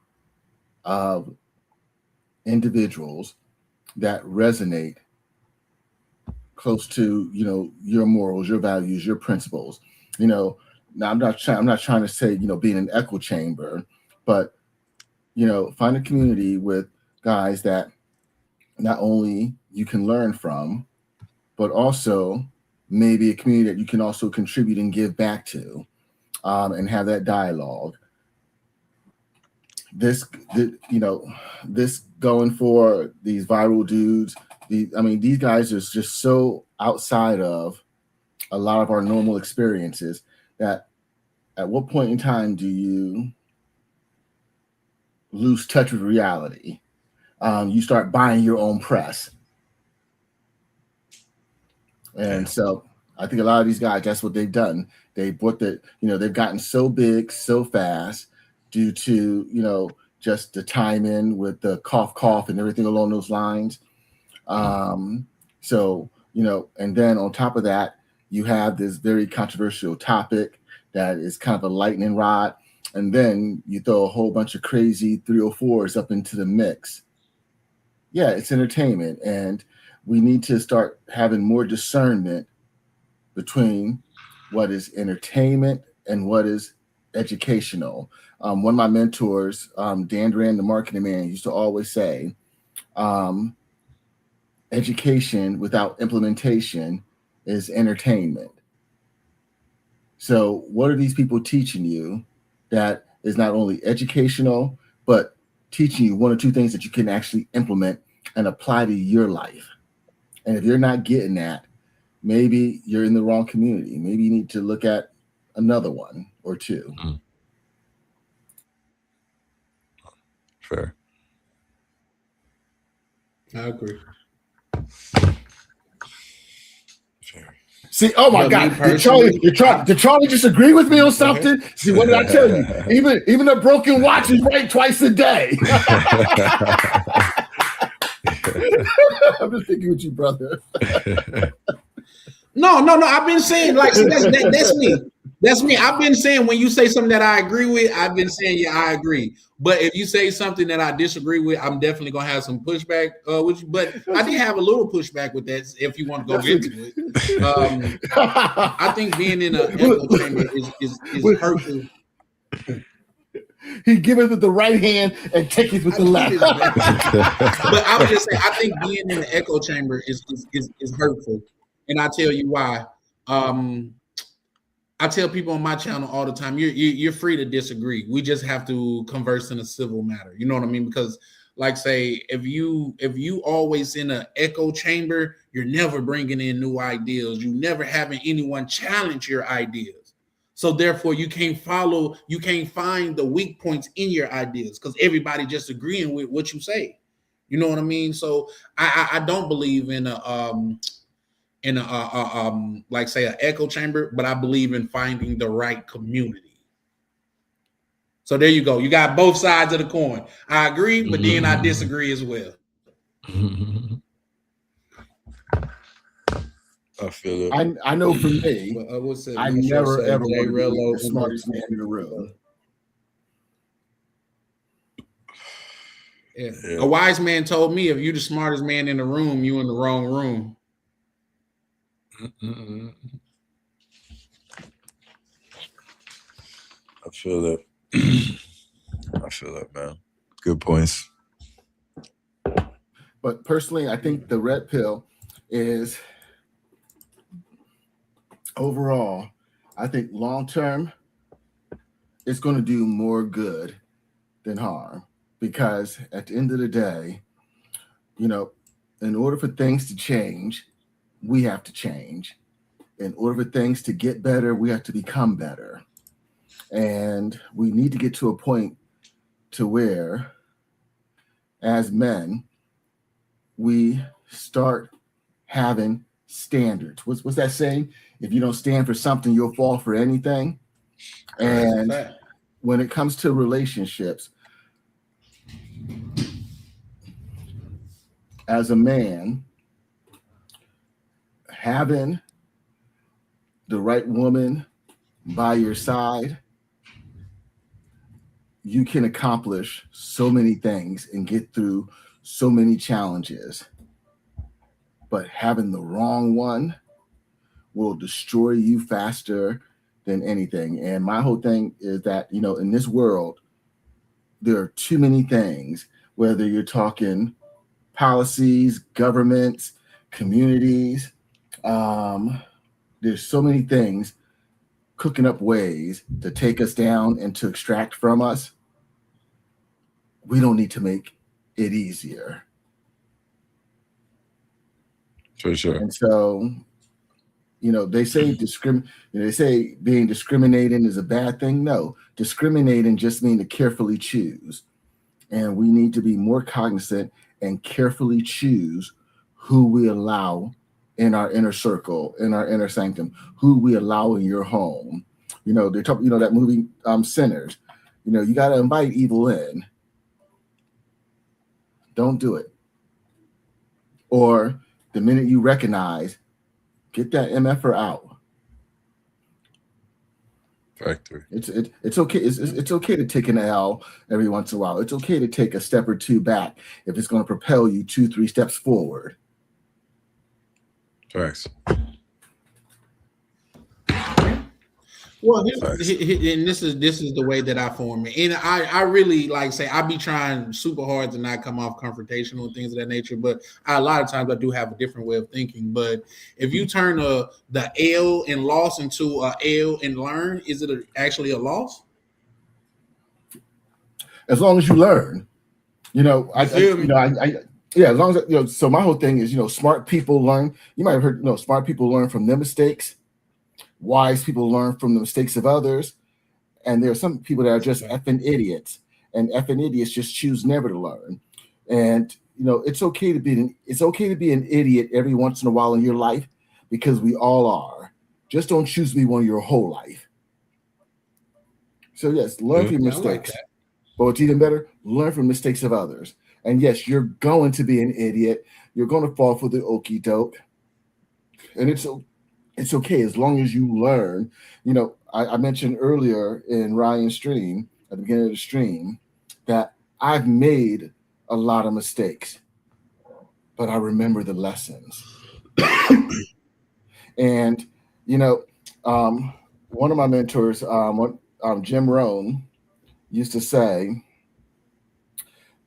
of individuals that resonate close to, your morals, your values, your principles. Now I'm not trying to say, being an echo chamber, but find a community with guys that not only you can learn from, but also maybe a community that you can also contribute and give back to, and have that dialogue. This going for these viral dudes, these guys are just so outside of a lot of our normal experiences that at what point in time do you lose touch with reality? You start buying your own press. And so I think a lot of these guys, that's what they've done. They bought they've gotten so big so fast due to, just the timing with the cough and everything along those lines. So, and then on top of that, you have this very controversial topic that is kind of a lightning rod. And then you throw a whole bunch of crazy 304s up into the mix. Yeah, it's entertainment. And we need to start having more discernment between what is entertainment and what is educational. One of my mentors, Dan Duran, the marketing man, used to always say, education without implementation is entertainment. So what are these people teaching you that is not only educational, but teaching you one or two things that you can actually implement and apply to your life? And if you're not getting that, maybe you're in the wrong community. Maybe you need to look at another one or two. Fair. I agree. See, oh my God, did Charlie just agree with me on something? See, what did I tell you? Even a broken watch is right twice a day. I'm just thinking with you, brother. No. I've been saying, like, that's me. That's me. I've been saying when you say something that I agree with, I've been saying, yeah, I agree. But if you say something that I disagree with, I'm definitely gonna have some pushback with you. But I did have a little pushback with that. If you want to go into it, I think being in an echo chamber is hurtful. He giveth with the right hand and taketh with the left. But I would just say, I think being in the echo chamber is hurtful, and I tell you why. I tell people on my channel all the time, you're free to disagree. We just have to converse in a civil manner. You know what I mean? Because, like, say, if you always in an echo chamber, you're never bringing in new ideas. You never having anyone challenge your ideas. So therefore, you can't find the weak points in your ideas because everybody just agreeing with what you say. You know what I mean? So I don't believe in like say an echo chamber, but I believe in finding the right community. So there you go. You got both sides of the coin. I agree, but then I disagree as well. I feel it. I know for me, I never ever want to be the smartest man in the room. Yeah. A wise man told me, if you're the smartest man in the room, you in the wrong room. I feel it. I feel it, man. Good points. But personally, I think the red pill is overall, I think long term, it's going to do more good than harm, because at the end of the day, you know, in order for things to change, we have to change. In order for things to get better, we have to become better. And we need to get to a point to where, as men, we start having standards. What's that saying? If you don't stand for something, you'll fall for anything. And when it comes to relationships, as a man, having the right woman by your side, you can accomplish so many things and get through so many challenges. But having the wrong one will destroy you faster than anything. And my whole thing is that, you know, in this world, there are too many things, whether you're talking policies, governments, communities, there's so many things cooking up ways to take us down and to extract from us. We don't need to make it easier. For sure. And so, you know, they say they say being discriminating is a bad thing. No, discriminating just means to carefully choose. And we need to be more cognizant and carefully choose who we allow in our inner circle, in our inner sanctum, who we allow in your home. You know, they talk, you know, that movie Sinners. You know, you got to invite evil in. Don't do it. Or the minute you recognize, get that MFer out. Factory. It's okay. It's okay to take an L every once in a while. It's okay to take a step or two back if it's going to propel you 2-3 steps forward. Facts. Well, and this is the way that I form it, and I really like say I be trying super hard to not come off confrontational and things of that nature, but a lot of times I do have a different way of thinking. But if you turn the L in loss into a L in learn, is it actually a loss? As long as you learn, you know, yeah, as long as, you know, so my whole thing is, you know, smart people learn. You might have heard, you know, smart people learn from their mistakes. Wise people learn from the mistakes of others. And there are some people that are just effing idiots, and effing idiots just choose never to learn. And, you know, it's okay to be an idiot every once in a while in your life, because we all are. Just don't choose to be one your whole life. So yes, learn from your mistakes. But what's even better, learn from mistakes of others. And yes, you're going to be an idiot. You're going to fall for the okie doke. And it's okay as long as you learn. You know, I mentioned earlier in Ryan's stream, at the beginning of the stream, that I've made a lot of mistakes, but I remember the lessons. And, you know, one of my mentors, Jim Rohn, used to say,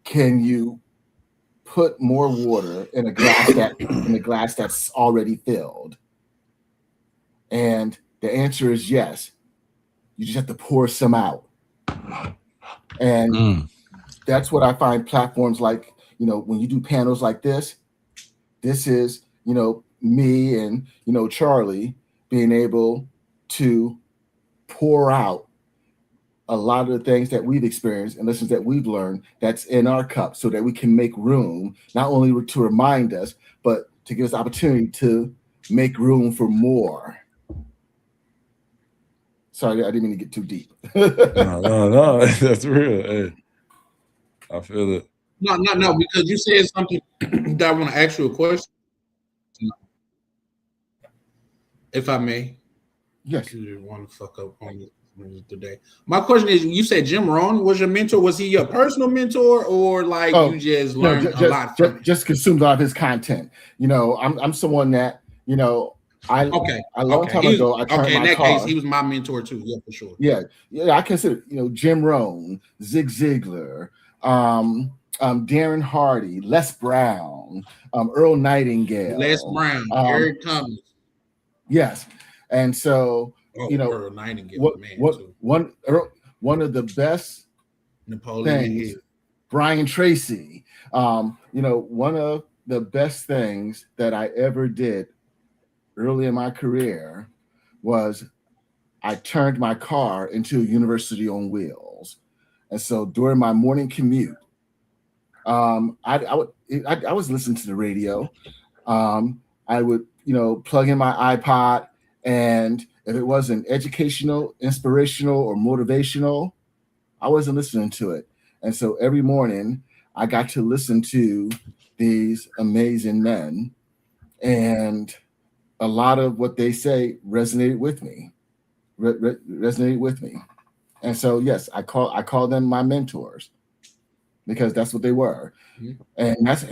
can you put more water in a glass that's already filled? And the answer is yes. You just have to pour some out. And that's what I find platforms like, you know, when you do panels like this is, you know, me and, you know, Charlie being able to pour out a lot of the things that we've experienced and lessons that we've learned that's in our cup, so that we can make room, not only to remind us, but to give us the opportunity to make room for more. Sorry, I didn't mean to get too deep. No, that's real. Hey, I feel it. No, because you said something that I want to ask you a question, if I may. Yes. You didn't want to fuck up on me today. My question is, you said Jim Rohn was your mentor. Was he your personal mentor, or like you just learned a lot from him? Just consumed a lot of his content. You know, I'm someone that, you know, a long time ago, I turned in my that car. case, he was my mentor too. Yeah, for sure. Yeah, I consider, you know, Jim Rohn, Zig Ziglar, Darren Hardy, Les Brown, Earl Nightingale, Les Brown, Eric Thomas. Yes, and so Earl Nightingale, one of the best Napoleon things, Hill. Brian Tracy. One of the best things that I ever did early in my career was I turned my car into a university on wheels. And so during my morning commute, I was listening to the radio. I would, plug in my iPod, and if it wasn't educational, inspirational, or motivational, I wasn't listening to it. And so every morning I got to listen to these amazing men, and a lot of what they say resonated with me. And so, yes, I call them my mentors, because that's what they were. And that's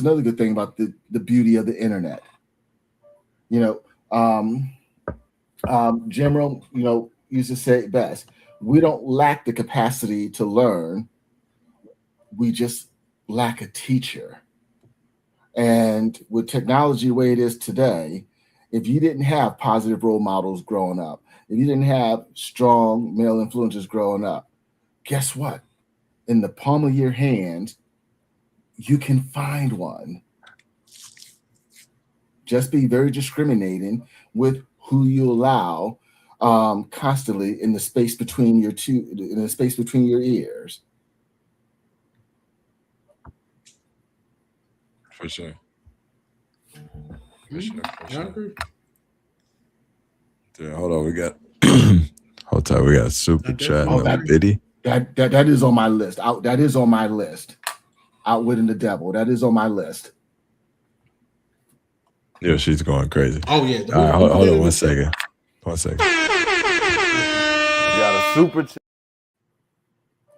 another good thing about the beauty of the internet. Jim Rohn, used to say it best: we don't lack the capacity to learn, we just lack a teacher. And with technology the way it is today, if you didn't have positive role models growing up, if you didn't have strong male influencers growing up, guess what? In the palm of your hand, you can find one. Just be very discriminating with who you allow constantly in the space between your ears. For sure. Yeah, hold on. We got hold tight. We got super chat. That is on my list. That is on my list. Outwitting the Devil. That is on my list. Yeah, she's going crazy. Oh yeah. All right, hold on 1 second. 1 second. You got a super chat.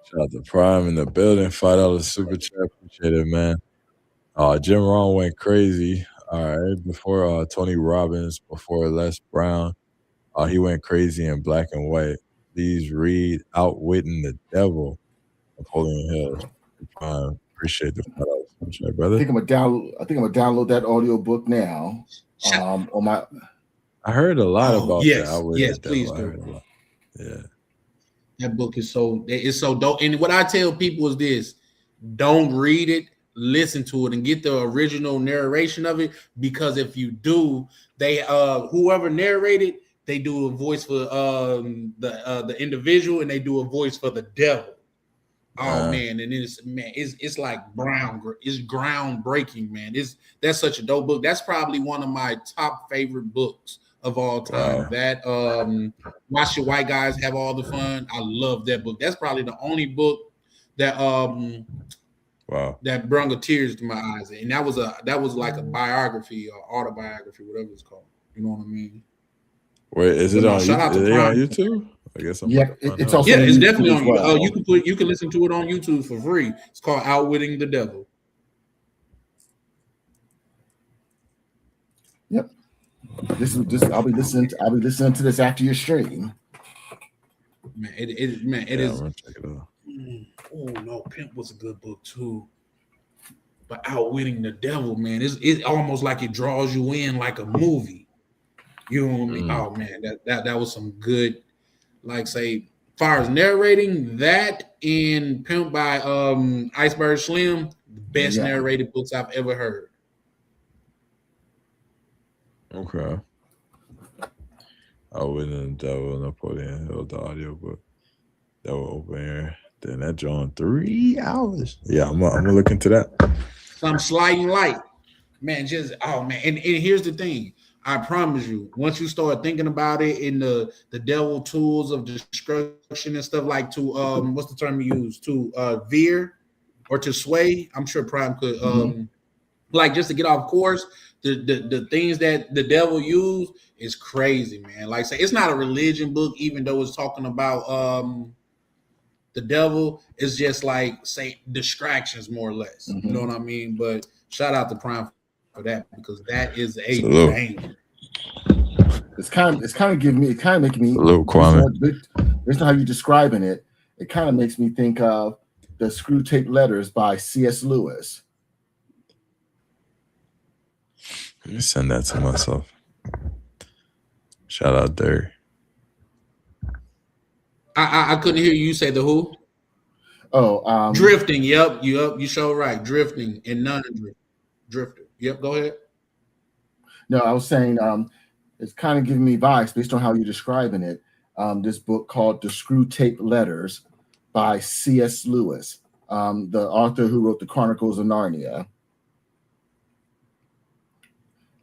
Shout out to Prime in the building. $5 super chat. Appreciate it, man. Jim Rohn went crazy. All right, before Tony Robbins, before Les Brown, he went crazy in Black and White. Please read Outwitting the Devil, Napoleon Hill. Appreciate the $5 super chat, brother. I think I'm gonna download that audio book now. On my. I heard a lot about that. Yes, please do. Yeah, that book is so dope. And what I tell people is this: don't read it. Listen to it and get the original narration of it, because if you do, they whoever narrated, they do a voice for the individual, and they do a voice for the devil. Oh man, and it's like it's groundbreaking, man. That's such a dope book. That's probably one of my top favorite books of all time. Wow. That Watch Your White Guys Have All the Fun. I love that book. That's probably the only book that that brought tears to my eyes, and that was like a biography or autobiography, whatever it's called. You know what I mean? Wait, is it on YouTube? I guess it's also it's definitely on YouTube. You can listen to it on YouTube for free. It's called Outwitting the Devil. Yep. I'll be listening to this after your stream. Man, it is. Check it out. Oh no, Pimp was a good book too. But Outwitting the Devil, man, it's almost like it draws you in like a movie. You know what I mean? Oh man, that was some good, like say, far as narrating, that and Pimp by Iceberg Slim, the best narrated books I've ever heard. Okay. Outwitting the Devil, Napoleon Hill, the audiobook. That will open here. Then that drawing 3 hours. Yeah, I'm gonna look into that. Some sliding light, man. And here's the thing. I promise you, once you start thinking about it in the devil tools of destruction and stuff, like to what's the term you use, to veer or to sway. I'm sure Prime could like just to get off course. The things that the devil used is crazy, man. Like say, it's not a religion book, even though it's talking about the devil. Is just like say distractions, more or less. You know what I mean? But shout out to Prime for that, because that is a banger. It's kind of making me a little Kwame. Based on how you're describing it, it kind of makes me think of The Screw Tape Letters by C.S. Lewis. Let me send that to myself. Shout out Derek. I couldn't hear you say the who. Oh, Drifting. Yep. You sure right. Drifting and none of Drifter. Yep. Go ahead. No, I was saying it's kind of giving me vibes based on how you're describing it. This book called The Screw Tape Letters by C.S. Lewis, the author who wrote the Chronicles of Narnia.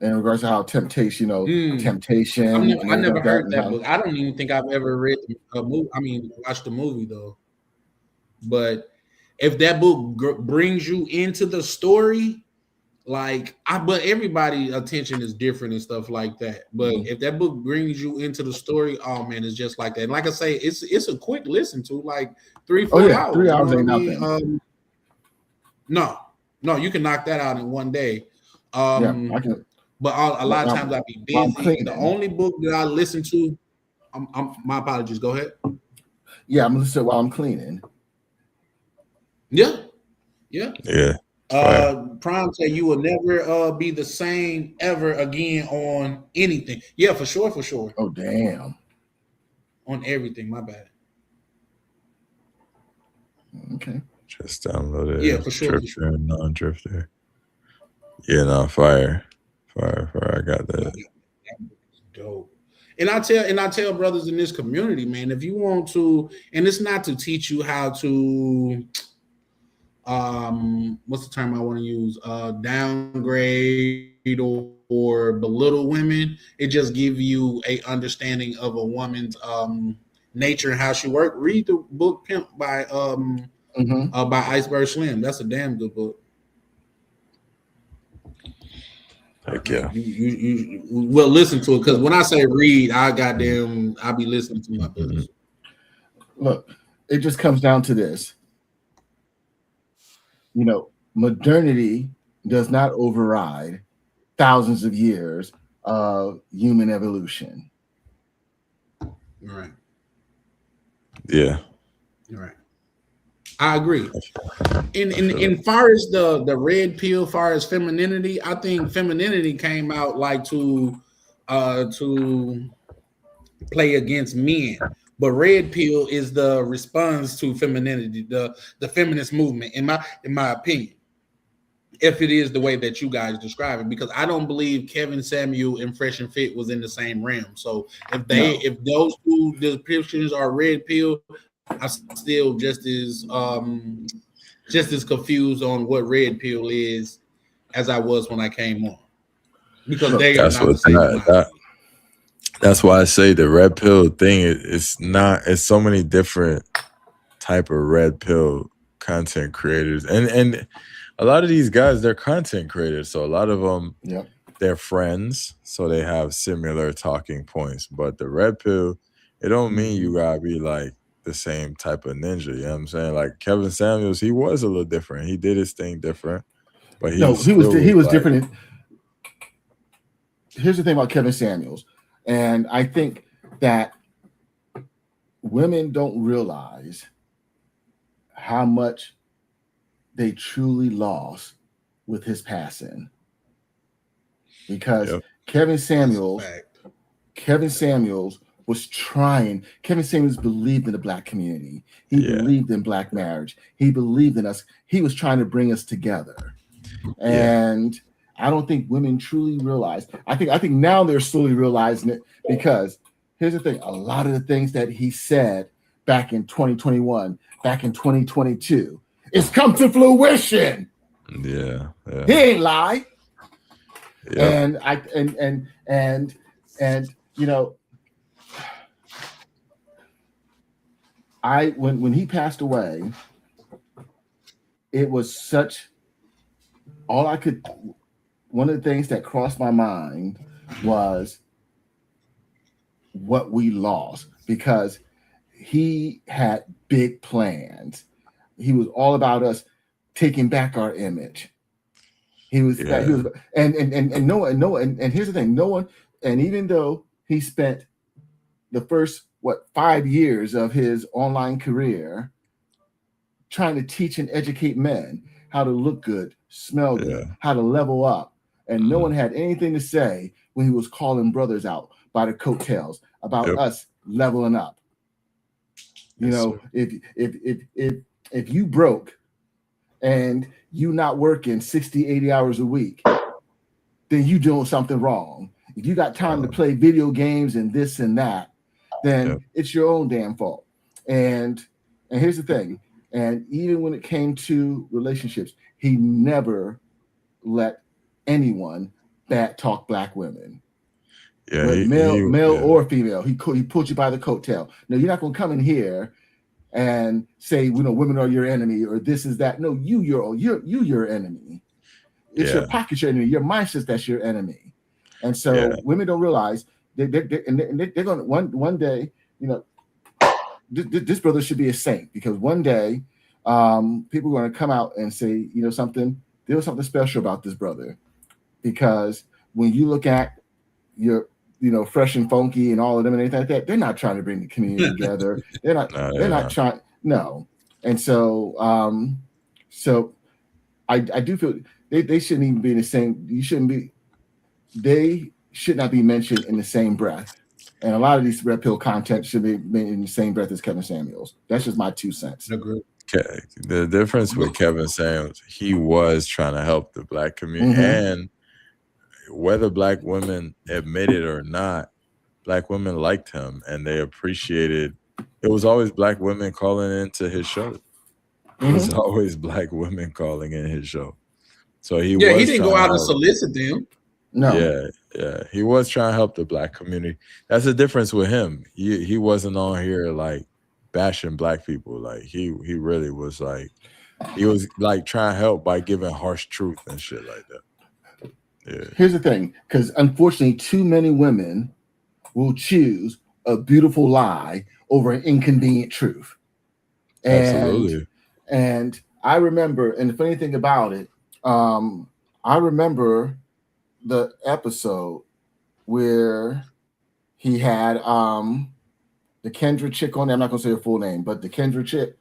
In regards to how temptation, temptation. I never heard that book. I don't even think I've ever read a movie. I mean, watched the movie though. But if that book brings you into the story, but everybody's attention is different and stuff like that. But if that book brings you into the story, oh man, it's just like that. And like I say, it's a quick listen to, like 3-4 hours. 3 hours ain't nothing. No, you can knock that out in one day. I can. But a lot of times I'd be busy. The only book that I listen to, my apologies. Go ahead. Yeah, I'm listening while I'm cleaning. Yeah. Prime said you will never be the same ever again on anything. Yeah, for sure. Oh damn. On everything. My bad. Okay. Just download it. Yeah, for sure. Drifter and non-drifter. Yeah, no, fire. I got that. Dope. And I tell brothers in this community, man, if you want to, and it's not to teach you how to what's the term I want to use? Downgrade or belittle women. It just gives you a understanding of a woman's nature and how she works. Read the book Pimp by Iceberg Slim. That's a damn good book. Heck yeah. You will listen to it, because when I say read, I'll be listening to my books. Look, it just comes down to this. Modernity does not override thousands of years of human evolution. Right. Yeah. Right. I agree. In far as the red pill, far as femininity, I think femininity came out like to play against men. But red pill is the response to femininity, the feminist movement, in my opinion. If it is the way that you guys describe it, because I don't believe Kevin Samuel and Fresh and Fit was in the same realm. So if those two descriptions are red pill, I'm still just as confused on what red pill is as I was when I came on, because they are not the same. That's why I say the red pill thing. It's so many different type of red pill content creators, and a lot of these guys, they're content creators. So a lot of them, they're friends, so they have similar talking points. But the red pill, it don't mean you gotta be like the same type of ninja. You know what I'm saying? Like Kevin Samuels, he was a little different. He did his thing different, but he was different. Here's the thing about Kevin Samuels, and I think that women don't realize how much they truly lost with his passing, because Kevin Samuels was trying. Kevin Samuels believed in the Black community. He believed in Black marriage. He believed in us. He was trying to bring us together. And I don't think women truly realize. I think now they're slowly realizing it, because here's the thing. A lot of the things that he said back in 2021, back in 2022, it's come to fruition. Yeah. He ain't lied. Yeah. And when he passed away, it was such one of the things that crossed my mind was what we lost, because he had big plans. He was all about us taking back our image. And here's the thing, no one, and even though he spent the first 5 years of his online career trying to teach and educate men how to look good, smell good, Yeah. how to level up. And no one had anything to say when he was calling brothers out by the coattails about us leveling up. You know, if you broke and you not working 60, 80 hours a week, then you doing something wrong. If you got time to play video games and this and that, then it's your own damn fault. And here's the thing. And even when it came to relationships, he never let anyone bad talk black women. Yeah, male or female. He pulled you by the coattail. No, you're not going to come in here and say, you know, women are your enemy or this is that. No, you're your enemy. It's your pocket, your enemy. Your mindset that's your enemy. And so women don't realize they're going to one day, you know, this brother should be a saint, because one day people are going to come out and say, you know, something. There was something special about this brother, because when you look at your, you know, fresh and funky and all of them and anything like that, they're not trying to bring the community together. They're not trying. No. And so, I do feel they shouldn't even be in the same. They should not be mentioned in the same breath. And a lot of these Red Pill content should be made in the same breath as Kevin Samuels. That's just my 2 cents. Agree. Okay. The difference with Kevin Samuels, he was trying to help the black community, and whether black women admit it or not, black women liked him and they appreciated. It was always black women calling into his show. It was always black women calling in his show. So he didn't go out and solicit them. No. Yeah. He was trying to help the black community. That's the difference with him. He wasn't on here like bashing black people. Like he really was like, he was like trying to help by giving harsh truth and shit like that. Yeah. Here's the thing, because unfortunately too many women will choose a beautiful lie over an inconvenient truth. Absolutely. And I remember, and the funny thing about it, I remember the episode where he had the Kendra chick on there. I'm not gonna say her full name, but the Kendra chick.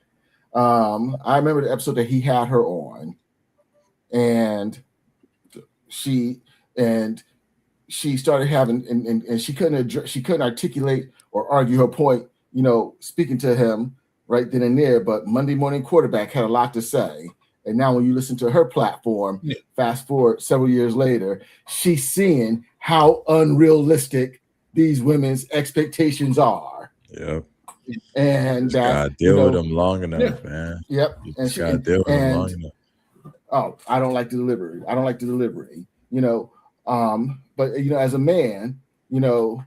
I remember the episode that he had her on, and she started having and she couldn't articulate or argue her point, you know, speaking to him right then and there. But Monday Morning Quarterback had a lot to say. And now when you listen to her platform, fast forward several years later, she's seeing how unrealistic these women's expectations are. Yep. And that, gotta deal with them long enough, man. Yep. And she gotta deal with them long enough. Oh, I don't like the delivery. You know, but you know, as a man, you know,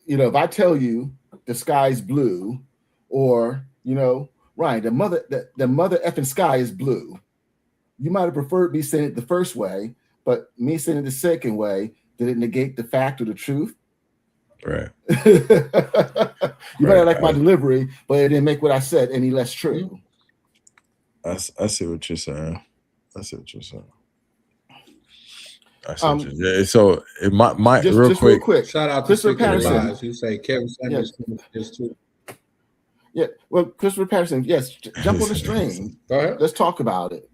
if I tell you the sky's blue, or you know, Ryan, the mother effing sky is blue, you might have preferred me saying it the first way, but me saying it the second way, did it negate the fact or the truth? Right. You might like my delivery, but it didn't make what I said any less true. I see what you're saying. So it might real quick. Shout out to Christopher Patterson. You say Kevin Samuels is too. Yeah, well, Christopher Patterson, yes, jump on the stream. Go ahead. Let's talk about it.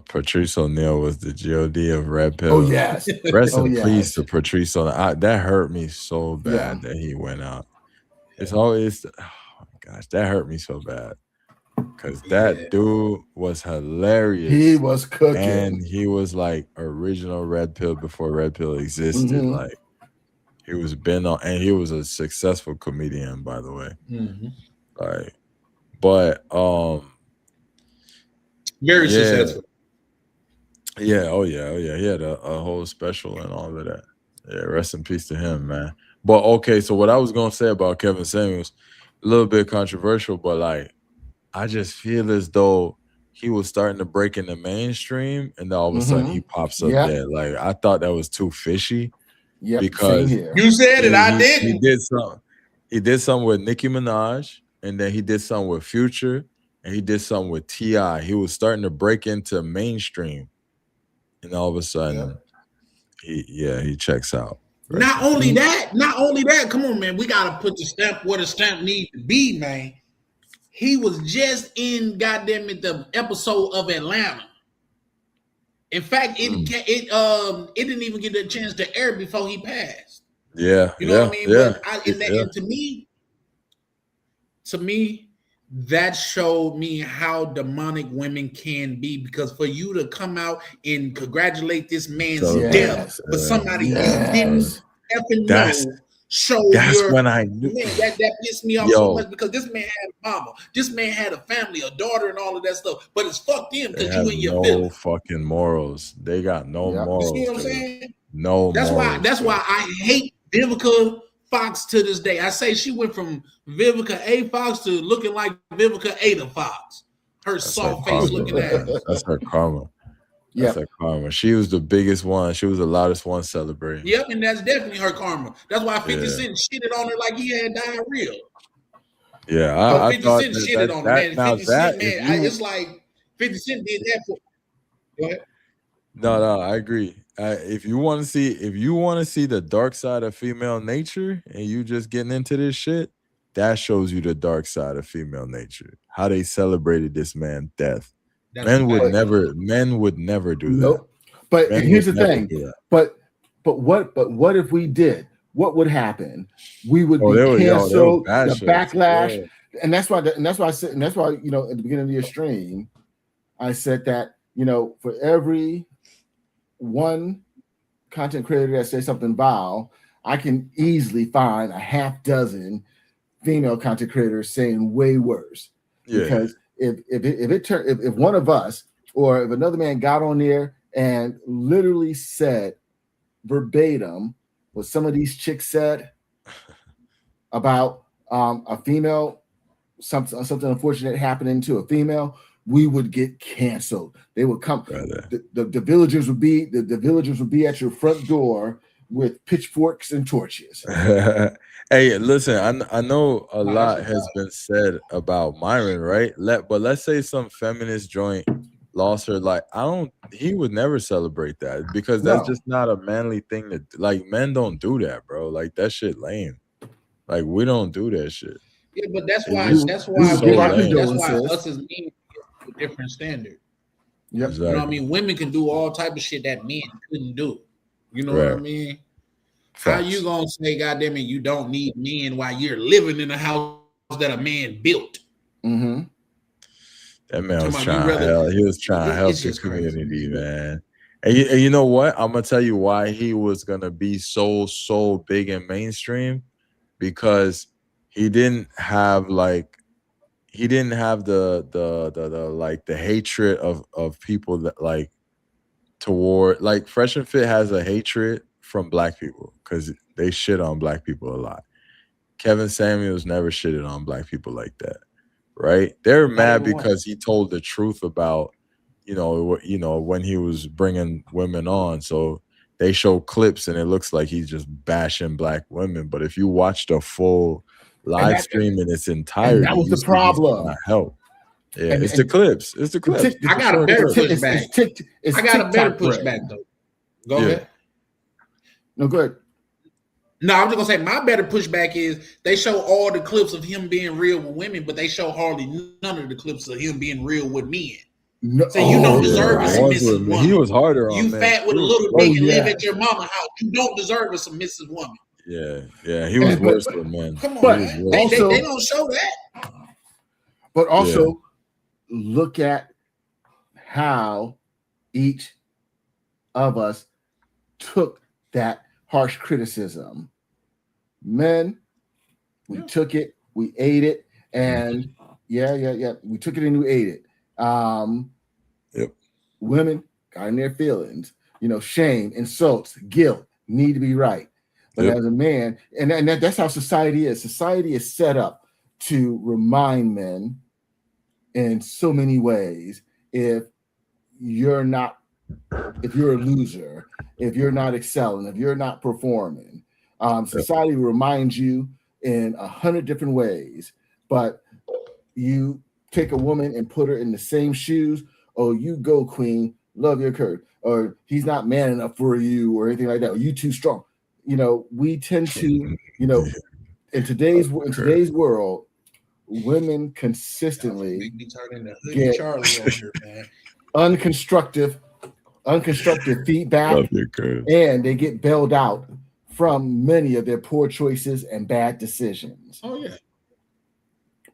Patrice O'Neal was the God of Redpill. Oh yes, rest in peace to Patrice O'Neal. That hurt me so bad that he went out. It's always, oh my gosh, that hurt me so bad, because that dude was hilarious. He was cooking, and he was like original Redpill before Redpill existed. Like he was been on, and he was a successful comedian, by the way. Like, but very successful. Yeah, oh yeah. He had a whole special and all of that. Yeah, rest in peace to him, man. But okay, so what I was gonna say about Kevin Samuels, a little bit controversial, but like, I just feel as though he was starting to break in the mainstream, and then all of a sudden he pops up there. Like, I thought that was too fishy. Yeah, because you said it, I didn't. He did something with Nicki Minaj, and then he did something with Future, and he did something with T.I. He was starting to break into mainstream, and all of a sudden, he checks out. Right? Not only that. Come on, man. We gotta put the stamp where the stamp needs to be, man. He was just in goddamn it the episode of Atlanta. In fact, it didn't even get a chance to air before he passed. Yeah, you know what I mean. Yeah, But and to me, that showed me how demonic women can be. Because for you to come out and congratulate this man's death for somebody you didn't effing know. That's when I knew. Man, that pissed me off so much because this man had a mama, this man had a family, a daughter, and all of that stuff. But it's fuck them because you in your feelings. Fucking morals. They got no morals. You see what I'm saying? No. That's morals, why I hate Vivica Fox to this day. I say she went from Vivica A. Fox to looking like Vivica Ada Fox. Her soft face looking ass. That's her karma. That's her karma. She was the biggest one. She was the loudest one celebrating. Yep, and that's definitely her karma. That's why 50 Cent shitted on her like he had diarrhea. Yeah, I 50 thought Cent shitted on her, man. 50 Cent, man, it's like 50 Cent did that for. Go ahead. No, I agree. If you want to see the dark side of female nature, and you just getting into this shit, that shows you the dark side of female nature. How they celebrated this man's death. Men would never do that. But here's the thing. But what if we did? What would happen? We would be canceled. The backlash, and that's why I said, and that's why at the beginning of your stream, I said that for every one content creator that says something vile, I can easily find a half dozen female content creators saying way worse. Because if one of us or if another man got on there and literally said verbatim what some of these chicks said about a female, something unfortunate happening to a female, we would get canceled. They would come. The villagers would be at your front door with pitchforks and torches. Hey, listen, I know a lot has been said about Myron, right? But let's say some feminist joint lost her. Like, he would never celebrate that because that's just not a manly thing men don't do that, bro. Like, that shit lame. Like, we don't do that shit. Yeah, but that's why us as men have a different standard. Yep. Exactly. You know what I mean? Women can do all type of shit that men couldn't do. You know what I mean? How you gonna say, goddamn it, you don't need men while you're living in a house that a man built? Mm-hmm. That man was trying to help. He was trying to help the community, man. And you know what? I'm gonna tell you why he was gonna be so big and mainstream, because he didn't have the hatred of people that toward Fresh and Fit has a hatred from black people because they shit on black people a lot. Kevin Samuels never shitted on black people like that, right? They're mad because he told the truth about when he was bringing women on. So they show clips and it looks like he's just bashing black women. But if you watch the full live stream in its entirety, that was the problem. Help. Yeah, it's the clips. It's the clips. I got a better pushback. I got a better pushback though. Go ahead. No, go ahead. No, I'm just gonna say my better pushback is they show all the clips of him being real with women, but they show hardly none of the clips of him being real with men. No, so you don't deserve a submissive woman. He was harder on you men. Fat with a little dick and live at your mama house. You don't deserve a submissive woman. Yeah, he was worse with men. Come on, man. They don't show that. But also look at how each of us took that harsh criticism. Men, we took it, we ate it, and we took it and we ate it. Women got in their feelings, shame, insults, guilt, need to be right. But as a man, and that's how society is. Society is set up to remind men in so many ways, if you're a loser, if you're not excelling, if you're not performing, society reminds you in 100 different ways. But you take a woman and put her in the same shoes. Oh, you go, queen, love your curve, or he's not man enough for you, or anything like that. Or you too strong. We tend to, in today's world, women consistently Be turning the hoodie get Charlie on here, man. unconstructive feedback, and they get bailed out from many of their poor choices and bad decisions. Oh yeah.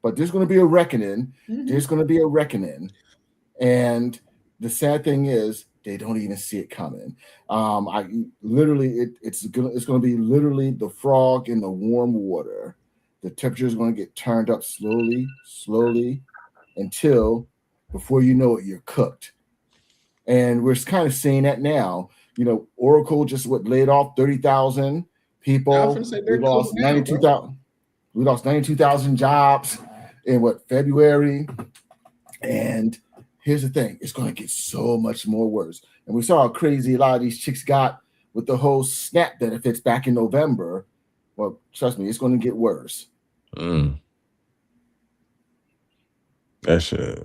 But there's going to be a reckoning. Mhm. There's going to be a reckoning, and the sad thing is they don't even see it coming. It's going to be literally the frog in the warm water. The temperature is going to get turned up slowly, until before you know it, you're cooked. And we're kind of seeing that now. You know, Oracle just laid off 30,000 people. We lost 92,000. We lost 92,000 jobs in February. And here's the thing: it's going to get so much more worse. And we saw how crazy a lot of these chicks got with the whole SNAP benefits back in November. Well, trust me, it's going to get worse. That shit.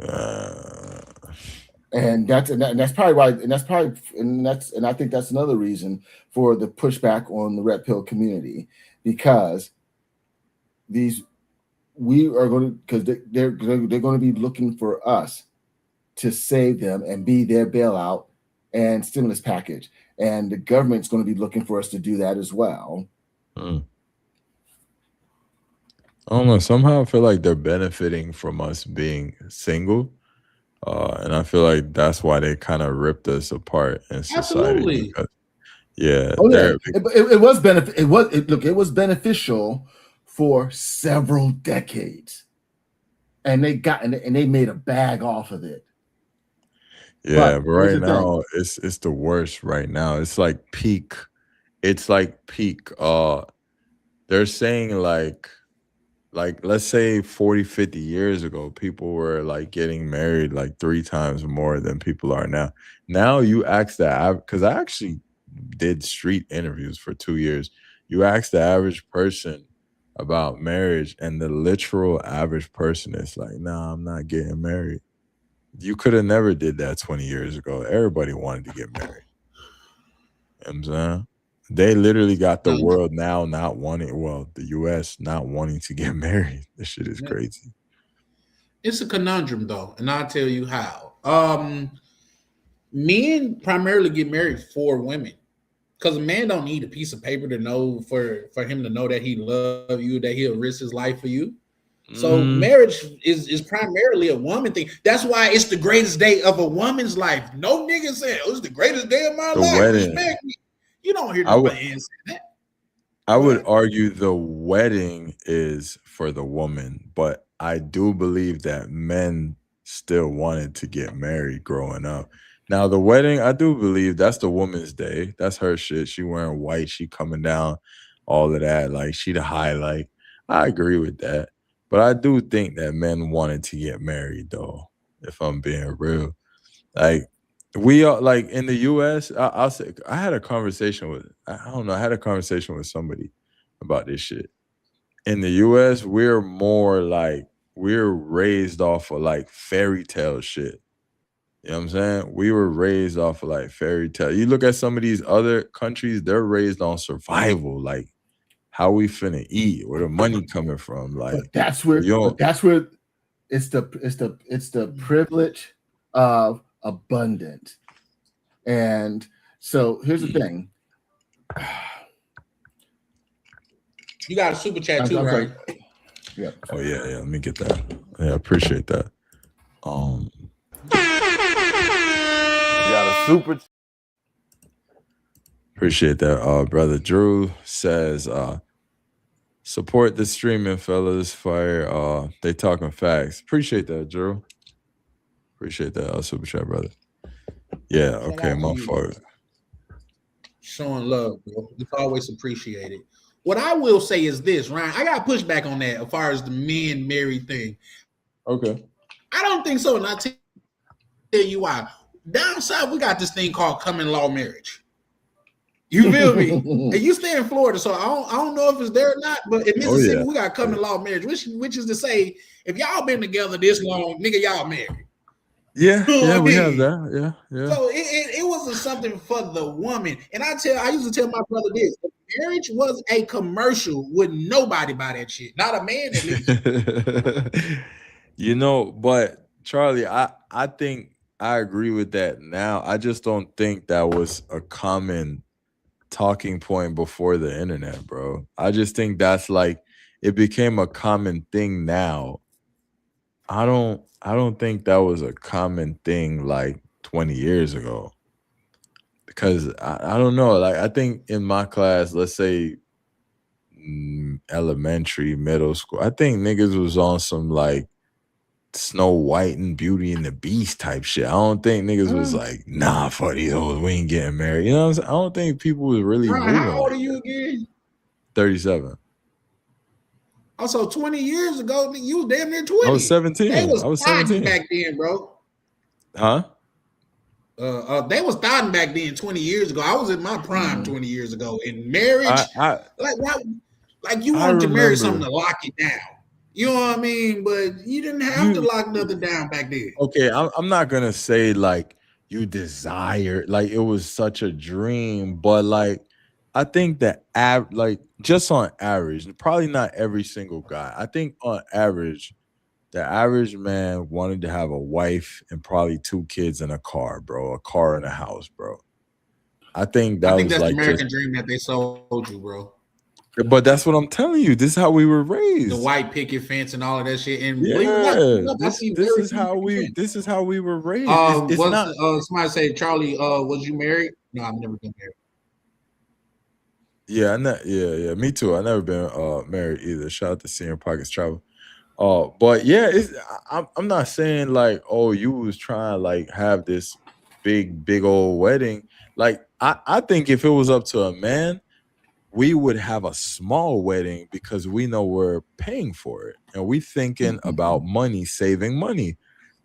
And that's probably why, and I think that's another reason for the pushback on the Red Pill community, because they're going to be looking for us to save them and be their bailout and stimulus package, and the government's going to be looking for us to do that as well. I don't know. Somehow I feel like they're benefiting from us being single. And I feel like that's why they kind of ripped us apart in society. Because, it was beneficial for several decades, and they made a bag off of it. Yeah, but right now it's the worst. Right now, it's like peak. It's like peak. They're saying like let's say 40, 50 years ago, people were like getting married like 3 times more than people are now. Now you ask because I actually did street interviews for 2 years. You ask the average person about marriage, and the literal average person is like, nah, I'm not getting married. You could have never did that 20 years ago. Everybody wanted to get married. You know what I'm saying? They literally got the world now not wanting, the U.S. not wanting to get married. This shit is crazy. It's a conundrum, though, and I'll tell you how. Men primarily get married for women, because a man don't need a piece of paper to know for him to know that he loves you, that he'll risk his life for you. So marriage is primarily a woman thing. That's why it's the greatest day of a woman's life. No nigga said it's the greatest day of my life. Wedding. Respect me. You don't hear nobody answer that. I would argue the wedding is for the woman, but I do believe that men still wanted to get married growing up. Now, the wedding, I do believe that's the woman's day. That's her shit. She wearing white. She coming down, all of that. Like, she the highlight. I agree with that. But I do think that men wanted to get married, though, if I'm being real. Like, we are like in the U.S. I'll say I had a conversation with somebody about this shit. In the U.S., we're more like we're raised off of like fairy tale shit. You know what I'm saying? We were raised off of like fairy tale. You look at some of these other countries, they're raised on survival, like how we finna eat, where the money coming from. Like that's where it's the privilege of abundant. And so here's the thing. You got a super chat too, right? Yeah. Oh yeah. Let me get that. Yeah, I appreciate that. You got a super. Appreciate that. Brother Drew says, support the streaming, fellas. Fire. They talking facts. Appreciate that, Drew. Appreciate that. Super chat, brother. Yeah. Okay. My fault. Showing love, bro. It's always appreciated. What I will say is this, Ryan. I got pushback on that as far as the men married thing. Okay. I don't think so, and I'll tell you why. Down south, we got this thing called common law marriage. You feel me? And you stay in Florida, so I don't know if it's there or not, but in Mississippi, we got common law marriage, which is to say, if y'all been together this long, nigga, y'all married. Yeah, we have that. Yeah. So it was a something for the woman. And I used to tell my brother this: if marriage was a commercial, would nobody buy that shit? Not a man, at least. You know, but Charlie, I think I agree with that now. I just don't think that was a common talking point before the internet, bro. I just think that's like it became a common thing now. I don't think that was a common thing like 20 years ago. Because I don't know. Like I think in my class, let's say elementary, middle school, I think niggas was on some like Snow White and Beauty and the Beast type shit. I don't think niggas was like, nah, fuck these hoes, we ain't getting married. You know what I'm saying? I don't think people was really Bro, moving. how old are you again? 37. Also, 20 years ago, you was damn near 20. I was 17. They was, I was starting 17 back then, bro. Huh? They was starting back then 20 years ago. I was in my prime 20 years ago. In marriage, like you wanted to marry something to lock it down. You know what I mean? But you didn't have to lock nothing down back then. Okay, I'm not gonna say like you desire, like it was such a dream, but like I think that like just on average, probably not every single guy. I think on average, the average man wanted to have a wife and probably 2 kids and a car, bro, a car and a house, bro. I think that was that's like the American dream that they sold you, bro. But that's what I'm telling you. This is how we were raised. The white picket fence and all of that shit. And this is how we were raised. It's not. Somebody say, Charlie, was you married? No, I've never been married. Yeah, me too. I've never been married either. Shout out to Senior Pockets Travel. But yeah, I'm not saying like, oh, you was trying to like have this big old wedding. Like I think if it was up to a man, we would have a small wedding because we know we're paying for it and we thinking about money, saving money.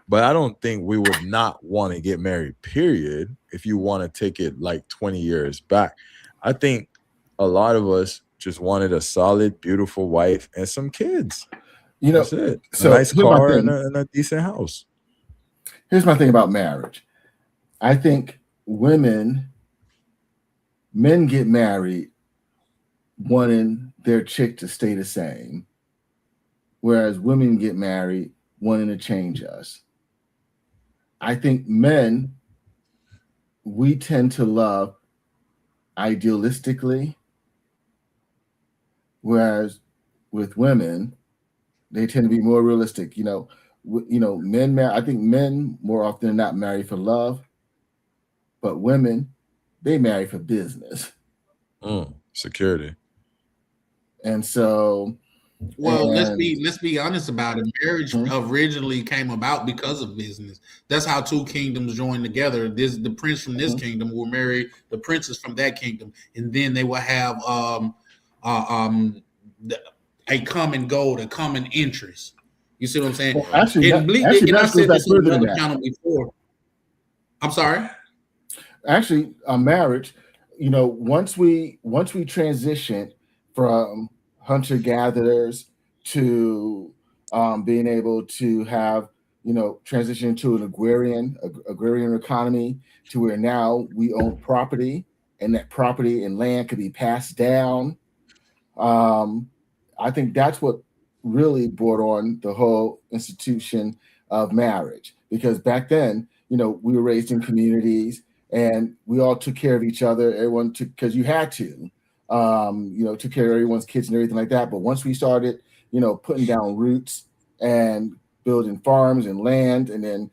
But I don't think we would not want to get married, period, if you want to take it like 20 years back. I think a lot of us just wanted a solid, beautiful wife and some kids. You know, that's it. So a nice car and a decent house. Here's my thing about marriage. I think men get married wanting their chick to stay the same, whereas women get married wanting to change us. I think men, we tend to love idealistically, whereas with women, they tend to be more realistic. I think men more often than not marry for love, but women, they marry for business. Security. And so, let's be honest about it. Marriage originally came about because of business. That's how 2 kingdoms joined together. The prince from this kingdom will marry the princess from that kingdom, and then they will have a common goal, a common interest. You see what I'm saying? Well, actually, I said this on another channel before. I'm sorry. Actually, marriage. Once we transition from hunter-gatherers to being able to have, transition to an agrarian economy, to where now we own property and that property and land could be passed down. I think that's what really brought on the whole institution of marriage, because back then, we were raised in communities and we all took care of each other. Everyone took, because you had to, took care of everyone's kids and everything like that. But once we started, putting down roots and building farms and land and then,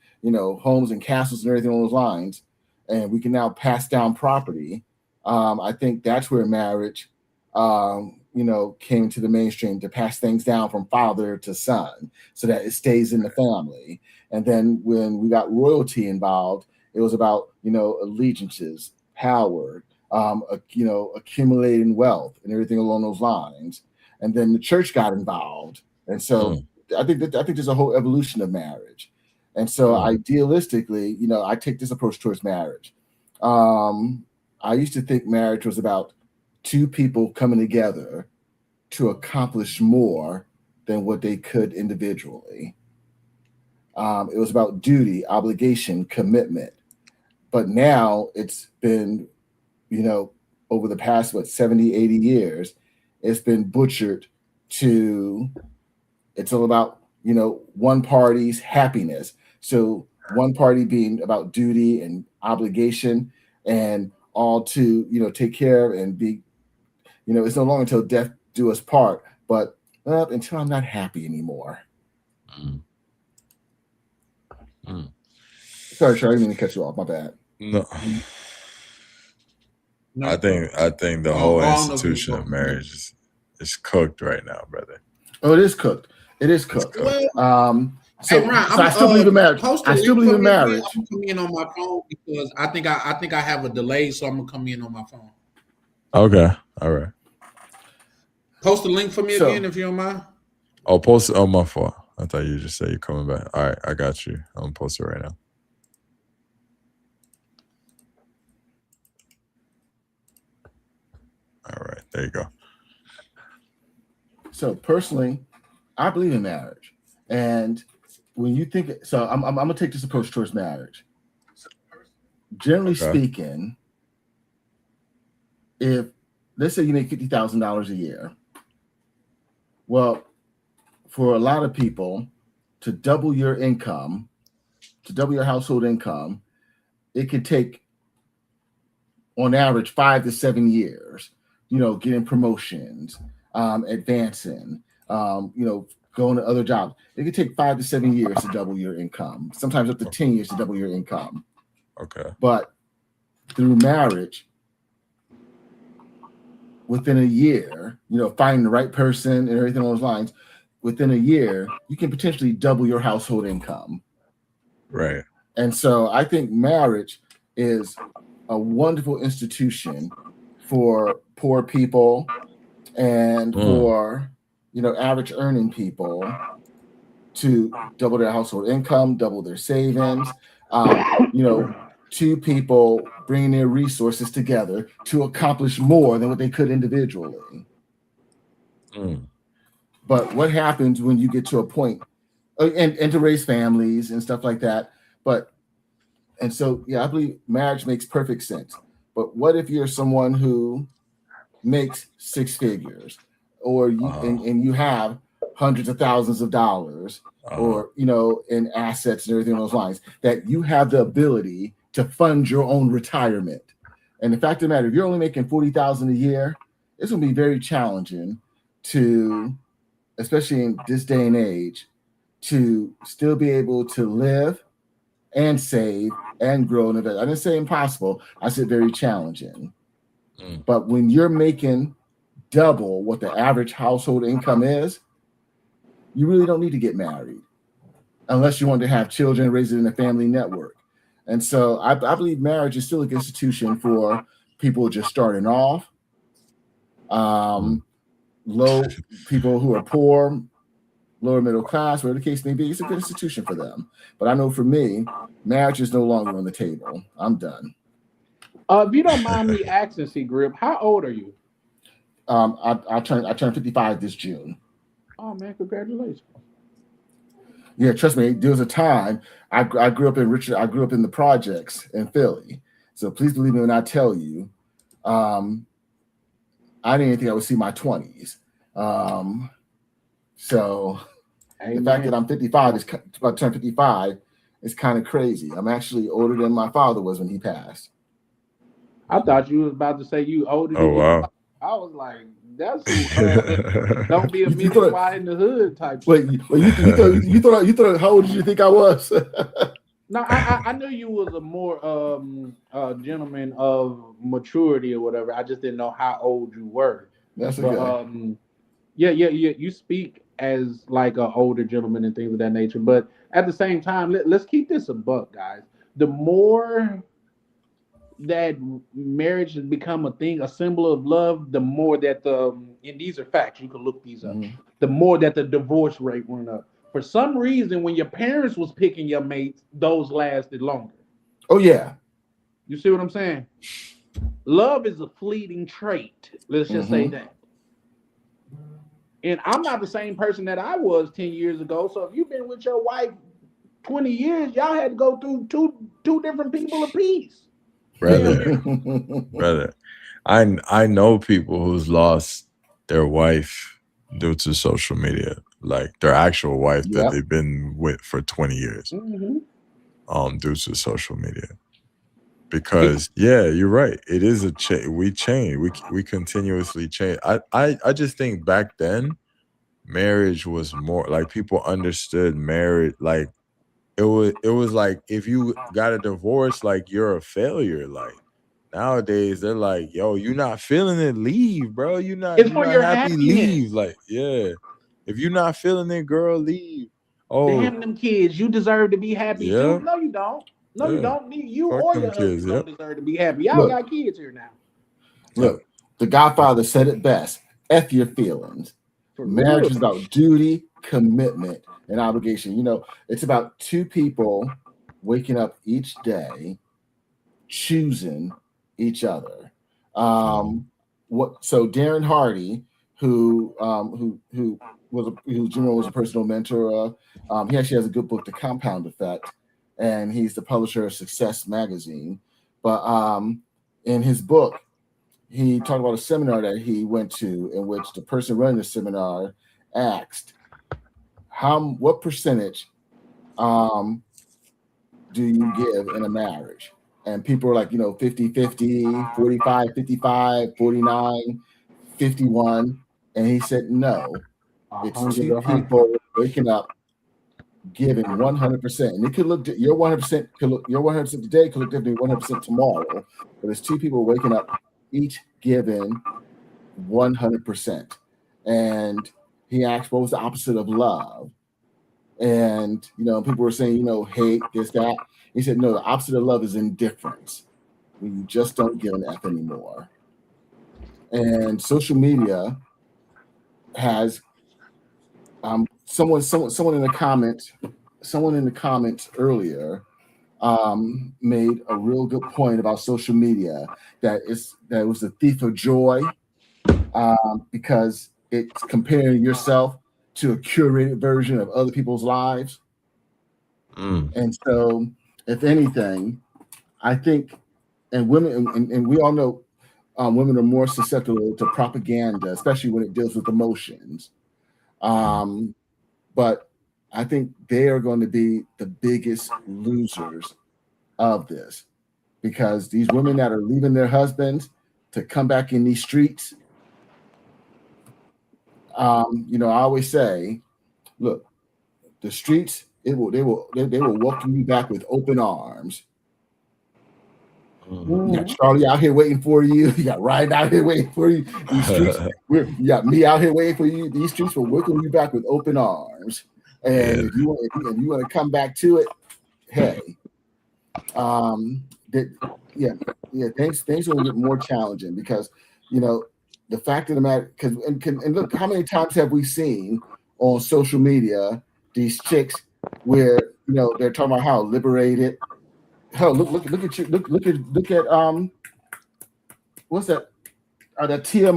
homes and castles and everything on those lines, and we can now pass down property. I think that's where marriage, came to the mainstream, to pass things down from father to son so that it stays in the family. And then when we got royalty involved, it was about, allegiances, power, accumulating wealth and everything along those lines. And then the church got involved. And so I think there's a whole evolution of marriage. And so idealistically, I take this approach towards marriage. I used to think marriage was about 2 people coming together to accomplish more than what they could individually. It was about duty, obligation, commitment. But now it's been, over the past, 70, 80 years, it's been butchered to, it's all about, one party's happiness. So one party being about duty and obligation and all to, take care of and be, it's no longer until death do us part, but until I'm not happy anymore. Sorry, Charlie, I didn't mean to cut you off. My bad. No. I think the whole institution of marriage is cooked right now, brother. Oh, it is cooked. It is cooked. Well, So, hey, Ryan, so I still believe in marriage. I still believe in marriage. I'm gonna come in on my phone because I think I have a delay, so I'm gonna come in on my phone. Okay, all right. Post the link for me again if you don't mind. Oh, post it on my phone. I thought you just said you're coming back. All right, I got you. I'm gonna post it right now. All right, there you go. So personally, I believe in marriage, and when you think, so I'm gonna take this approach towards marriage. Generally speaking, if let's say you make $50,000 a year, well, for a lot of people, to double your income, to double your household income, it could take, on average, 5 to 7 years. Getting promotions, advancing, going to other jobs. It could take 5 to 7 years to double your income. Sometimes up to 10 years to double your income. Okay. But through marriage, within a year, finding the right person and everything along those lines, within a year, you can potentially double your household income. Right. And so I think marriage is a wonderful institution for poor people and for, average earning people to double their household income, double their savings, two people bringing their resources together to accomplish more than what they could individually. But what happens when you get to a point, and to raise families and stuff like that. And so, I believe marriage makes perfect sense. But what if you're someone who makes 6 figures, or you and you have hundreds of thousands of dollars, or in assets and everything on those lines, that you have the ability to fund your own retirement? And the fact of the matter, if you're only making $40,000 a year, it's going to be very challenging to, especially in this day and age, to still be able to live and save and grow and invest. I didn't say impossible. I said very challenging. But when you're making double what the average household income is, you really don't need to get married unless you want to have children, raise it in a family network. And so I believe marriage is still a good institution for people just starting off, low people who are poor, lower middle class, whatever the case may be. It's a good institution for them. But I know for me, marriage is no longer on the table. I'm done. If you don't mind me asking, C Grip, how old are you? I turned 55 this June. Oh man, congratulations. Yeah, trust me. There was a time I grew up in I grew up in the projects in Philly. So please believe me when I tell you, I didn't even think I would see my 20s. So the fact that I'm 55 about to turn 55 is kind of crazy. I'm actually older than my father was when he passed. I thought you was about to say you older than wow. I was like, that's don't be a million wide in the hood type. Wait, you thought how old did you think I was? No, I knew you was a more gentleman of maturity or whatever. I just didn't know how old you were. That's okay. Yeah. You speak as like an older gentleman and things of that nature. But at the same time, let's keep this a buck, guys. The more that marriage has become a thing, a symbol of love, the more that and these are facts, you can look these up, the more that the divorce rate went up. For some reason, when your parents was picking your mates, those lasted longer. Oh yeah. You see what I'm saying? Love is a fleeting trait. Let's just say that. And I'm not the same person that I was 10 years ago. So if you've been with your wife 20 years, y'all had to go through two different people apiece. Brother. I know people who's lost their wife due to social media, like their actual wife that they've been with for 20 years, due to social media. Because you're right. It is a change. We change. We continuously change. I just think back then, marriage was more like people understood marriage. Like it was like if you got a divorce, like you're a failure. Like nowadays, they're like, "Yo, you not feeling it? Leave, bro. It's You're not your happy. happiness. Leave." Like, if you're not feeling it, girl, leave. Oh, Damn them kids. You deserve to be happy too. No, you don't. No, you Yeah. don't. You Fuck or them your kids, husband don't yep. deserve to be happy. Y'all Look. got kids here now. Look, the Godfather said it best. F your feelings. Marriage is about duty, commitment, and obligation. You know, it's about two people waking up each day, choosing each other. So Darren Hardy, who Jimmy was a personal mentor of, he actually has a good book, The Compound Effect, and he's the publisher of Success Magazine. But in his book, he talked about a seminar that he went to in which the person running the seminar asked, what percentage do you give in a marriage? And people were like, 50-50, 45-55, 49, 51. And he said, no, it's two people waking up giving 100%. And it could look, your 100% today could look different than 100% tomorrow. But it's two people waking up each given 100%. And he asked, what was the opposite of love? And, people were saying, hate, this, that. He said, no, the opposite of love is indifference. When you just don't give an F anymore. And social media has someone in the comments earlier made a real good point about social media, that it was a thief of joy, because it's comparing yourself to a curated version of other people's lives. And so, if anything, I think, and women, and we all know, women are more susceptible to propaganda, especially when it deals with emotions. But I think they are going to be the biggest losers of this, because these women that are leaving their husbands to come back in these streets, I always say, look, the streets, they will welcome you back with open arms. You got Charlie out here waiting for you. You got Ryan out here waiting for you. These streets, you got me out here waiting for you. These streets will welcome you back with open arms. And if you want to come back to it, hey, things will get more challenging, because the fact of the matter, and look, how many times have we seen on social media these chicks where they're talking about how liberated. Hell, look at you. Look at what's that? That Tia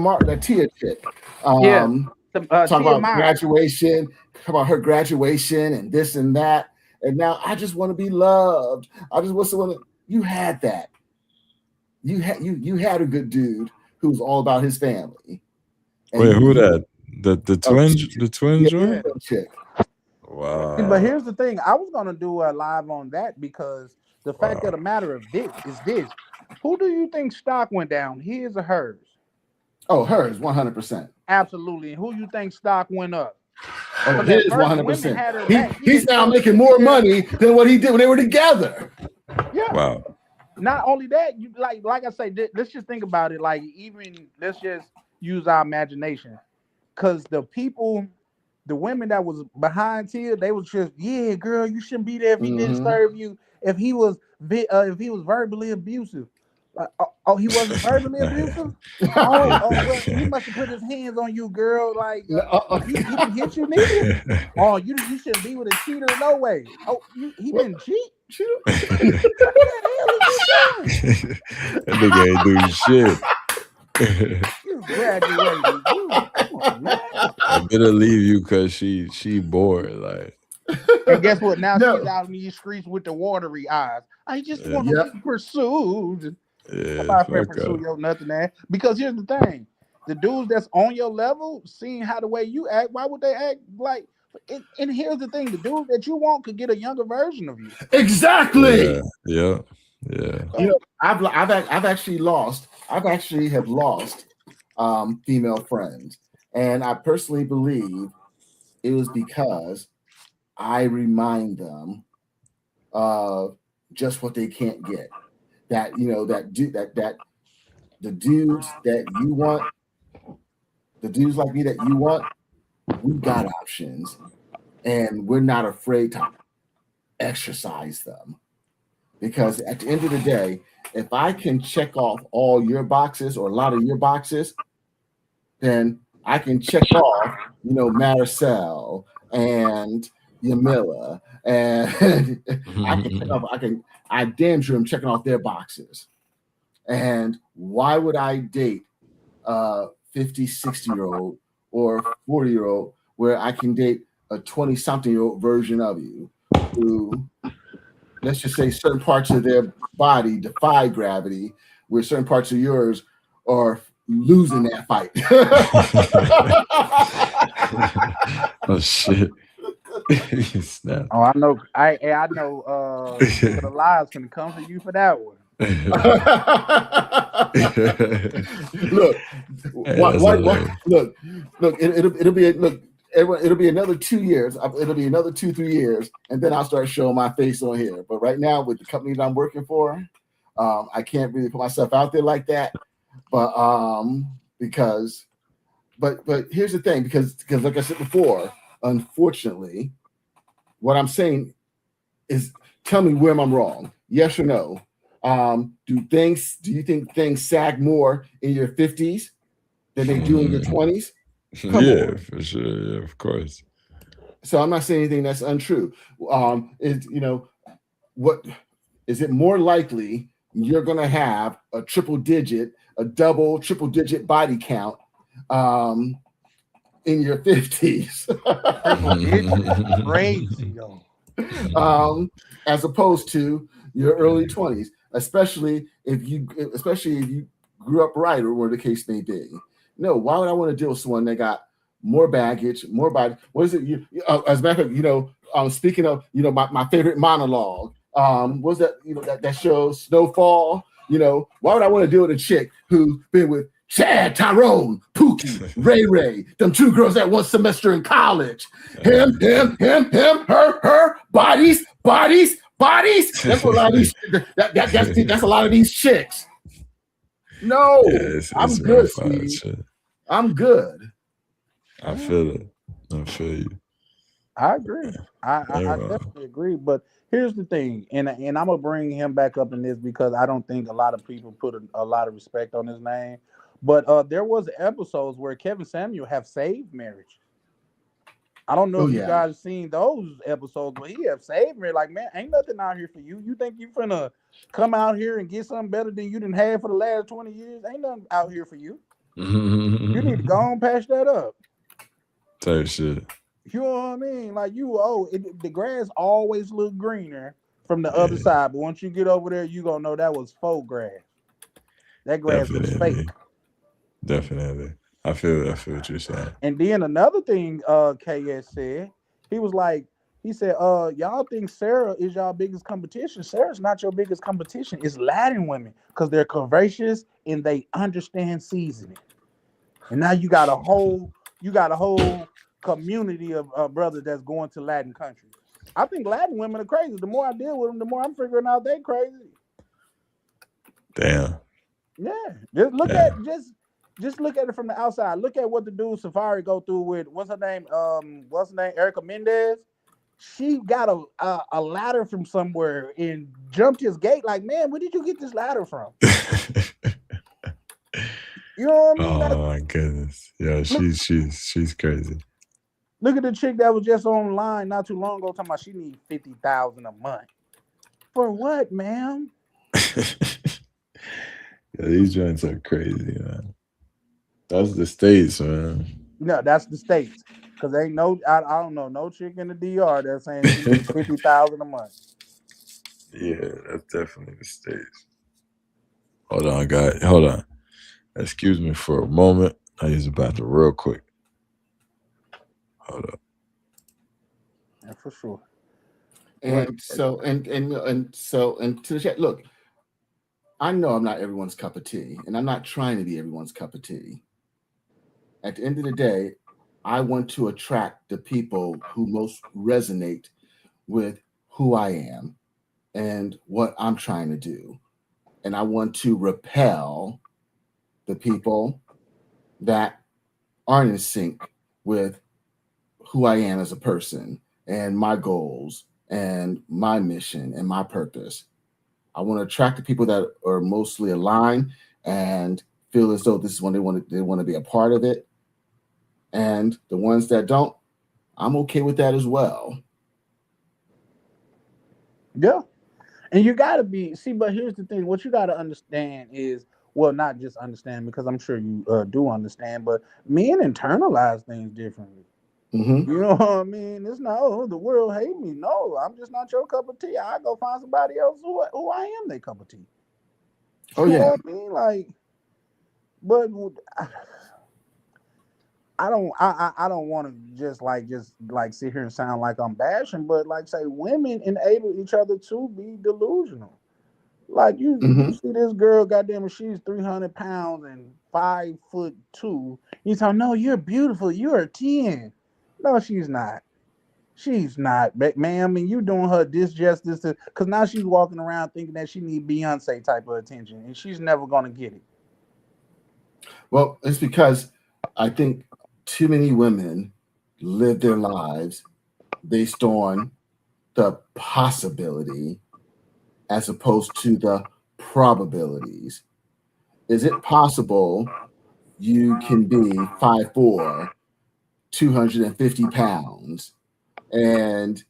chick. Talk about graduation. Talk about her graduation and this and that. And now I just want to be loved. I just want someone. You had that. You had a good dude who was all about his family. And wait, who that? The twin joint? Chick. Wow. But here's the thing. I was gonna do a live on that, because the fact of the matter of this is this. Who do you think stock went down? His or hers? Oh, hers, 100%. Absolutely. And who you think stock went up? Oh, his 100%. He's now making more money than what he did when they were together. Yeah. Wow. Not only that, you like I say, let's just think about it. Like, even let's just use our imagination, because the women that was behind Tia, they was just, yeah, girl, you shouldn't be there if he didn't serve you. If he was verbally abusive, he wasn't verbally abusive. Well, he must have put his hands on you, girl. Like he didn't hit you, neither. Oh, you shouldn't be with a cheater, no way. Oh, he didn't cheat. That nigga ain't doing shit. You graduated. Come on, man. I better leave you because she bored. Like, And guess what? Now No. she's out in these streets with the watery eyes. I just want Yeah. to be pursued. Yeah, Nobody finna fuck pursue up. your nothing ass. Because here's the thing. The dudes that's on your level, seeing how the way you act, why would they act like? And here's the thing: the dude that you want could get a younger version of you. Exactly. Yeah. You know, I've actually lost female friends, and I personally believe it was because I remind them of just what they can't get. That the dudes that you want, the dudes like me that you want, we got options, and we're not afraid to exercise them. Because at the end of the day, if I can check off all your boxes or a lot of your boxes, then I can check off, Maricel and Yamila, and I damn sure I'm checking off their boxes. And why would I date a 50, 60-year-old or 40-year-old where I can date a 20-something-year-old version of you who, let's just say, certain parts of their body defy gravity, where certain parts of yours are losing that fight. Oh shit. Snap. Oh, I know. I know. The lies can come for you for that one. Look, it'll be another 2 years. It'll be another 2-3 years, and then I'll start showing my face on here. But right now, with the company that I'm working for, I can't really put myself out there like that. But here's the thing, because like I said before, unfortunately, what I'm saying is, tell me where I'm wrong. Yes or no? Do you think things sag more in your 50s than they do in your 20s? Yeah, for sure. Yeah, of course. So I'm not saying anything that's untrue. What is it more likely you're going to have a double triple digit body count in your 50s? Crazy, yo. As opposed to your early 20s, especially if you grew up right, or where the case may be. No, why would I want to deal with someone that got more baggage, more body? What is it? As a matter of fact, speaking of, my favorite monologue, was that, that show Snowfall? Why would I want to deal with a chick who's been with Chad, Tyrone, Pookie, Ray, them two girls at one semester in college? Him, her, bodies. That's what a lot of these. That's a lot of these chicks. No, I'm good, Steve. I'm good. I feel it. I feel you. I agree. I definitely agree. But here's the thing, and I'm gonna bring him back up in this because I don't think a lot of people put a lot of respect on his name. But there was episodes where Kevin Samuel have saved marriage. I don't know if you guys seen those episodes, but he have saved me. Like, man, ain't nothing out here for you. You think you finna come out here and get something better than you done had for the last 20 years? Ain't nothing out here for you. You need to go on patch that up. Type shit. You know what I mean? Like, the grass always look greener from the other side, but once you get over there, you gonna know that was faux grass. That grass was fake. Definitely. I feel what you're saying. And then another thing KS said, he said, y'all think Sarah is y'all biggest competition. Sarah's not your biggest competition. It's Latin women, because they're curvaceous and they understand seasoning. And now you got a whole community of brothers that's going to Latin countries. I think Latin women are crazy. The more I deal with them, the more I'm figuring out they crazy. Damn. Yeah. Just look at it from the outside. Look at what the dude Safari go through with what's her name, Erica Mendez. She got a ladder from somewhere and jumped his gate. Like, man, where did you get this ladder from? You know what I mean? Oh my goodness. Yeah, she's crazy. Look at the chick that was just online not too long ago talking about she needs $50,000 a month. For what, ma'am? Yeah, these joints are crazy, man. That's the States, man. No, that's the States. Cause ain't no, I don't know no chick in the DR that's saying she needs 50,000 a month. Yeah, that's definitely the States. Hold on, guys. Hold on. Excuse me for a moment. I use the bathroom real quick. Hold up. Yeah, for sure. And so and to the chat, look, I know I'm not everyone's cup of tea, and I'm not trying to be everyone's cup of tea. At the end of the day, I want to attract the people who most resonate with who I am and what I'm trying to do. And I want to repel the people that aren't in sync with who I am as a person and my goals and my mission and my purpose. I want to attract the people that are mostly aligned and feel as though this is when they want to be a part of it. And the ones that don't, I'm okay with that as well. Yeah. And you gotta be but here's the thing. What you gotta understand is, well, not just understand, because I'm sure you do understand, but men internalize things differently. Mm-hmm. You know what I mean? It's not, oh, the world hate me. No, I'm just not your cup of tea. I go find somebody else who I am their cup of tea. Oh You yeah. know what I mean? Like, but I don't want to just like sit here and sound like I'm bashing, but like say women enable each other to be delusional. Like you see this girl, goddamn it, she's 300 pounds and 5'2". You tell, no, you're beautiful. You're a 10. No, she's not. She's not, ma'am. And you doing her disjustice because now she's walking around thinking that she need Beyonce type of attention, and she's never gonna get it. Well, it's because I think too many women live their lives based on the possibility as opposed to the probabilities. Is it possible you can be 5'4", 250 pounds, and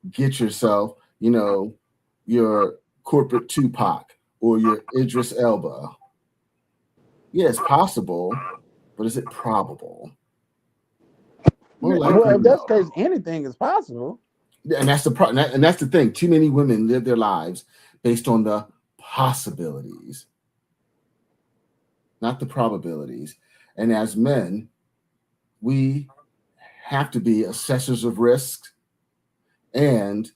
get yourself, your corporate Tupac or your Idris Elba? Yeah, it's possible, but is it probable? More likely, Well, if that's no. the case, anything is possible. And that's the problem. And that's the thing. Too many women live their lives based on the possibilities, not the probabilities. And as men, we have to be assessors of risk, and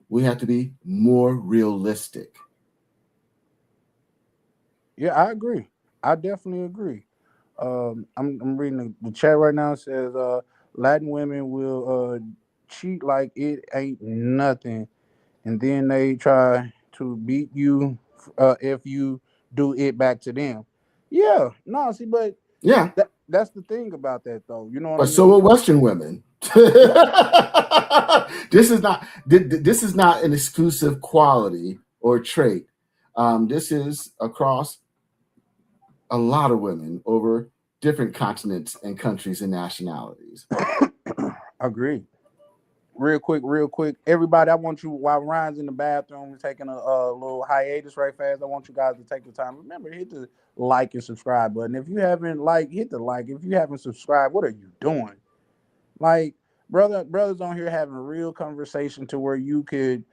we have to be more realistic. Yeah, I agree. I definitely agree. I'm reading the chat right now. It says Latin women will cheat like it ain't nothing, and then they try to beat you if you do it back to them. Yeah, no, see, but Yeah. that's the thing about that, though. You know what I But mean? so are Western women. This is not an exclusive quality or trait. This is across a lot of women over different continents and countries and nationalities. Agreed. Real quick. Everybody, I want you, while Ryan's in the bathroom taking a little hiatus right fast, I want you guys to take the time. Remember, hit the like and subscribe button. If you haven't hit the like. If you haven't subscribed, what are you doing? Like, brothers on here having a real conversation to where you could,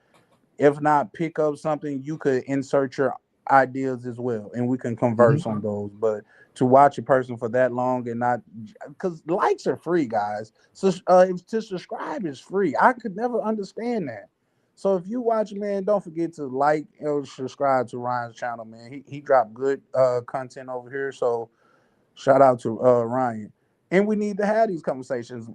if not pick up something, you could insert your ideas as well, and we can converse on those. But to watch a person for that long and not, because likes are free, guys. So to subscribe is free. I could never understand that. So if you watch, man, don't forget to like or subscribe to Ryan's channel, man. He dropped good content over here. So shout out to Ryan. And we need to have these conversations.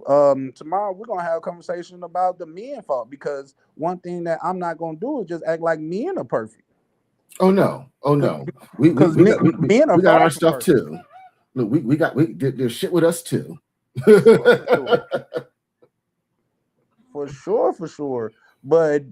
Tomorrow we're gonna have a conversation about the men fault, because one thing that I'm not gonna do is just act like men are perfect. Oh no! We men are got far our from stuff perfect. too. Look, there's shit with us too. For sure. But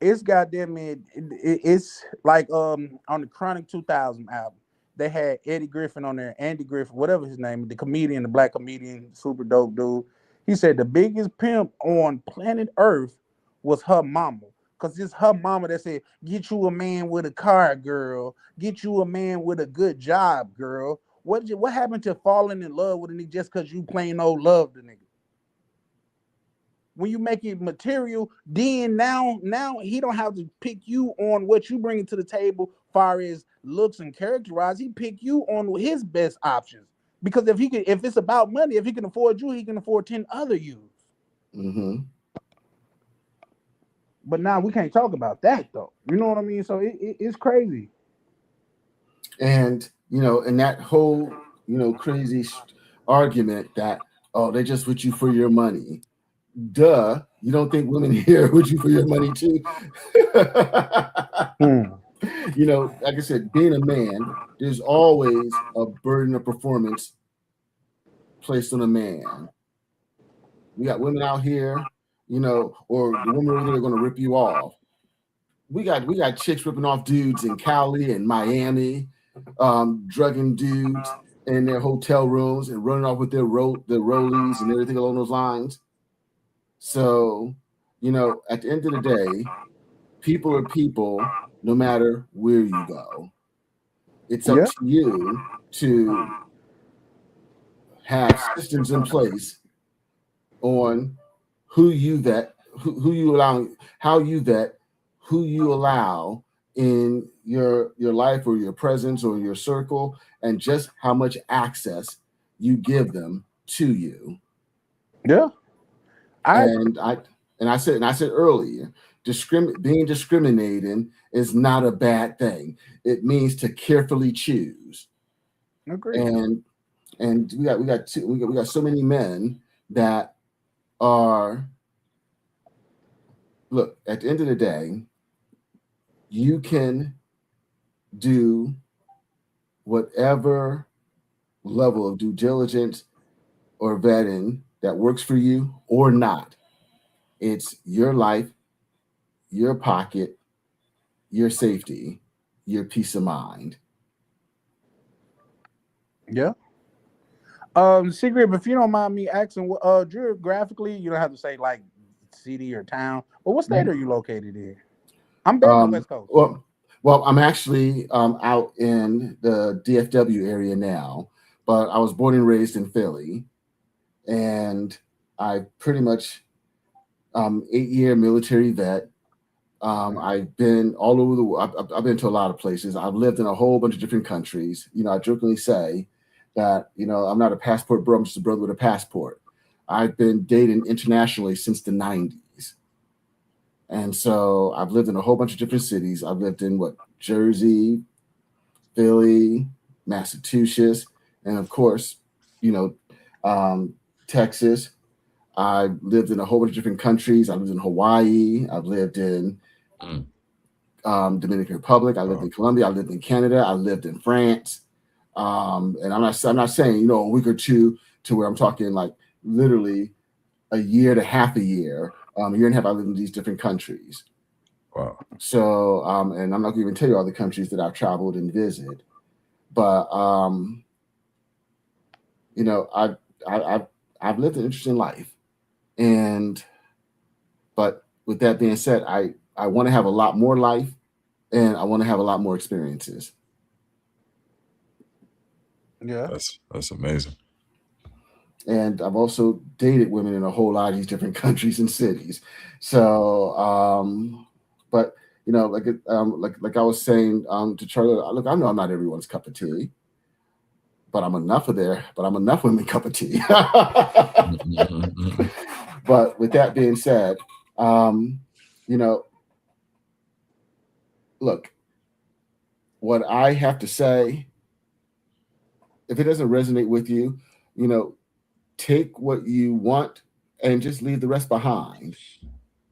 it's goddamn it's like on the Chronic 2000 album, they had Eddie Griffin on there, Andy Griffin, whatever his name, the comedian, the black comedian, super dope dude. He said the biggest pimp on planet Earth was her mama. Cause it's her mama that said, "Get you a man with a car, girl. Get you a man with a good job, girl." What happened to falling in love with a nigga just cause you plain old love the nigga? when you make it material, then now he don't have to pick you on what you bring to the table, far as looks and characterize. He pick you on his best options. Because if it's about money, if he can afford you, he can afford 10 other yous. Mm-hmm. But now we can't talk about that though. You know what I mean? So it's crazy. And and that whole crazy argument that they're just with you for your money. Duh, you don't think women here are with you for your money too? Like I said, being a man, there's always a burden of performance placed on a man. We got women out here, or the women over there are going to rip you off. We got chicks ripping off dudes in Cali and Miami, drugging dudes in their hotel rooms and running off with their rollies and everything along those lines. So, at the end of the day, people are people no matter where you go. It's up to you to have systems in place on who you allow in your life or your presence or your circle, and just how much access you give them to you. Yeah. I said earlier, being discriminating is not a bad thing. It means to carefully choose. Agreed. And we got so many men that are, look, at the end of the day, you can do whatever level of due diligence or vetting that works for you or not. It's your life, your pocket, your safety, your peace of mind. Yeah. Secret, if you don't mind me asking, geographically, you don't have to say like city or town, but what state are you located in? I'm back on the West Coast. Well, I'm actually out in the DFW area now, but I was born and raised in Philly, and I pretty much 8-year military vet. I've been all over the world. I've been to a lot of places. I've lived in a whole bunch of different countries. I jokingly say that, I'm not a passport bro, I'm just a brother with a passport. I've been dating internationally since the 90s. And so I've lived in a whole bunch of different cities. I've lived in Jersey, Philly, Massachusetts, and of course, Texas. I've lived in a whole bunch of different countries. I lived in Hawaii. I've lived in Dominican Republic. I lived in Colombia. I lived in Canada. I lived in France. And I'm not saying, a week or two to where I'm talking like literally a year to half a year. Year and a half, I lived in these different countries. Wow. So, and I'm not going to even tell you all the countries that I've traveled and visited, but I've lived an interesting life, but with that being said, I want to have a lot more life, and I want to have a lot more experiences. Yeah, that's amazing. And I've also dated women in a whole lot of these different countries and cities. So, but like I was saying to Charlie, look, I know I'm not everyone's cup of tea, but I'm enough women cup of tea. But with that being said, look, what I have to say, if it doesn't resonate with you, take what you want and just leave the rest behind,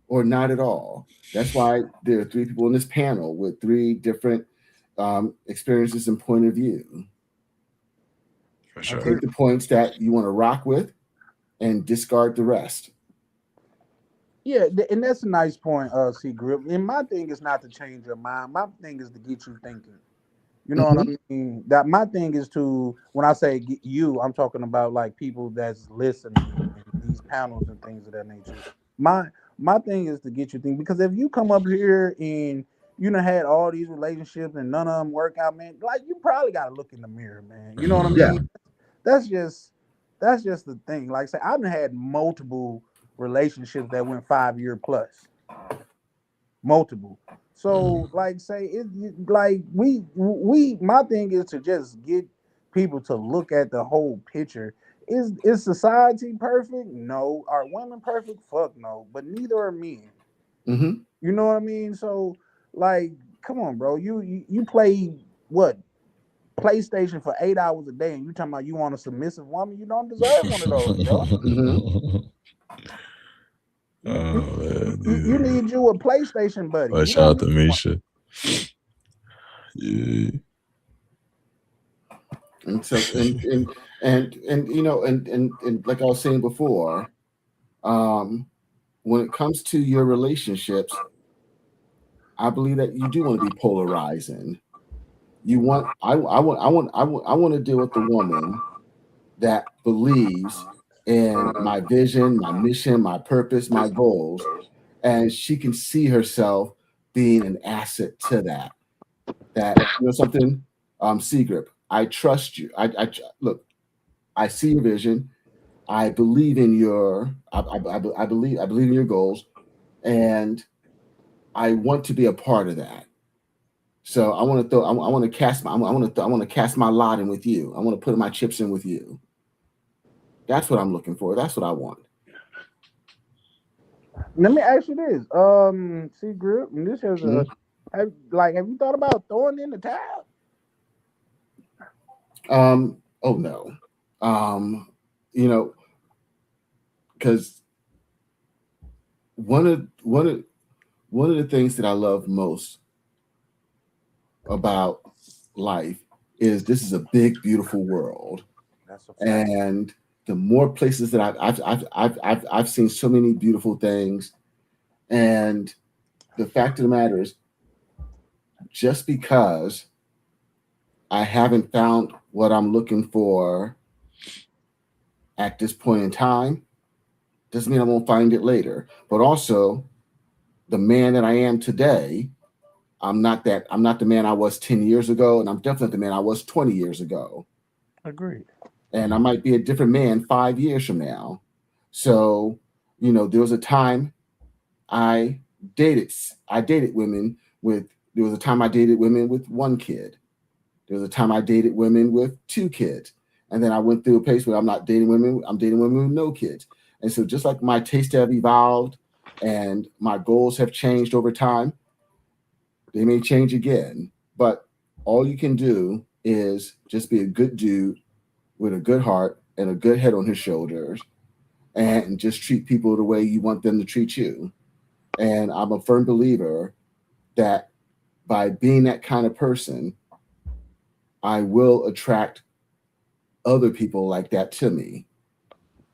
or not at all. That's why there are 3 people in this panel with 3 different experiences and point of view. For sure. Take the points that you want to rock with and discard the rest. Yeah, and that's a nice point, C Grip. And my thing is not to change your mind. My thing is to get you thinking. You know what I mean? That my thing is to, when I say you, I'm talking about like people that's listening in these panels and things of that nature. My thing is to get you thinking, because if you come up here and you done had all these relationships and none of them work out, man, like you probably got to look in the mirror, man. You know what I mean? Yeah. That's just the thing. Like I say, I've had multiple relationships that went 5 year plus, multiple. So like say it like we my thing is to just get people to look at the whole picture. Is society perfect? No. Are women perfect? Fuck no. But neither are men. Mm-hmm. You know what I mean? So like, come on, bro. You play what PlayStation for 8 hours a day, and you talking about you want a submissive woman? You don't deserve one of those, bro. You need you a PlayStation buddy. Well, You shout out don't to need one. Misha. Yeah. And so and you know and like I was saying before, when it comes to your relationships, I believe that you do want to be polarizing. You want I want to deal with the woman that believes in my vision, my mission, my purpose, my goals, and she can see herself being an asset to that. That you know something, Seagrip, I trust you. Look, I see your vision. I believe in your. I believe in your goals, and I want to be a part of that. So I want to throw. I want to cast my. I want to cast my lot in with you. I want to put my chips in with you. That's what I'm looking for. That's what I want. Let me ask you this. See, Grip, and this is a have you thought about throwing in the towel? Oh no. You know, because one of the things that I love most about life is this is a big, beautiful world, That's a fact. and the more places that I've seen so many beautiful things, and the fact of the matter is, just because I haven't found what I'm looking for at this point in time doesn't mean I won't find it later. But also, the man that I am today, I'm not the man I was 10 years ago, and I'm definitely the man I was 20 years ago. Agreed. And I might be a different man 5 years from now. So, you know, there was a time I dated women with there was a time I dated women with one kid. There was a time I dated women with 2 kids. And then I went through a pace where I'm not dating women, I'm dating women with no kids. And so just like my tastes have evolved and my goals have changed over time, they may change again. But all you can do is just be a good dude with a good heart and a good head on his shoulders and just treat people the way you want them to treat you. And I'm a firm believer that by being that kind of person, I will attract other people like that to me.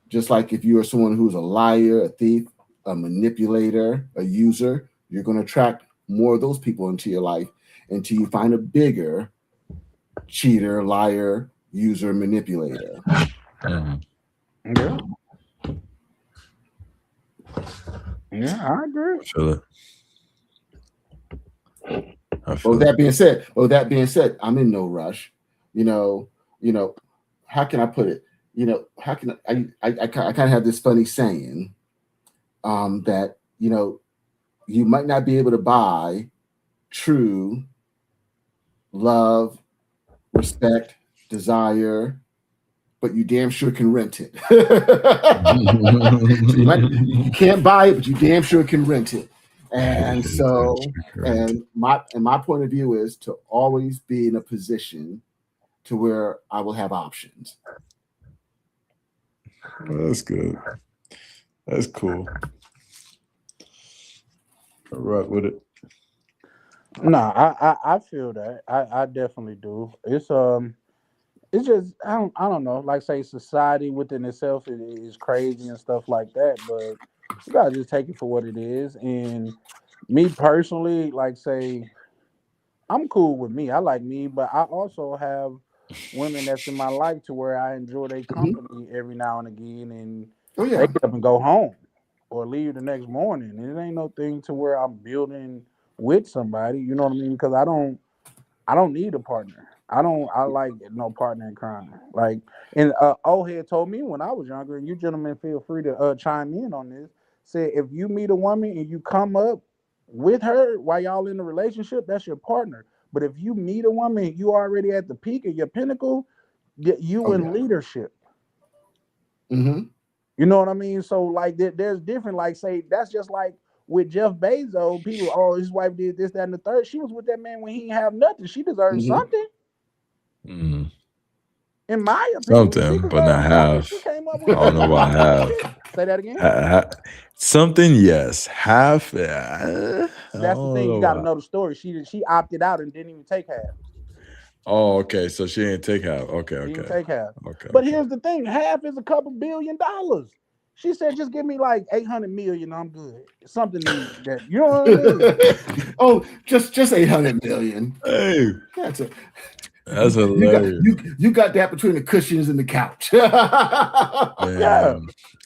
Just like if you are someone who's a liar, a thief, a manipulator, a user, you're going to attract more of those people into your life until you find a bigger cheater, liar, user, manipulator. Yeah. Yeah, I agree. I feel it. Well, that being said, I'm in no rush. You know, how can I put it? You know, how can I kind of have this funny saying that, you know, you might not be able to buy true love, respect, desire, but you damn sure can rent it. So you can't buy it, but you damn sure can rent it. And so, and my point of view is to always be in a position to where I will have options. Well, that's good. That's cool. All right with it. No, I feel that. I definitely do. It's just I don't know. Like say society within itself is crazy and stuff like that, but you gotta just take it for what it is. And me personally, like say I'm cool with me. I like me, but I also have women that's in my life to where I enjoy their company every now and again, and Oh yeah, they get up and go home or leave the next morning. And it ain't no thing to where I'm building with somebody. You know what I mean? Because I don't need a partner. I like no partner in crime. Like, and old head told me when I was younger, and you gentlemen feel free to chime in on this. Said if you meet a woman and you come up with her while y'all in the relationship, that's your partner. But if you meet a woman and you already at the peak of your pinnacle, you in leadership. Mm-hmm. You know what I mean? So like there's different, like say that's just like with Jeff Bezos, people, oh, his wife did this, that, and the third. She was with that man when he didn't have nothing. She deserves something. Mm. In my opinion, she Something, but not deserves something. half. She came up I with don't know about half. Say that again. Something, yes. Half. I That's the don't thing. You know got to why. know the story. She opted out and didn't even take half. Oh, okay. So she didn't take half. Okay, She didn't okay. take half. Okay. But here's the thing: half is a couple $1 billion. She said, "Just give me like 800 million. I'm good." Something that you know what I mean? Oh, just 800 million. Hey, that's hilarious. You got that between the cushions and the couch. Man, Yeah.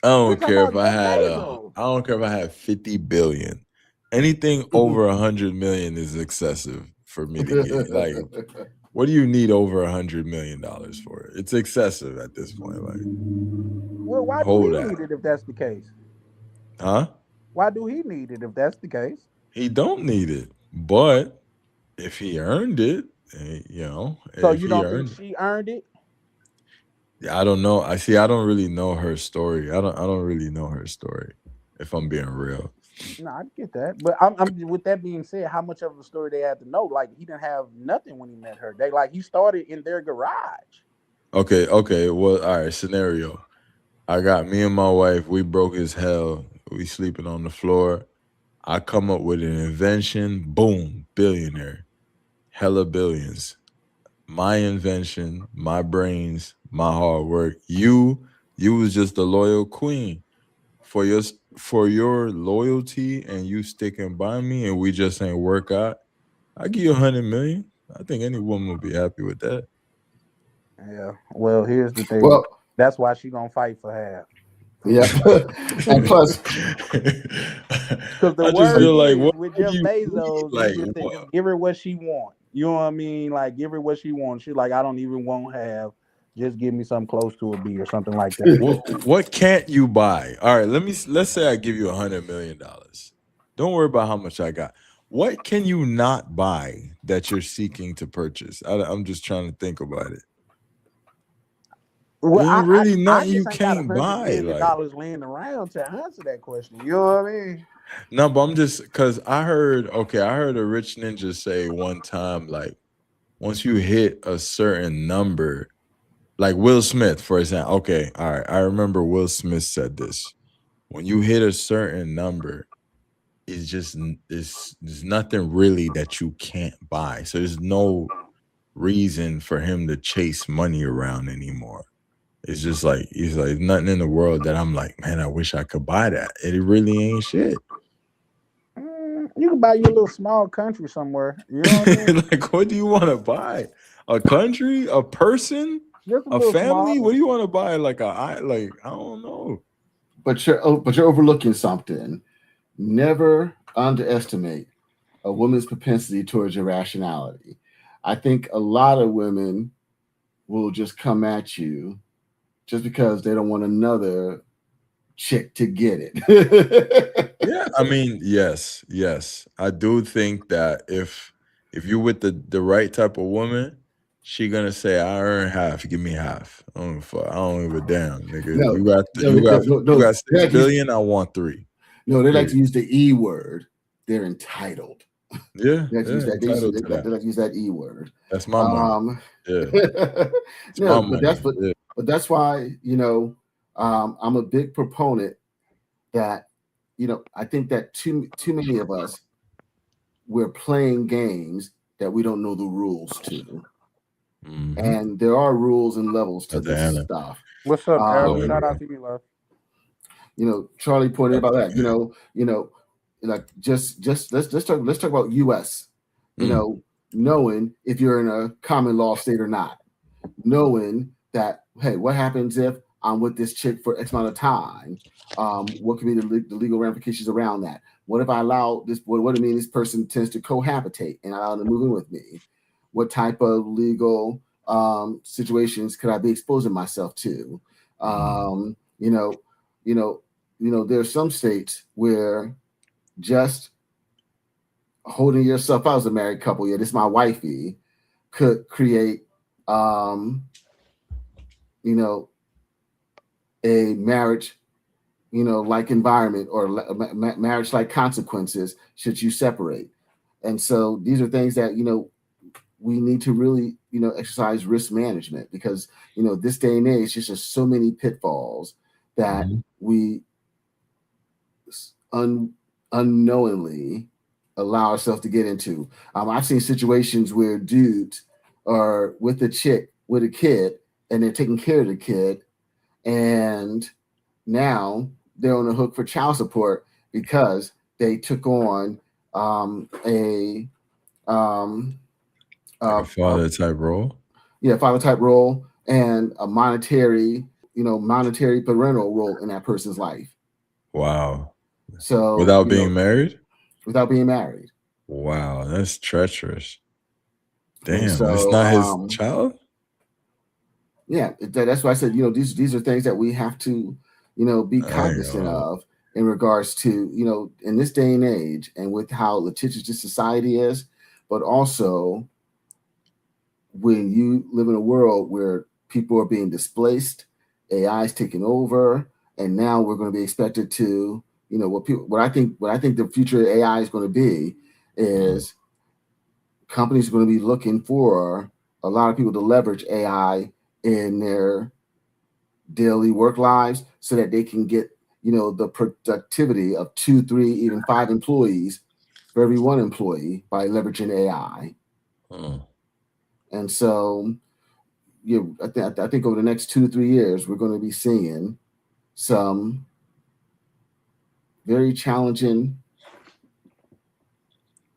I don't We're care talking if I about had Jeff Bezos. I don't care if I had 50 billion. Anything over 100 million is excessive for me to get. Like, what do you need over $100 million for? It's excessive at this point. Like, Well, why do hold he that. need it if that's the case? Huh? Why do he need it if that's the case? He don't need it, but if he earned it, So if you he don't think earned, she earned it? I don't know. I don't really know her story. I don't really know her story. If I'm being real. No, I get that. But I'm with that being said, how much of a story they had to know? Like he didn't have nothing when he met her. He started in their garage. Okay. Well, all right. Scenario. I got me and my wife. We broke as hell. We sleeping on the floor. I come up with an invention. Boom, billionaire. Hella billions. My invention, my brains, my hard work. You was just a loyal queen. For your loyalty and you sticking by me, and we just ain't work out. I give you 100 million. I think any woman would be happy with that. Yeah. Well, here's the thing. Well, that's why she gonna fight for half. Yeah. And plus, because the I just word feel like, what is with do Jeff you need? Bezos, he Like, just said, what? just give her what she want. You know what I mean? Like, give her what she wants. She's like, I don't even want half. Just give me something close to a B or something like that. What can't you buy? All right, let's say I give you $100 million. Don't worry about how much I got. What can you not buy that you're seeking to purchase? I'm just trying to think about it. Well, Ain't really I nothing you just ain't got can't $100 buy. million Like, laying around to answer that question. You know what I mean? no, but I'm just because I heard a rich ninja say one time, like, once you hit a certain number, like Will Smith, for example. Okay, all right. I remember Will Smith said this. When you hit a certain number, there's nothing really that you can't buy. So there's no reason for him to chase money around anymore. It's just like he's like nothing in the world that I'm like, man, I wish I could buy that. It really ain't shit. You can buy you a little small country somewhere. You know what I mean? Like, what do you want to buy? A country? A person? Just a A little family? small. What do you want to buy? Like I don't know. But you're overlooking something. Never underestimate a woman's propensity towards irrationality. I think a lot of women will just come at you just because they don't want another chick to get it. Yeah, I mean, yes. I do think that if you're with the right type of woman, she gonna say, I earn half, give me half. I don't give a damn, nigga. No, you got no, 6 billion, I want 3. No, they like to use the E word. They're entitled. Yeah, They like to use that. They entitled to that. like to use that E word. That's my money. Yeah. It's No, my but money. but that's why I'm a big proponent that I think that too many of us, we're playing games that we don't know the rules to. Mhm. And there are rules and levels to this Diana. stuff. What's up, Arrow? Hello, Shout out everyone. to you, love. Charlie pointed about that. Like just let's talk about US. Knowing if you're in a common law state or not. Knowing that, hey, what happens if I'm with this chick for X amount of time? What can be the legal ramifications around that? What if I allow this? What do I mean? This person tends to cohabitate and allow them to move in with me. what type of legal situations could I be exposing myself to? You know, there are some states where just holding yourself out as a married couple, yeah, this is my wifey, could create, you know, a marriage, you know, like environment or marriage like consequences should you separate. And so these are things that, you know, we need to really, you know, exercise risk management because, you know, this day and age, there's just so many pitfalls that we unknowingly allow ourselves to get into. I've seen situations where dudes are with a chick with a kid and they're taking care of the kid, and now they're on the hook for child support because they took on like a father type role. Yeah, father type role and a monetary parental role in that person's life. Wow. So without being married? Without being married. Wow, that's treacherous. Damn, so, it's not his child? Yeah, that's why I said, you know, these are things that we have to, you know, be cognizant of in regards to, you know, in this day and age and with how litigious society is, but also when you live in a world where people are being displaced, AI is taking over, and now we're going to be expected to, you know, what I think the future of AI is going to be is companies are going to be looking for a lot of people to leverage AI in their daily work lives so that they can get, you know, the productivity of 2, 3, even 5 employees for every one employee by leveraging AI. And so, you know, I think over the next 2 to 3 years, we're going to be seeing some very challenging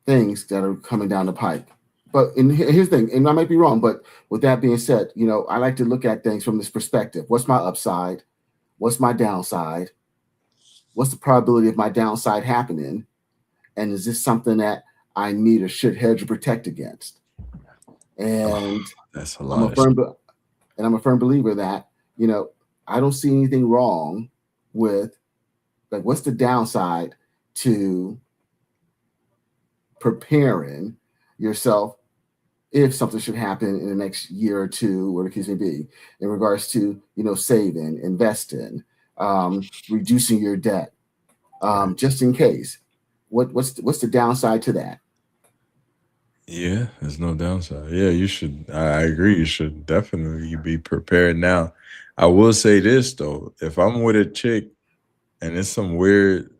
things that are coming down the pike. But here's the thing, and I might be wrong, but with that being said, you know, I like to look at things from this perspective. What's my upside? What's my downside? What's the probability of my downside happening? And is this something that I need or should hedge or protect against? And that's a lot. I'm a firm believer that, you know, I don't see anything wrong with, like, what's the downside to preparing yourself if something should happen in the next year or two, or the case may be, in regards to, you know, saving, investing, reducing your debt, just in case. What's the downside to that? Yeah, there's no downside. Yeah, you should. I agree. You should definitely be prepared now. I will say this though: if I'm with a chick and it's some weird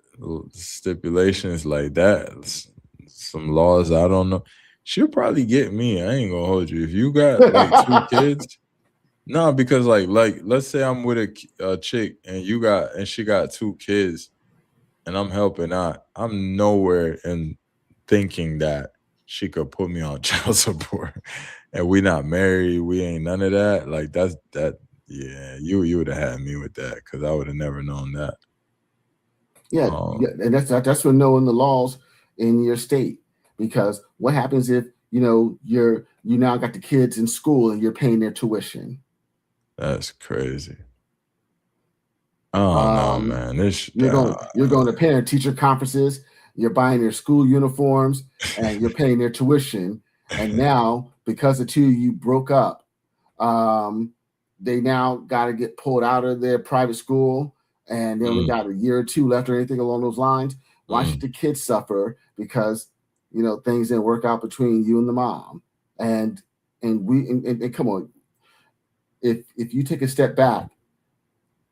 stipulations like that, some laws I don't know, she'll probably get me. I ain't gonna hold you. If you got like 2 kids, no, because like let's say I'm with a chick and she got 2 kids, and I'm helping out. I'm nowhere in thinking that she could put me on child support, and we not married. We ain't none of that. Like that. Yeah, you would have had me with that because I would have never known that. Yeah, and that's for knowing the laws in your state. Because what happens if, you know, you now got the kids in school and you're paying their tuition? That's crazy. Oh no, man! You're going to parent teacher conferences. You're buying their school uniforms and you're paying their tuition. And now, because the two of you broke up, they now got to get pulled out of their private school, and they only got a year or 2 left or anything along those lines. Why should the kids suffer because, you know, things didn't work out between you and the mom? And come on, if you take a step back,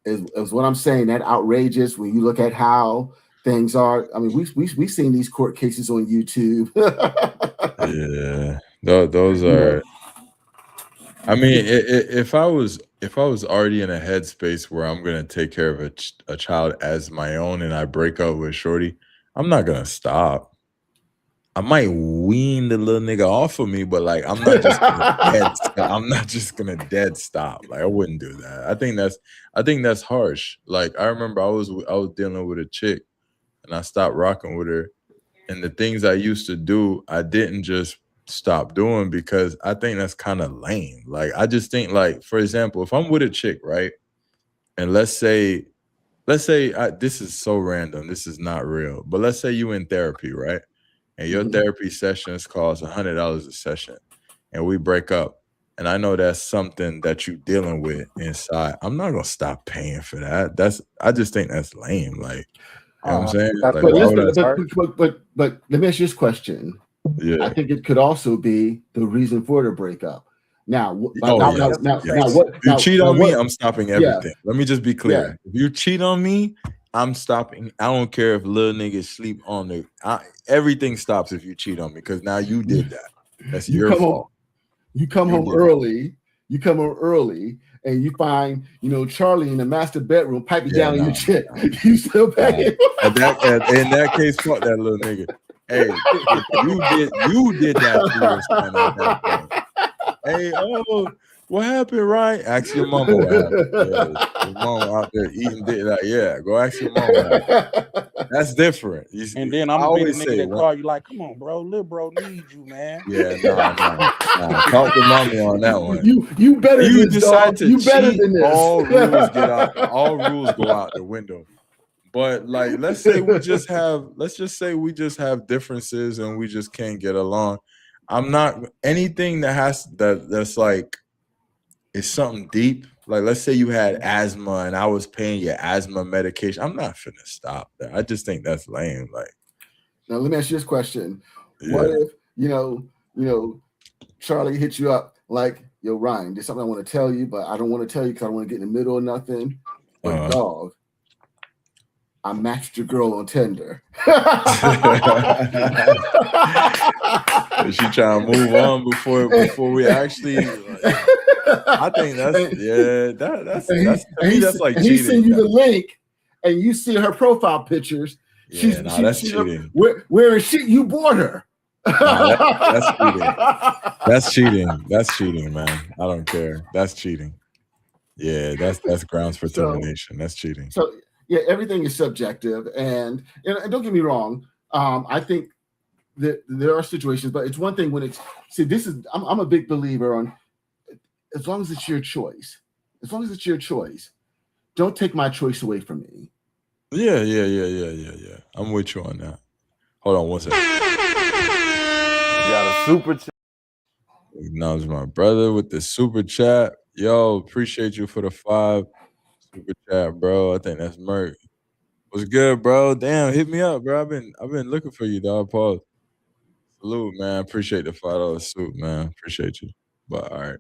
is what I'm saying, that outrageous when you look at how things are. I mean, we've seen these court cases on YouTube. Yeah, those are. I mean, if I was already in a headspace where I'm gonna take care of a child as my own, and I break up with shorty, I'm not gonna stop. I might wean the little nigga off of me, but like I'm not just gonna dead stop. Like I wouldn't do that. I think that's harsh. Like I remember I was dealing with a chick, and I stopped rocking with her, and the things I used to do, I didn't just stop doing because I think that's kind of lame. Like, I just think, like, for example, if I'm with a chick, right, and let's say this is so random, this is not real, but let's say you in therapy, right, and your therapy sessions cost $100 a session, and we break up, and I know that's something that you dealing with inside. I'm not gonna stop paying for that. I just think that's lame. Like, you know what I'm saying? Like, But, why would but let me ask you this question. Yeah. I think it could also be the reason for the breakup. Now, If you cheat on me, I'm stopping everything. Let me just be clear. Yeah. If you cheat on me, I'm stopping. I don't care if little niggas sleep on the. Everything stops if you cheat on me because now you did that. That's your fault. You come home early. You come home early, and you find Charlie in the master bedroom piping down on your chick. You still pay. In that case, fuck that little nigga. Hey, you did that to your son at that point. Hey, what happened, right? Ask your mama what happened. Yeah, your mama out there eating dick. Like, yeah, go ask your mama what happened. That's different. And then I'm gonna be the nigga that call you like, come on, bro, little bro needs you, man. Yeah, nah. Talk to mommy on that one. You better. You than this, decide dog. to You cheat, better than this. all rules get out. All rules go out the window. But like, let's just say we just have differences and we just can't get along. I'm not anything that's like it's something deep. Like, let's say you had asthma and I was paying your asthma medication. I'm not finna stop that. I just think that's lame. Like, now let me ask you this question: What if Charlie hits you up like, "Yo, Ryan, there's something I want to tell you, but I don't want to tell you because I don't want to get in the middle of nothing." But dog, I matched your girl on Tinder. Is she trying to move on before we actually? I think that's like cheating. He send you the link, and you see her profile pictures. Yeah, that's cheating. Wearing shit you bought her. That's cheating. That's cheating. That's cheating, man. I don't care. That's cheating. Yeah, that's grounds for termination. That's cheating. So yeah, everything is subjective, and don't get me wrong. I think that there are situations, but it's one thing when it's I'm a big believer on as long as it's your choice. As long as it's your choice, don't take my choice away from me. Yeah. I'm with you on that. Hold on one second. You got a super chat. Acknowledge my brother with the super chat. Yo, appreciate you for the 5 super chat, bro. I think that's Merc. What's good, bro? Damn, hit me up, bro. I've been looking for you, dog. Pause. Salute, man. Appreciate the $5 soup, man. Appreciate you. But all right.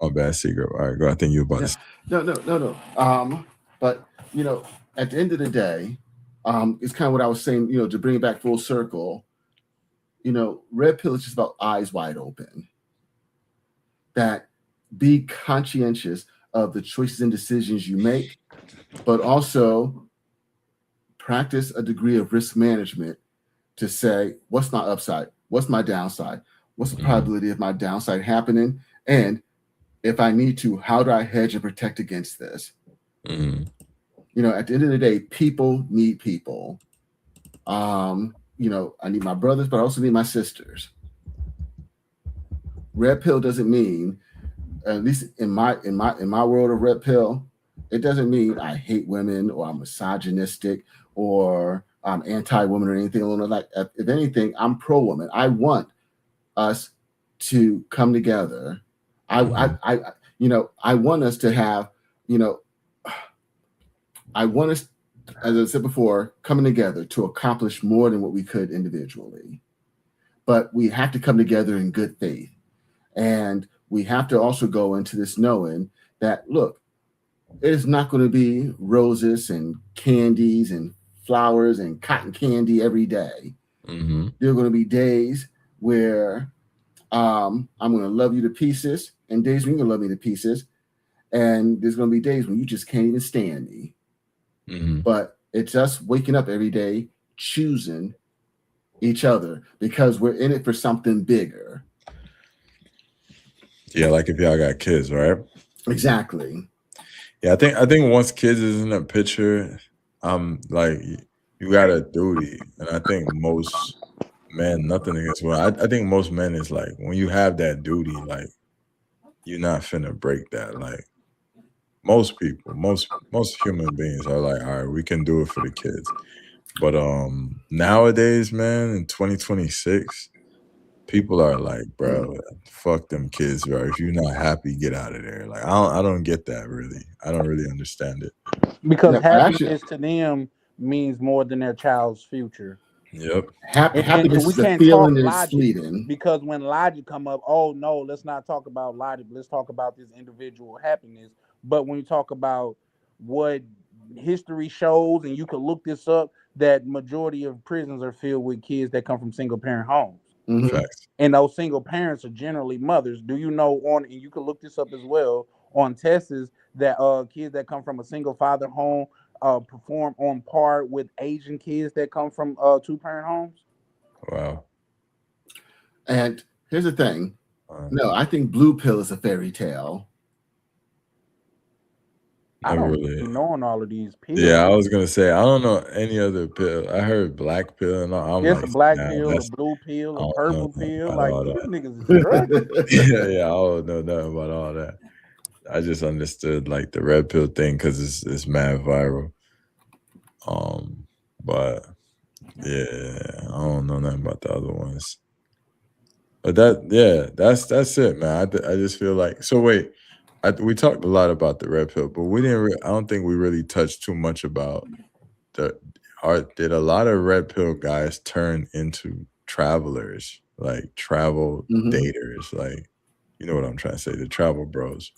My bad, secret. All right, go. I think you about to. No. But at the end of the day, it's kind of what I was saying. To bring it back full circle. Red Pill is just about eyes wide open. That be conscientious of the choices and decisions you make, but also practice a degree of risk management to say, what's my upside? What's my downside? What's the probability of my downside happening? And if I need to, how do I hedge and protect against this? Mm-hmm. At the end of the day, people need people. I need my brothers, but I also need my sisters. Red Pill doesn't mean, at least in my world of Red Pill, it doesn't mean I hate women or I'm misogynistic or I'm anti-woman or anything along those lines. If anything, I'm pro-woman. I want us to come together. I want us to have, I want us, as I said before, coming together to accomplish more than what we could individually. But we have to come together in good faith. And we have to also go into this knowing that, look, it is not going to be roses and candies and flowers and cotton candy every day. Mm-hmm. There are going to be days where I'm going to love you to pieces and days when you're going to love me to pieces. And there's going to be days when you just can't even stand me. Mm-hmm. But it's us waking up every day, choosing each other because we're in it for something bigger. Yeah, like if y'all got kids, right? Exactly. Yeah, I think once kids is in the picture, like you got a duty, and I think most man, nothing against women. I think most men is like when you have that duty, like you're not finna break that. Like most people, most human beings are like, all right, we can do it for the kids. But nowadays, man, in 2026, people are like, bro, fuck them kids, bro. If you're not happy, get out of there. Like I don't get that really. I don't really understand it. Because Yeah, happiness to them means more than their child's future. Yep. Happiness we is a can't talk feeling and it's logic fleeting. because when logic come up, oh no, let's not talk about logic. Let's talk about this individual happiness. But when you talk about what history shows, and you can look this up, that majority of prisons are filled with kids that come from single parent homes. Facts. And those single parents are generally mothers. Do you know and you can look this up as well on tests that kids that come from a single father home perform on par with Asian kids that come from 2-parent homes? Wow. And here's the thing. No, I think Blue Pill is a fairy tale. I don't really knowing all of these pills. Yeah, I was gonna say I don't know any other pill. I heard black pill, and I'm It's like, a black nah, pill, a that's blue pill, I a don't purple know nothing pill. about Like all these that. niggas is drugged. Yeah, I don't know nothing about all that. I just understood like the red pill thing because it's mad viral. But yeah, I don't know nothing about the other ones. But that's it, man. I just feel like so. Wait, we talked a lot about the red pill, but we didn't. I don't think we really touched too much about did a lot of red pill guys turn into travelers, like travel daters, like you know what I'm trying to say, the travel bros.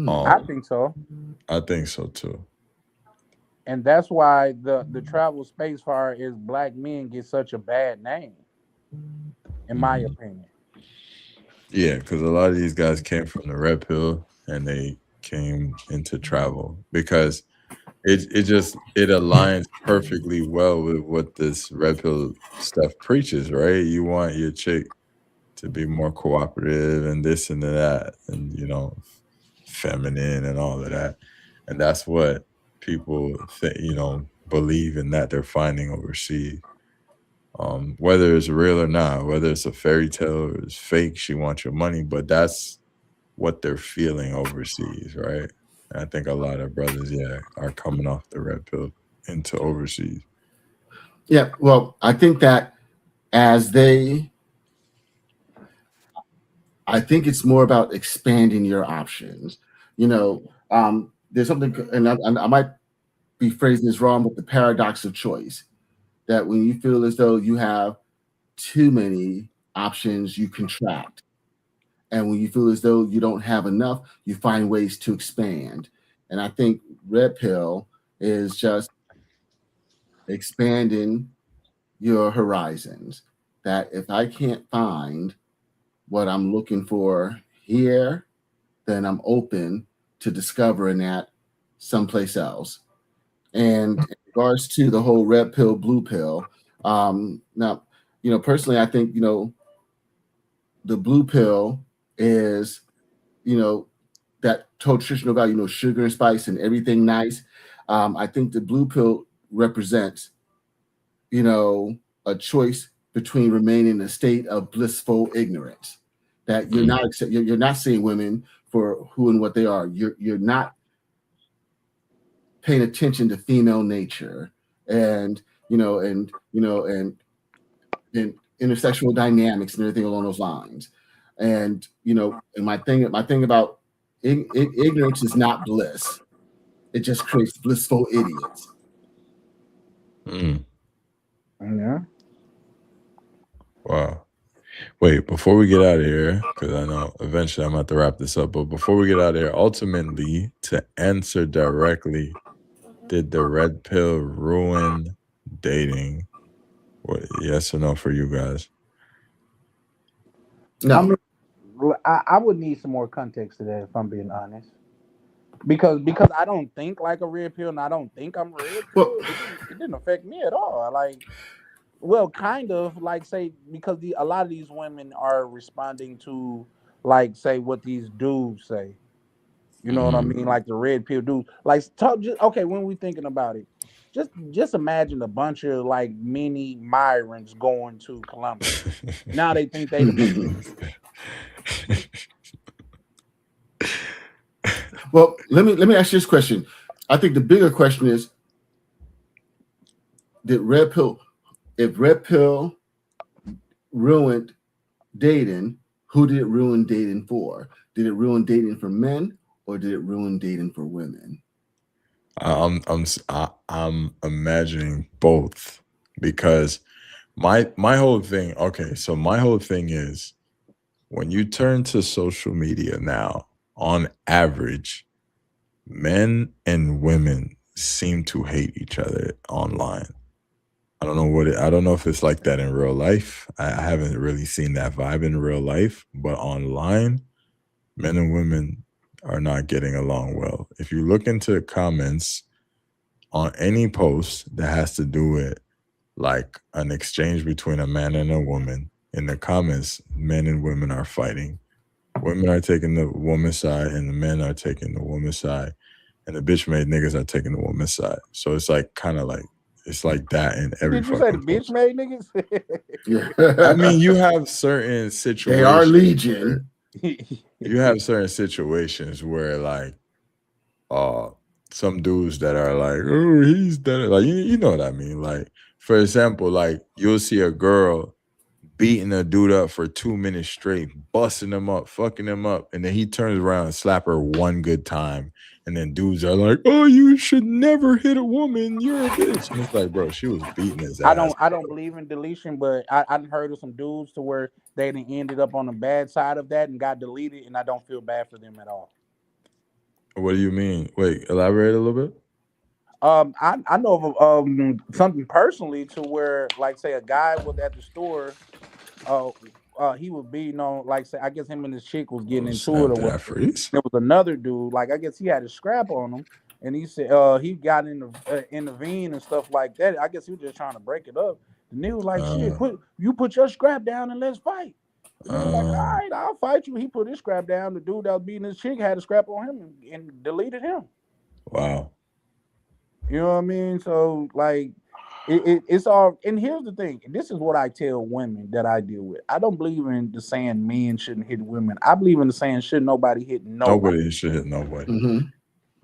I think so. I think so too. And that's why the travel space far is black men get such a bad name, in my opinion. Yeah, because a lot of these guys came from the red pill and they came into travel because it aligns perfectly well with what this red pill stuff preaches, right? You want your chick to be more cooperative and this and that, and feminine and all of that, and that's what people believe in that they're finding overseas. Whether it's real or not, whether it's a fairy tale or it's fake, she wants your money, but that's what they're feeling overseas, right? And I think a lot of brothers, are coming off the red pill into overseas. Yeah, well, I think that I think it's more about expanding your options. There's something, and I might be phrasing this wrong, but the paradox of choice. That when you feel as though you have too many options, you contract. And when you feel as though you don't have enough, you find ways to expand. And I think Red Pill is just expanding your horizons. That if I can't find what I'm looking for here, then I'm open to discovering that someplace else. And in regards to the whole red pill, blue pill, now, personally, I think, the blue pill is, that traditional value, sugar and spice and everything nice. I think the blue pill represents, a choice between remaining in a state of blissful ignorance. That you're not seeing women for who and what they are. You're not paying attention to female nature and intersexual dynamics and everything along those lines. And and my thing about ignorance is not bliss. It just creates blissful idiots. Yeah. Wow. Wait, before we get out of here, because I know eventually I'm going to have to wrap this up, but before we get out of here, ultimately, to answer directly, did the red pill ruin dating? What, yes or no for you guys? No. I would need some more context to that, if I'm being honest. Because I don't think like a red pill, and I don't think I'm red pill. It didn't affect me at all. Kind of like say because a lot of these women are responding to like say what these dudes say. You know what I mean? Like the red pill dude. Like talk. Okay, when we thinking about it, just imagine a bunch of like mini Myrons going to Columbia. Now they think they the Well, let me ask you this question. I think the bigger question is, if Red Pill ruined dating, who did it ruin dating for? Did it ruin dating for men, or did it ruin dating for women? I'm imagining both, because my whole thing. Okay, so my whole thing is, when you turn to social media now, on average, men and women seem to hate each other online. I don't know if it's like that in real life. I haven't really seen that vibe in real life, but online, men and women are not getting along well. If you look into the comments on any post that has to do with like an exchange between a man and a woman, in the comments, men and women are fighting. Women are taking the woman's side and the men are taking the woman's side, and the bitch made niggas are taking the woman's side. So it's like kind of like it's like that in every Did you say the fucking bitch made niggas? I mean, you have certain situations. They are legion. You have certain situations where like some dudes that are like, oh, he's done it. Like you know what I mean? Like, for example, like you'll see a girl beating a dude up for 2 minutes straight, busting him up, fucking him up, and then he turns around and slap her one good time, and then dudes are like, oh, you should never hit a woman, you're a bitch. And it's like, bro, she was beating his ass. I don't believe in deletion, but I heard of some dudes to where they done ended up on the bad side of that and got deleted, and I don't feel bad for them at all. What do you mean? Wait, elaborate a little bit. I know of something personally to where, like, say a guy was at the store, he was beating on, like, say, I guess him and his chick was getting into it or whatever. There was another dude, like, I guess he had a scrap on him, and he said he got intervened and stuff like that. I guess he was just trying to break it up. The nigga was like, shit, put your scrap down and let's fight. And he was like, all right, I'll fight you. He put his scrap down. The dude that was beating his chick had a scrap on him and deleted him. Wow. You know what I mean? So, like, it's all. And here's the thing. This is what I tell women that I deal with. I don't believe in the saying men shouldn't hit women. I believe in the saying should nobody hit nobody. Nobody should hit nobody. Mm-hmm.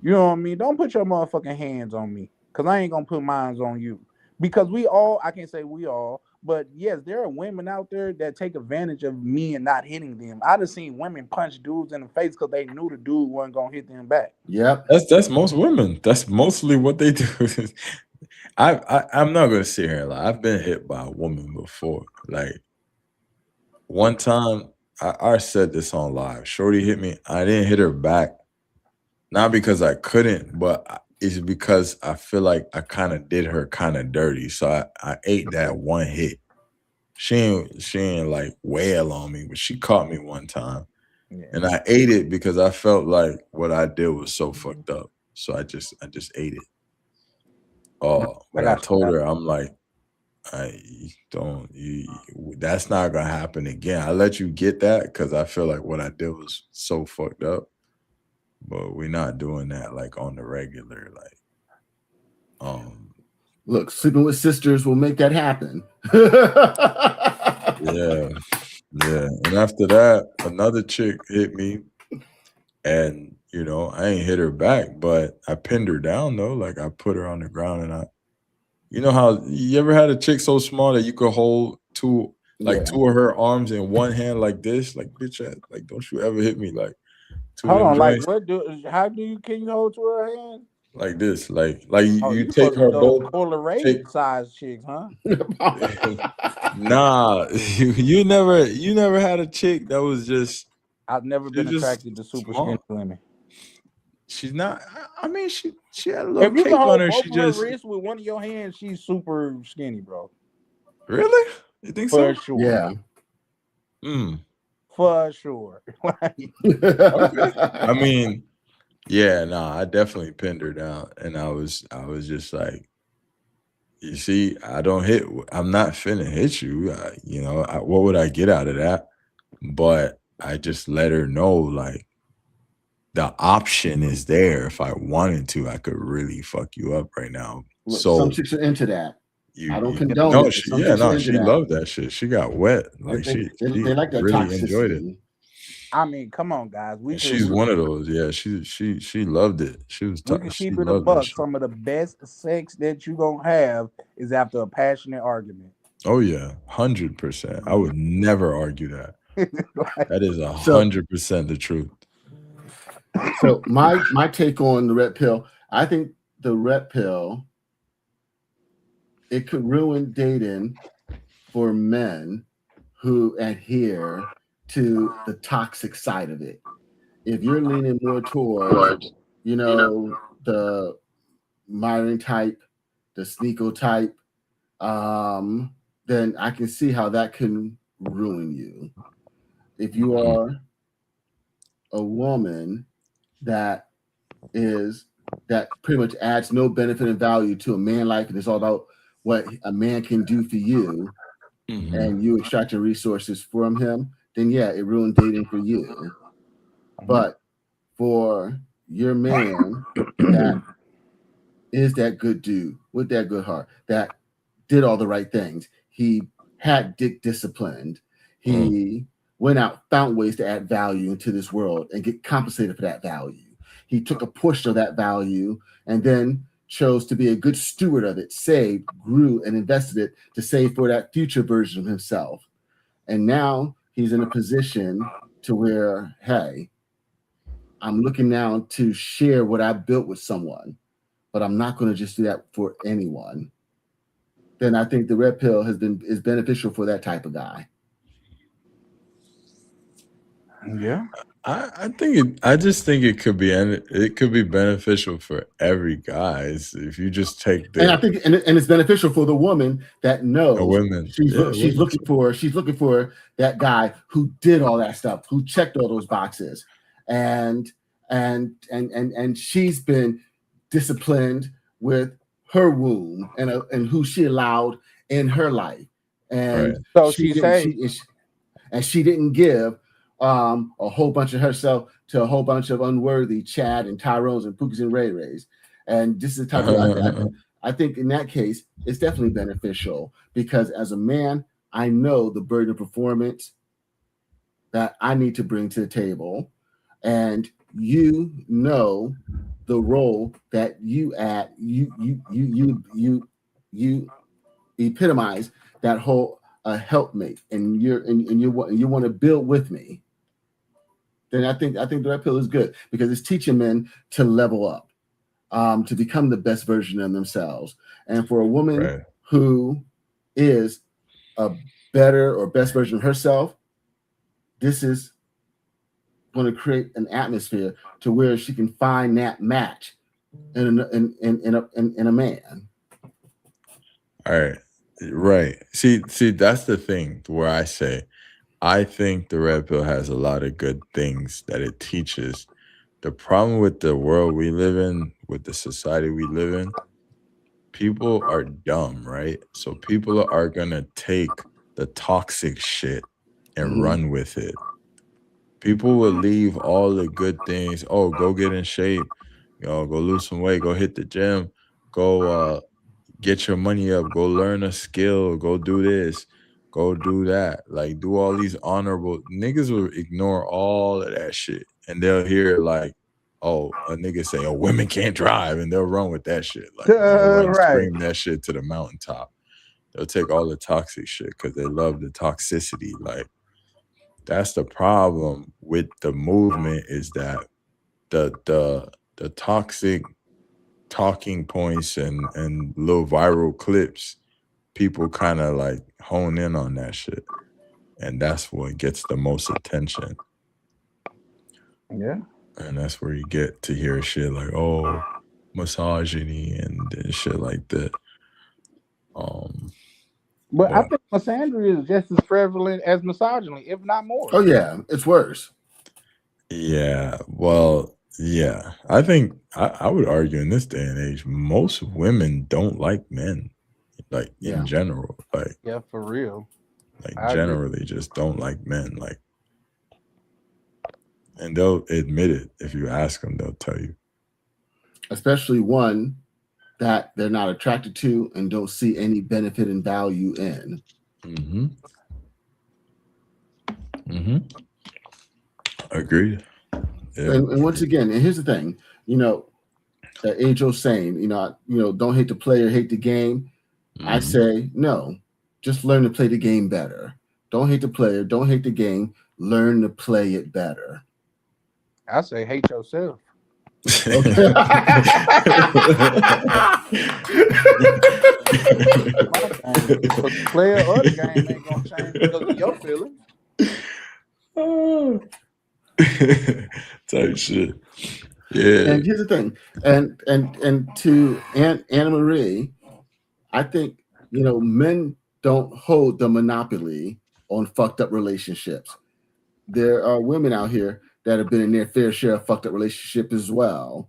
You know what I mean? Don't put your motherfucking hands on me, because I ain't going to put mine on you. Because we all, I can't say we all, but yes, there are women out there that take advantage of me and not hitting them. I done seen women punch dudes in the face because they knew the dude wasn't going to hit them back. Yep. That's most women. That's mostly what they do. I'm not gonna sit here and lie. I've been hit by a woman before. Like one time, I said this on live. Shorty hit me. I didn't hit her back, not because I couldn't, but it's because I feel like I kind of did her kind of dirty. So I ate that one hit. She ain't like wail on me, but she caught me one time. Yeah. And I ate it because I felt like what I did was so fucked up. So I just ate it. Oh, but I told her, I'm like, that's not gonna happen again. I let you get that because I feel like what I did was so fucked up. But we're not doing that like on the regular. Like, look, sleeping with sisters will make that happen. Yeah. And after that, another chick hit me, and you know, I ain't hit her back, but I pinned her down though. Like I put her on the ground, and you know how you ever had a chick so small that you could hold two of her arms in one hand like this? Like, bitch, like don't you ever hit me like two Hold of them on, like joints? how can you hold to her hand? Like this, like you take her both. Size chicks, huh? Nah, you never had a chick that was just. I've never been attracted to super skinny women. She's not. I mean, she had a little cake on her. She just wrist with one of your hands. She's super skinny, bro. Really? You think so? For sure. Yeah. For sure. Okay. I mean, yeah, I definitely pinned her down, and I was just like, you see, I'm not finna hit you. What would I get out of that? But I just let her know, like, the option is there. If I wanted to, I could really fuck you up right now. So some chicks are into that. I don't you condone no, it. But she some chicks are into she that. loved that shit. She got wet. Like They she like that really enjoyed it. toxicity. I mean, come on, guys. And she's one of those. Yeah, she loved it. She can she keep it a loved that buck. shit. Some of the best sex that you gonna have is after a passionate argument. Oh yeah, 100%. I would never argue that. That is 100% the truth. So my take on the red pill, I think the red pill, it could ruin dating for men who adhere to the toxic side of it. If you're leaning more towards, the Myron type, the Sneeko type, then I can see how that can ruin you. If you are a woman that pretty much adds no benefit and value to a man life, and it's all about what a man can do for you, and you extract your resources from him, then yeah, it ruined dating for you. But for your man that is that good dude with that good heart, that did all the right things, he had dick disciplined, he went out, found ways to add value into this world and get compensated for that value. He took a portion of that value and then chose to be a good steward of it, saved, grew, and invested it to save for that future version of himself. And now he's in a position to where, hey, I'm looking now to share what I built with someone, but I'm not going to just do that for anyone. Then I think the red pill is beneficial for that type of guy. Yeah. I just think it could be beneficial for every guy. If you just take And I think and it's beneficial for the woman that knows women. She's looking for that guy who did all that stuff, who checked all those boxes, and she's been disciplined with her womb and who she allowed in her life, and so she didn't give a whole bunch of herself to a whole bunch of unworthy Chad and Tyrones and Pookies and Ray Rays. And this is the type of I think in that case, it's definitely beneficial because as a man, I know the burden of performance that I need to bring to the table. And you know the role that you add, you epitomize that whole helpmate, and you want to build with me. Then I think the red pill is good because it's teaching men to level up, to become the best version of themselves. And for a woman who is a better or best version of herself, this is going to create an atmosphere to where she can find that match in a man. All right. Right. See, that's the thing where I say, I think the red pill has a lot of good things that it teaches. The problem with the world we live in, with the society we live in, people are dumb, right? So people are going to take the toxic shit and run with it. People will leave all the good things. Oh, go get in shape. Go lose some weight. Go hit the gym. Go get your money up. Go learn a skill. Go do this. Go do that. Like, do all these honorable. Niggas will ignore all of that shit. And they'll hear, like, oh, a nigga say, oh, women can't drive. And they'll run with that shit. Like, they'll scream that shit to the mountaintop. They'll take all the toxic shit because they love the toxicity. Like, that's the problem with the movement, is that the toxic talking points and little viral clips, people kind of like hone in on that shit, and that's what gets the most attention. Yeah. And that's where you get to hear shit like, oh, misogyny and shit like that. But I think misandry is just as prevalent as misogyny, if not more. Oh yeah, it's worse. Yeah, well, yeah. I think I would argue in this day and age, most women don't like men, like in general. Like, yeah, for real. Like generally just don't like men. Like, and they'll admit it. If you ask them, they'll tell you. Especially one that they're not attracted to and don't see any benefit and value in. Mm-hmm. Mm-hmm. Agreed. Yeah. And once again, and here's the thing, that age old saying, don't hate the player, hate the game. I say no, just learn to play the game better. Don't hate the player, don't hate the game. Learn to play it better. I say hate yourself. Okay. Player or the game ain't gonna change because of your feelings. Type shit. Yeah. And here's the thing, and to Anna Marie, I think men don't hold the monopoly on fucked up relationships. There are women out here that have been in their fair share of fucked up relationship as well.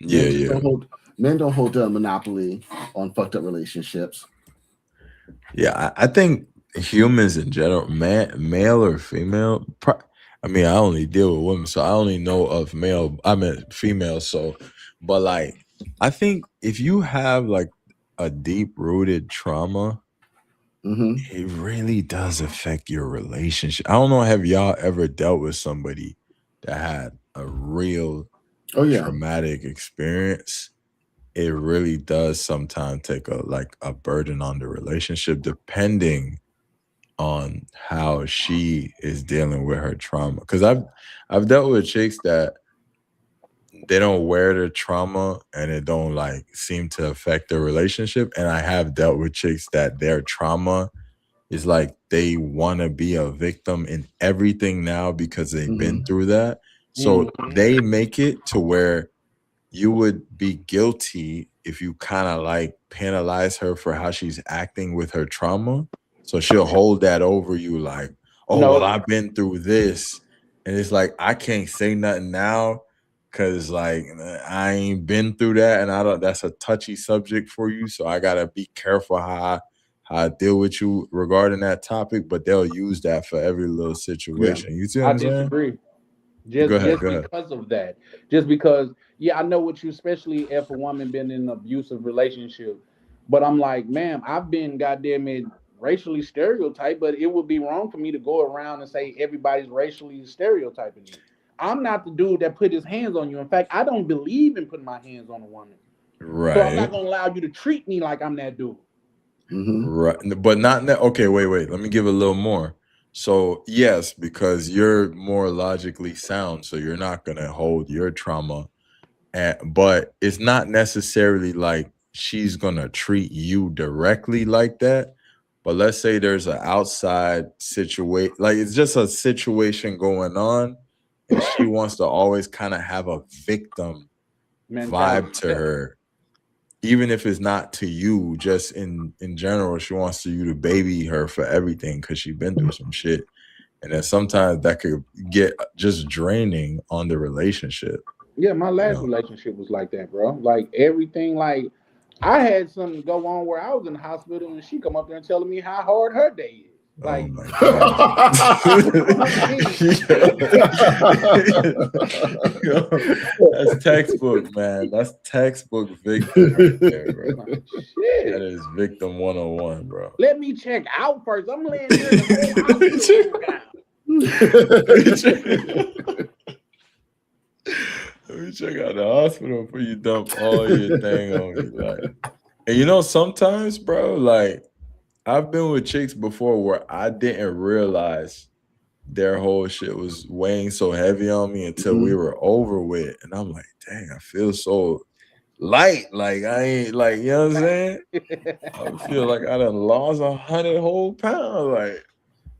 Men don't hold the monopoly on fucked up relationships. Yeah, I think humans in general, male or female. I mean, I only deal with women, so I only know of female. So, but like, I think if you have like a deep rooted trauma, it really does affect your relationship. I don't know. Have y'all ever dealt with somebody that had a real traumatic experience? It really does sometimes take a burden on the relationship, depending on how she is dealing with her trauma. Because I've dealt with chicks that they don't wear their trauma and it don't seem to affect their relationship. And I have dealt with chicks that their trauma is like they want to be a victim in everything now because they've been through that. So they make it to where you would be guilty if you kind of penalize her for how she's acting with her trauma. So she'll hold that over you like, well, I've been through this. And it's like, I can't say nothing now because I ain't been through that. And that's a touchy subject for you. So I got to be careful how I deal with you regarding that topic. But they'll use that for every little situation. You see what I'm saying? I disagree. Just because of that. Just because, I know what you, especially if a woman been in an abusive relationship. But I'm like, ma'am, I've been goddamn it racially stereotyped, but it would be wrong for me to go around and say everybody's racially stereotyping you. I'm not the dude that put his hands on you. In fact, I don't believe in putting my hands on a woman. Right. So I'm not going to allow you to treat me like I'm that dude. Right. But not that. Okay, wait. Let me give a little more. So yes, because you're more logically sound, so you're not going to hold your trauma. But it's not necessarily like she's going to treat you directly like that. But let's say there's an outside situation, it's just a situation going on, and she wants to always kind of have a victim vibe to her, even if it's not to you. Just in general, she wants you to baby her for everything because she's been through some shit, and then sometimes that could get just draining on the relationship. Yeah, my last relationship was like that, bro. Like everything, I had something go on where I was in the hospital and she come up there and telling me how hard her day is. Like, oh my God. That's textbook, man. That's textbook victim right there, bro. Shit. That is victim 101, bro. Let me check out first. I'm laying there in the Let me check out the hospital before you dump all your thing on me. And sometimes, bro, I've been with chicks before where I didn't realize their whole shit was weighing so heavy on me until we were over with. And I'm like, dang, I feel so light. I ain't you know what I'm saying? I feel like I done lost 100 whole pounds.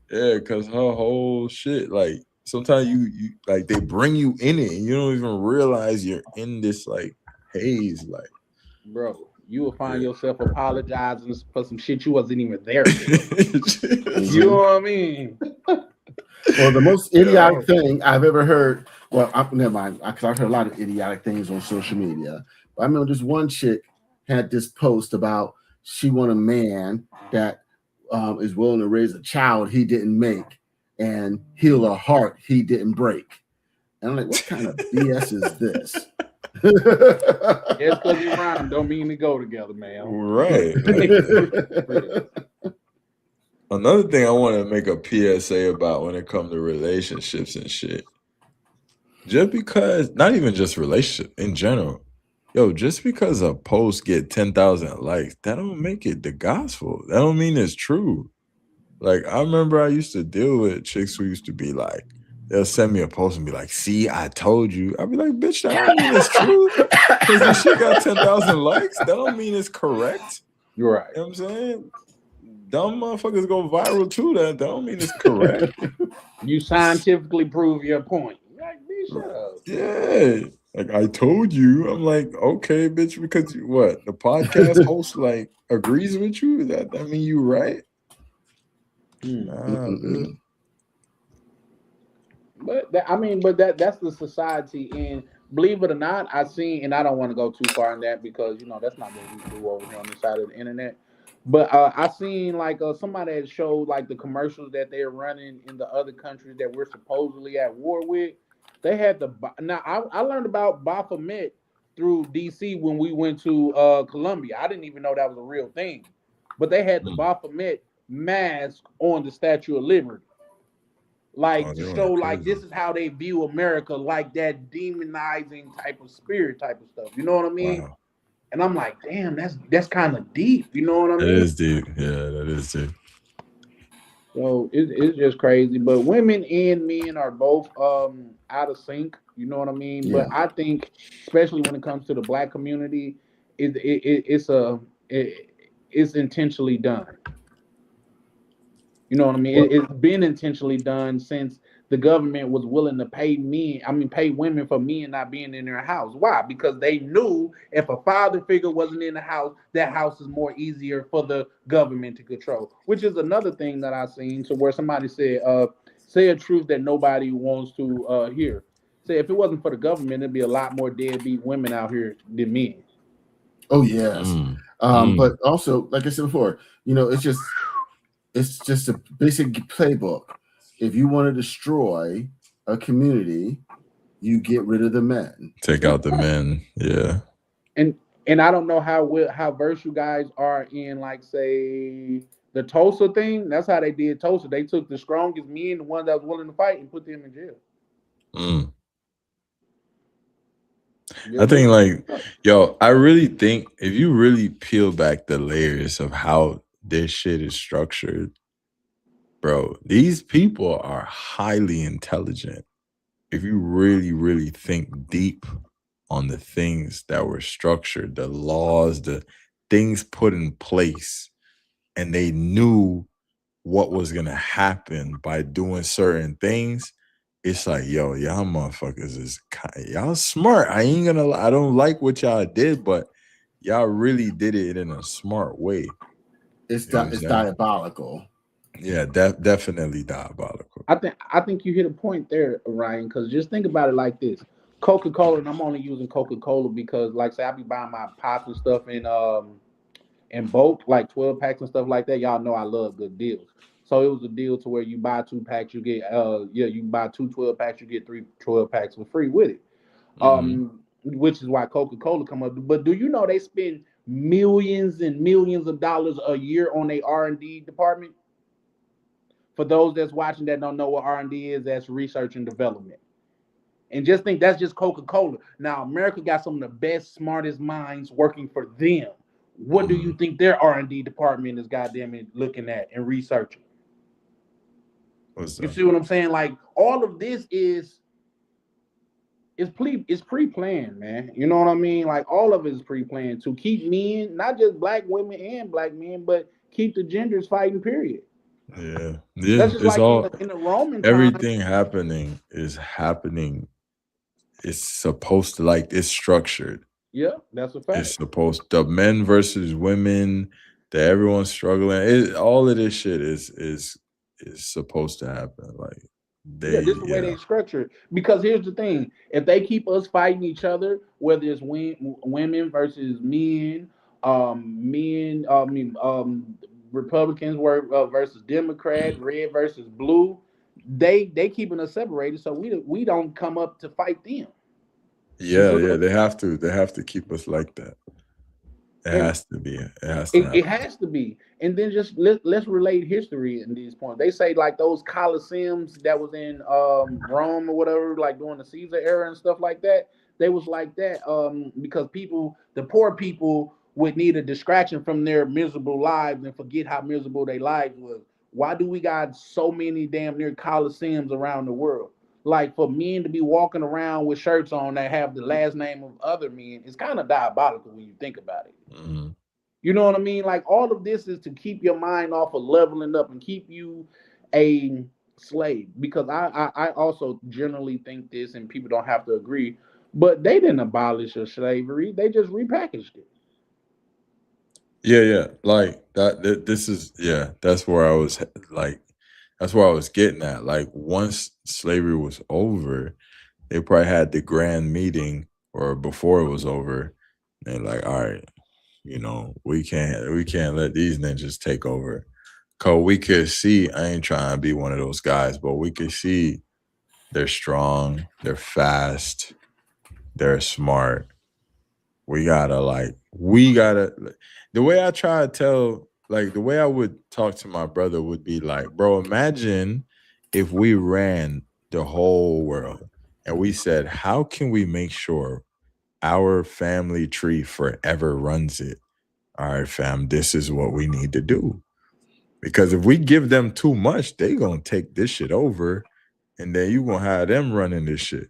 Because her whole shit, sometimes you they bring you in it and you don't even realize you're in this haze. Bro, you will find yourself apologizing for some shit you wasn't even there for. You know what I mean? Well, the most idiotic thing I've ever heard, never mind, because I've heard a lot of idiotic things on social media. But I remember this one chick had this post about she want a man that is willing to raise a child he didn't make and heal a heart he didn't break. And I'm like, what kind of BS is this? Just because you rhyme don't mean to go together, man. Right. Another thing I want to make a PSA about when it comes to relationships and shit. Just because, not even just relationship in general, yo, just because a post get 10,000 likes, that don't make it the gospel. That don't mean it's true. Like, I remember I used to deal with chicks who used to be like, they'll send me a post and be like, see, I told you. I'll be like, bitch, that don't mean it's true. Because this shit got 10,000 likes, that don't mean it's correct. You're right. You know what I'm saying? Dumb motherfuckers go viral too. That don't mean it's correct. You scientifically prove your point. Like, bitch, shut up. Yeah. Like, I told you. I'm like, okay, bitch, because what? The podcast host like agrees with you? That mean you right? Nah, bitch. But that's the society, and believe it or not, I seen, and I don't want to go too far in that because that's not what we do over here on this side of the internet. But I seen like somebody that showed like the commercials that they're running in the other countries that we're supposedly at war with. They had I learned about Baphomet through DC when we went to Colombia. I didn't even know that was a real thing, but they had the Baphomet mask on the Statue of Liberty. Like to show like this is how they view America, like that demonizing type of spirit type of stuff. You know what I mean? Wow. And I'm like, damn, that's kind of deep. You know what I mean? It is deep. Yeah, that is deep. So it's just crazy. But women and men are both out of sync. You know what I mean? Yeah. But I think, especially when it comes to the Black community, it's intentionally done. You know what I mean? It's been intentionally done since the government was willing to pay women for men not being in their house. Why? Because they knew if a father figure wasn't in the house, that house is more easier for the government to control. Which is another thing that I've seen, to where somebody said, say a truth that nobody wants to hear. Say if it wasn't for the government, there'd be a lot more deadbeat women out here than men. Oh yes. But also, like I said before, it's just a basic playbook. If you want to destroy a community, you get rid of the men. Take out the men. Yeah. And I don't know how versed you guys are in, like, say, the Tulsa thing. That's how they did Tulsa. They took the strongest men, the ones that was willing to fight, and put them in jail. I think, like, yo, I really think if you really peel back the layers of how this shit is structured, bro, these people are highly intelligent. If you really, really think deep on the things that were structured, the laws, the things put in place, and they knew what was gonna happen by doing certain things, it's like, yo, y'all motherfuckers is y'all smart. I ain't gonna lie. I don't like what y'all did, but y'all really did it in a smart way. It's diabolical. Yeah, definitely diabolical. I think you hit a point there, Ryan, because just think about it like this. Coca-Cola, and I'm only using Coca-Cola because, like, say, I be buying my pops and stuff in bulk, like 12 packs and stuff like that. Y'all know I love good deals. So it was a deal to where you buy 2 packs, you get you buy 2 12 packs, you get 3 12 packs for free with it. Which is why Coca-Cola come up. But do you know they spend millions and millions of dollars a year on their R&D department? For those that's watching that don't know what R&D is, that's research and development. And just think that's just Coca-Cola. Now, America got some of the best, smartest minds working for them. What do you think their R&D department is goddamn it looking at and researching? You see what I'm saying? Like, all of this is pre-planned, man. You know what I mean? Like, all of it is pre-planned to keep men, not just black women and black men, but keep the genders fighting, period. Yeah. That's just it's like all in the Roman everything time. happening. It's supposed to, like, it's structured. Yeah, that's a fact. It's supposed the men versus women, that everyone's struggling. All of this shit is supposed to happen. Like, This is the way they structure it. Because here's the thing: if they keep us fighting each other, whether it's women versus men, Republicans versus Democrat, red versus blue, they keeping us separated, so we don't come up to fight them. Yeah, they have to keep us like that. It And has to be. It has to it happen. has to be. And then just let's relate history in these points. They say like those Colosseums that was in Rome or whatever, like during the Caesar era and stuff like that. They was like that because people, the poor people, would need a distraction from their miserable lives and forget how miserable their lives was. Why do we got so many damn near Colosseums around the world? Like for men to be walking around with shirts on that have the last name of other men, it's kind of diabolical when you think about it. Mhm. You know what I mean? Like all of this is to keep your mind off of leveling up and keep you a slave. Because I also generally think this, and people don't have to agree, but they didn't abolish your slavery; they just repackaged it. Yeah. Like that. This is That's where I was like. That's where I was getting at. Like once slavery was over, they probably had the grand meeting, or before it was over. They're like, all right, we can't let these ninjas take over. Cause we could see, I ain't trying to be one of those guys, but we could see they're strong, they're fast, they're smart. We gotta the way I try to tell, like the way I would talk to my brother would be like, bro, imagine if we ran the whole world and we said, how can we make sure our family tree forever runs it? All right, fam, this is what we need to do. Because if we give them too much, they gonna take this shit over, and then you gonna have them running this shit.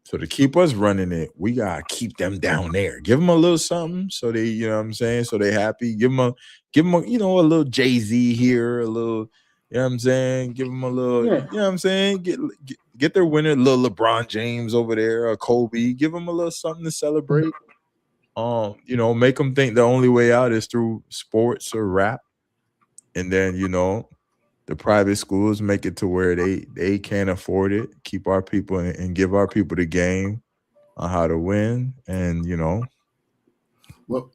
So to keep us running it, we gotta keep them down there. Give them a little something, so they, you know what I'm saying, so they happy. Give them a a little Jay-Z here, a little, you know what I'm saying. Give them a little, Yeah. you know what I'm saying. Get their winner, little LeBron James over there, or Kobe. Give them a little something to celebrate. Make them think the only way out is through sports or rap, and then the private schools make it to where they can't afford it. Keep our people and give our people the game on how to win, and Well,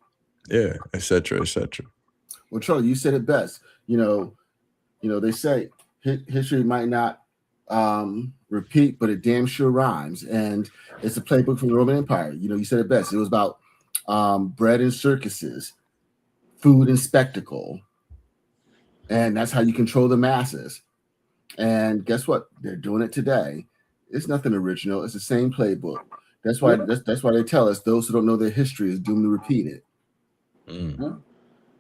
et cetera, et cetera. well, Charlie, you said it best. They say history might not repeat, but it damn sure rhymes. And it's a playbook from the Roman Empire. You said it best. It was about bread and circuses, food and spectacle, and that's how you control the masses. And guess what? They're doing it today. It's nothing original. It's the same playbook. That's why that's why they tell us those who don't know their history is doomed to repeat it.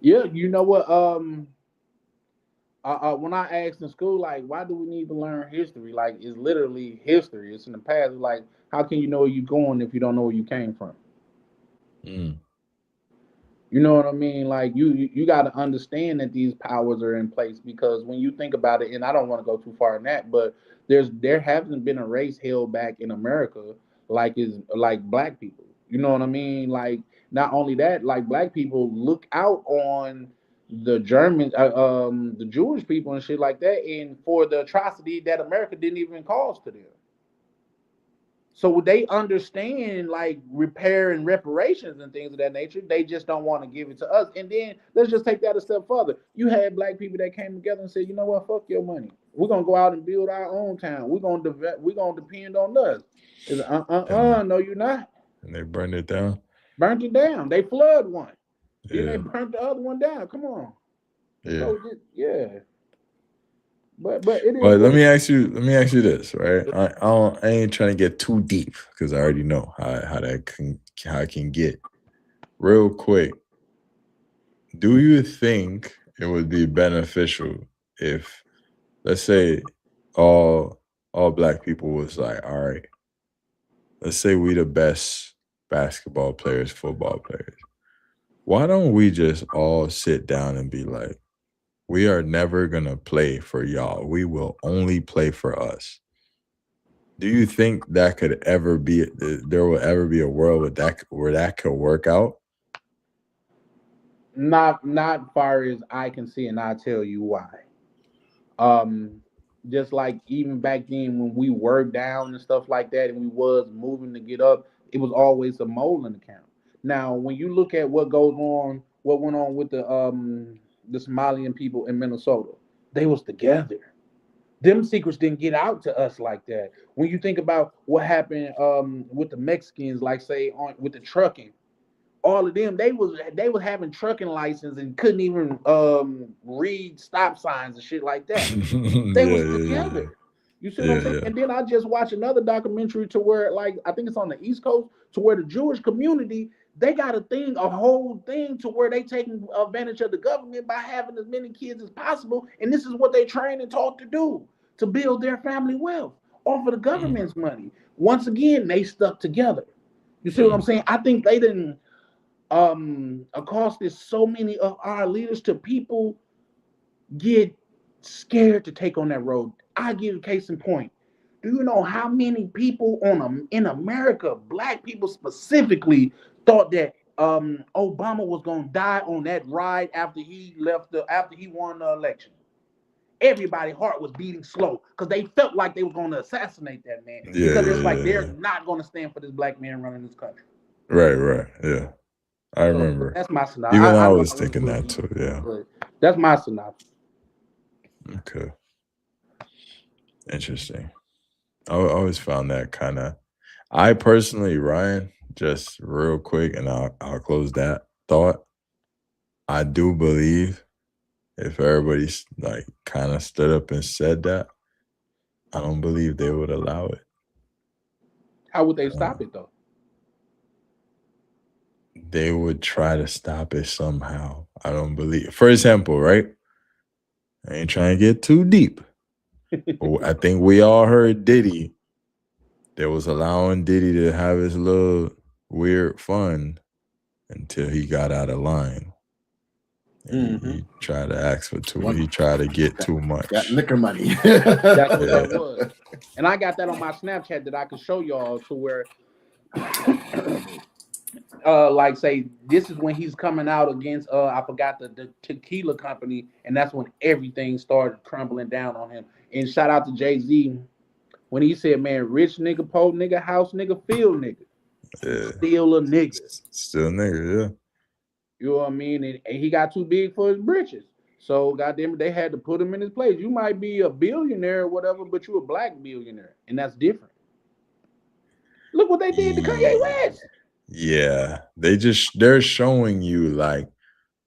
Yeah, you know what? When I asked in school, like, why do we need to learn history? Like, it's literally history. It's in the past. Like, how can you know where you're going if you don't know where you came from? You know what I mean? Like, you got to understand that these powers are in place because when you think about it, and I don't want to go too far in that, but there hasn't been a race held back in America like black people. You know what I mean? Like, not only that, like black people look out on the Germans, the Jewish people and shit like that, and for the atrocity that America didn't even cause to them. So they understand like repair and reparations and things of that nature. They just don't want to give it to us. And then let's just take that a step further. You had black people that came together and said, you know what, fuck your money. We're gonna go out and build our own town. We're gonna depend on us. It's no, you're not. And they burned it down. Burnt it down. They flood one. Then they Yeah, burnt the other one down. Come on. yeah. So yeah. But it is But let what me ask you this, right? I ain't trying to get too deep because I already know how it can get. Real quick, do you think it would be beneficial if, let's say, all black people was like, all right, let's say we the best basketball players, football players. Why don't we just all sit down and be like, we are never gonna play for y'all. We will only play for us. Do you think that could ever be? There will ever be a world where that could work out? not far as I can see, and I'll tell you why. Um, just like even back then when we were down and stuff like that, and we was moving to get up, it was always a mole in the camp. Now, when you look at what went on with the Somalian people in Minnesota, they was together. Them secrets didn't get out to us like that. When you think about what happened with the Mexicans, like say on with the trucking, all of them they was having trucking license and couldn't even read stop signs and shit like that. They was together. You see what I'm saying? And then I just watched another documentary to where, like, I think it's on the East Coast, to where the Jewish community, they got a whole thing to where they taking advantage of the government by having as many kids as possible. And this is what they train and taught to do, to build their family wealth off of the government's money. Once again, they stuck together. You see what I'm saying? I think they didn't accosted so many of our leaders to people get scared to take on that road. I give a case in point. Do you know how many people in America, black people specifically, thought that Obama was gonna die on that ride after he won the election? Everybody's heart was beating slow because they felt like they were gonna assassinate that man. Because it's like they're not gonna stand for this black man running this country. Right. Yeah. I remember. That's my synopsis. Even I was thinking that too. Yeah. That's my synopsis. Okay. Interesting. I always found that kind of. I personally, Ryan, just real quick, and I'll close that thought. I do believe if everybody's like kind of stood up and said that, I don't believe they would allow it. How would they stop it though? They would try to stop it somehow. I don't believe. For example, right? I ain't trying to get too deep. But I think we all heard Diddy. They was allowing Diddy to have his little weird fun until he got out of line. He tried to ask for too much. He tried to get too much. Got liquor money. That's what that was. And I got that on my Snapchat that I could show y'all to where like say this is when he's coming out against I forgot the tequila company, and that's when everything started crumbling down on him. And shout out to Jay-Z when he said, man, rich nigga, poor nigga, house nigga, field nigga. Still a nigga. Still a nigga, yeah. You know what I mean? And he got too big for his britches. So goddamn it, they had to put him in his place. You might be a billionaire or whatever, but you're a black billionaire, and that's different. Look what they did to Kanye West. Yeah, they're showing you like,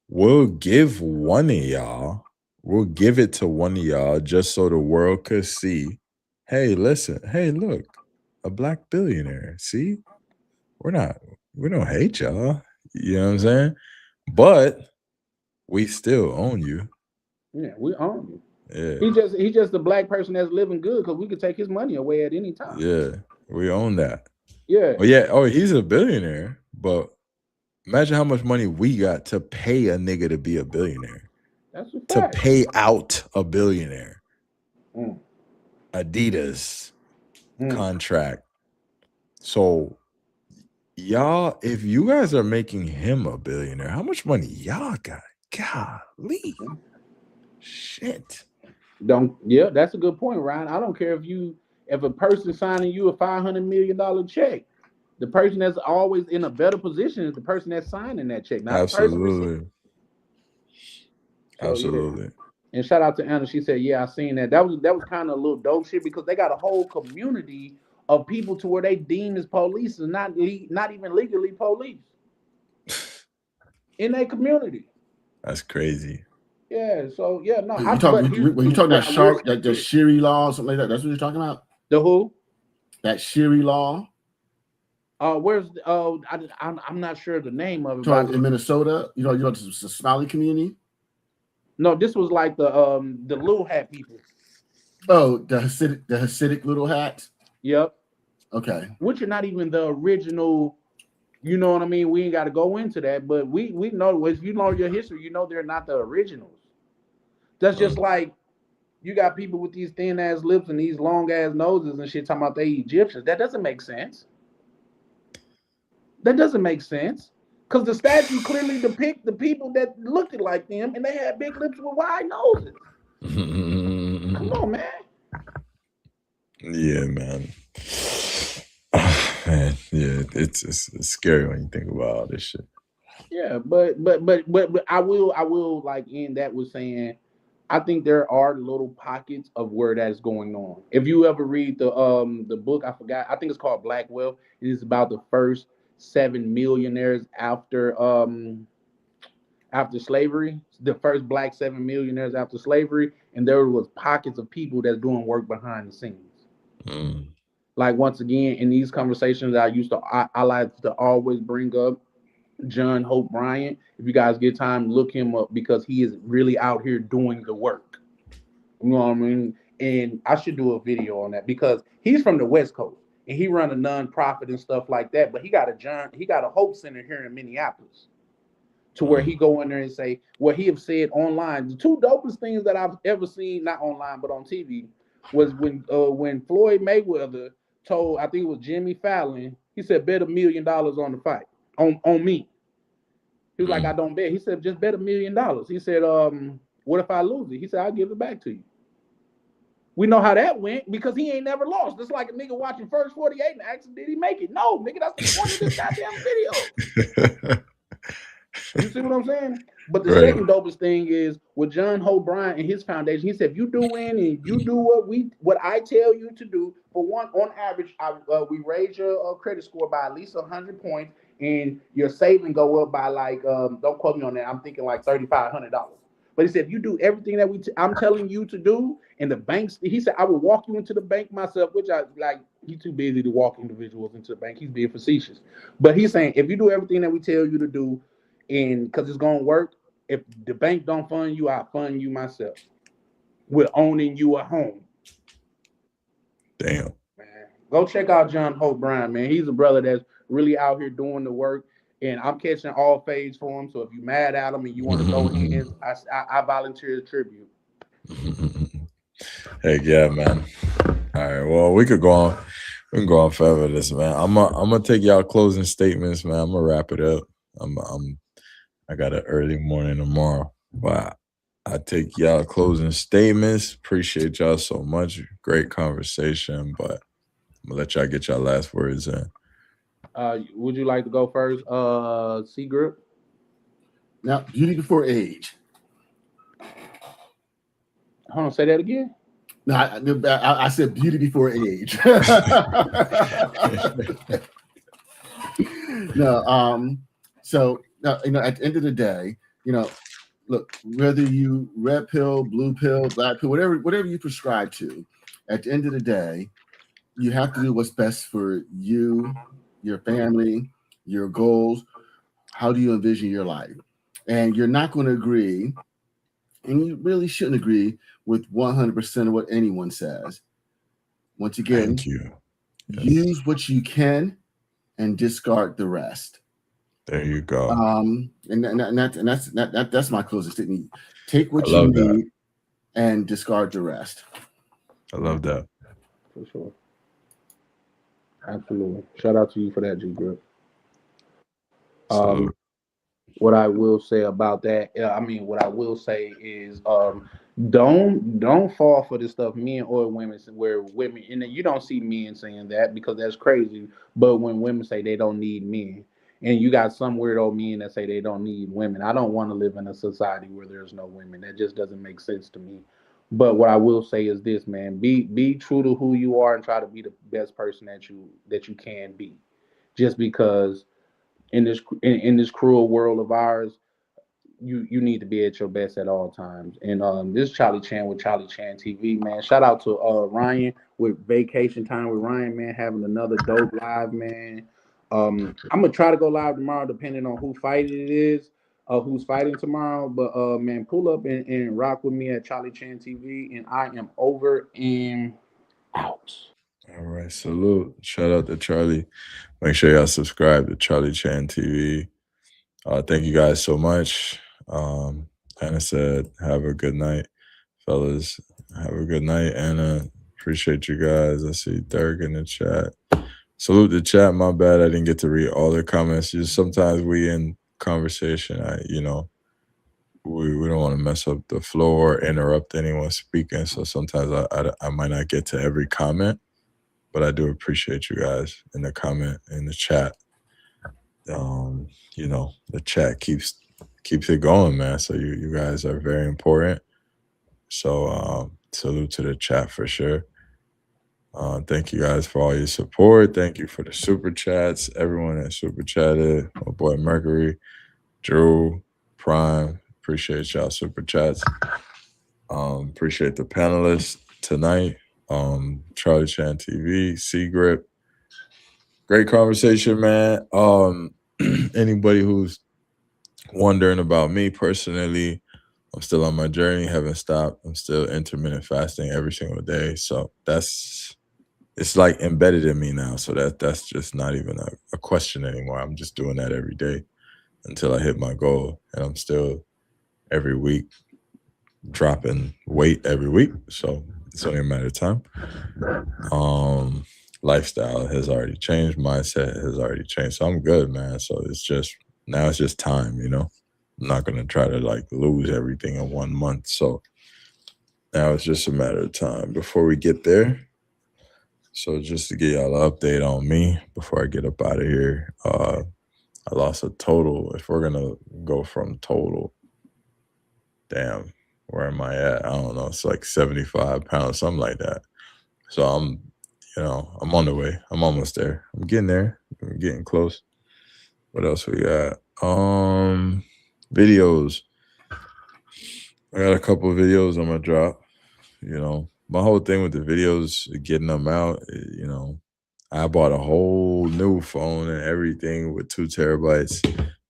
we'll give one of y'all, we'll give it to one of y'all just so the world could see, hey, listen, hey, look, a black billionaire. See, we don't hate y'all. You know what I'm saying? But we still own you. Yeah, we own you. Yeah. He's just the black person that's living good because we could take his money away at any time. Yeah, we own that. Yeah. Oh, yeah. Oh, he's a billionaire, but imagine how much money we got to pay a nigga to be a billionaire. That's a to fact. pay out a billionaire. Adidas contract. So y'all, if you guys are making him a billionaire, how much money y'all got? Golly. Shit. Yeah, that's a good point, Ryan. I don't care if a person signing you a $500 million check, the person that's always in a better position is the person that's signing that check. Not Absolutely. Absolutely. Yeah. And shout out to Anna. She said, yeah, I seen that. That was kind of a little dope shit because they got a whole community of people to where they deem as police and not even legally police in their community. That's crazy. Yeah. So yeah, no. When you talking about the Shiri law or something like that, that's what you're talking about. The who? That Shiri law. I'm not sure the name of it. In Minnesota, you know, the Somali community. No, this was like the little hat people. Oh, the Hasidic little hats. Yep. Okay. Which are not even the original. You know what I mean? We ain't got to go into that, but we know if you know your history, you know they're not the originals. That's just like you got people with these thin ass lips and these long ass noses and shit talking about they Egyptians. That doesn't make sense. That doesn't make sense. Because the statue clearly depict the people that looked like them and they had big lips with wide noses. Come on, man. Yeah, man. Man, yeah, it's scary when you think about all this shit. Yeah, but I will like end that with saying I think there are little pockets of where that's going on. If you ever read the book, I forgot, I think it's called Black Wealth. It is about the first 7 millionaires after slavery, the first black 7 millionaires after slavery, and there was pockets of people that's doing work behind the scenes. Like once again, in these conversations, I like to always bring up John Hope Bryant. If you guys get time, look him up because he is really out here doing the work. You know what I mean? And I should do a video on that because he's from the West Coast and he run a nonprofit and stuff like that. But he got a Hope Center here in Minneapolis, to where he go in there and say what he have said online. The two dopest things that I've ever seen, not online but on TV, was when Floyd Mayweather told, I think it was Jimmy Fallon, he said, bet $1 million on the fight on me. He was like, I don't bet. He said, just bet $1 million. He said, what if I lose it? He said, I'll give it back to you. We know how that went because he ain't never lost. It's like a nigga watching First 48 and asking, did he make it? No, nigga, that's the point of this goddamn video. You see what I'm saying? But the second dopest thing is with John Hope Bryant and his foundation. He said, if you do win and you do what I tell you to do, for one, on average, we raise your credit score by at least 100 points, and your saving go up by like, don't quote me on that, I'm thinking like $3,500. But he said, if you do everything that I'm telling you to do, and the banks, he said, I will walk you into the bank myself, which I like, he's too busy to walk individuals into the bank. He's being facetious. But he's saying, if you do everything that we tell you to do, and because it's going to work, if the bank don't fund you, I'll fund you myself. We're owning you a home. Damn. Man, go check out John Hope Bryant, man. He's a brother that's really out here doing the work. And I'm catching all fades for him. So if you're mad at him and you want to throw hands, I volunteer a tribute. Heck yeah, man. All right. Well, we can go on. We can go on forever with this, man. I'm gonna take y'all closing statements, man. I'm gonna wrap it up. I got an early morning tomorrow. But I take y'all closing statements. Appreciate y'all so much. Great conversation. But I'm gonna let y'all get y'all last words in. Would you like to go first, C Group? Now, beauty before age. Hold on, say that again. No, I said beauty before age. No, so at the end of the day, look, whether you red pill, blue pill, black pill, whatever you prescribe to, at the end of the day, you have to do what's best for you, your family, your goals. How do you envision your life? And you're not going to agree, and you really shouldn't agree with 100% of what anyone says. Once again, thank you. Yes. Use what you can and discard the rest. There you go. That's my closing statement. Take what you need and discard the rest. I love that. For sure. Absolutely. Shout out to you for that, G Grip. What I will say about that, what I will say is, don't fall for this stuff, men or women, where women, and you don't see men saying that because that's crazy. But when women say they don't need men, and you got some weirdo men that say they don't need women, I don't want to live in a society where there's no women. That just doesn't make sense to me. But what I will say is this, man: be true to who you are and try to be the best person that you can be. Just because in this cruel world of ours, you need to be at your best at all times. And this is Charlie Chan with Charlie Chan TV, man. Shout out to Ryan with Vacation Time with Ryan, man, having another dope live, man. I'm gonna try to go live tomorrow, depending on who fighting it is, who's fighting tomorrow. But man, pull up and rock with me at Charlie Chan TV, and I am over and out. All right, salute. Shout out to Charlie. Make sure y'all subscribe to Charlie Chan TV. Thank you guys so much. Anna said, have a good night, fellas. Have a good night, Anna. Appreciate you guys. I see Dirk in the chat. Salute the chat. My bad, I didn't get to read all the comments. Just sometimes we in conversation, we don't want to mess up the flow or interrupt anyone speaking. So sometimes I might not get to every comment, but I do appreciate you guys in the comment, in the chat. The chat keeps it going, man. So you guys are very important. So salute to the chat for sure. Thank you guys for all your support. Thank you for the super chats. Everyone that super chatted. My boy Mercury, Drew, Prime. Appreciate y'all super chats. Appreciate the panelists tonight. Charlie Chan TV, C-Grip. Great conversation, man. Anybody who's wondering about me personally, I'm still on my journey, haven't stopped. I'm still intermittent fasting every single day. So it's like embedded in me now. So that's just not even a question anymore. I'm just doing that every day until I hit my goal. And I'm still every week dropping weight every week. So it's only a matter of time. Lifestyle has already changed. Mindset has already changed. So I'm good, man. So it's just time, you know. I'm not gonna try to like lose everything in 1 month. So now it's just a matter of time before we get there. So just to get y'all an update on me before I get up out of here, I lost a total. If we're gonna go from total, damn, where am I at? I don't know. It's like 75 pounds, something like that. So I'm on the way. I'm almost there. I'm getting there. I'm getting close. What else we got? Videos. I got a couple of videos I'm gonna drop. You know, my whole thing with the videos, getting them out, you know, I bought a whole new phone and everything with 2 terabytes.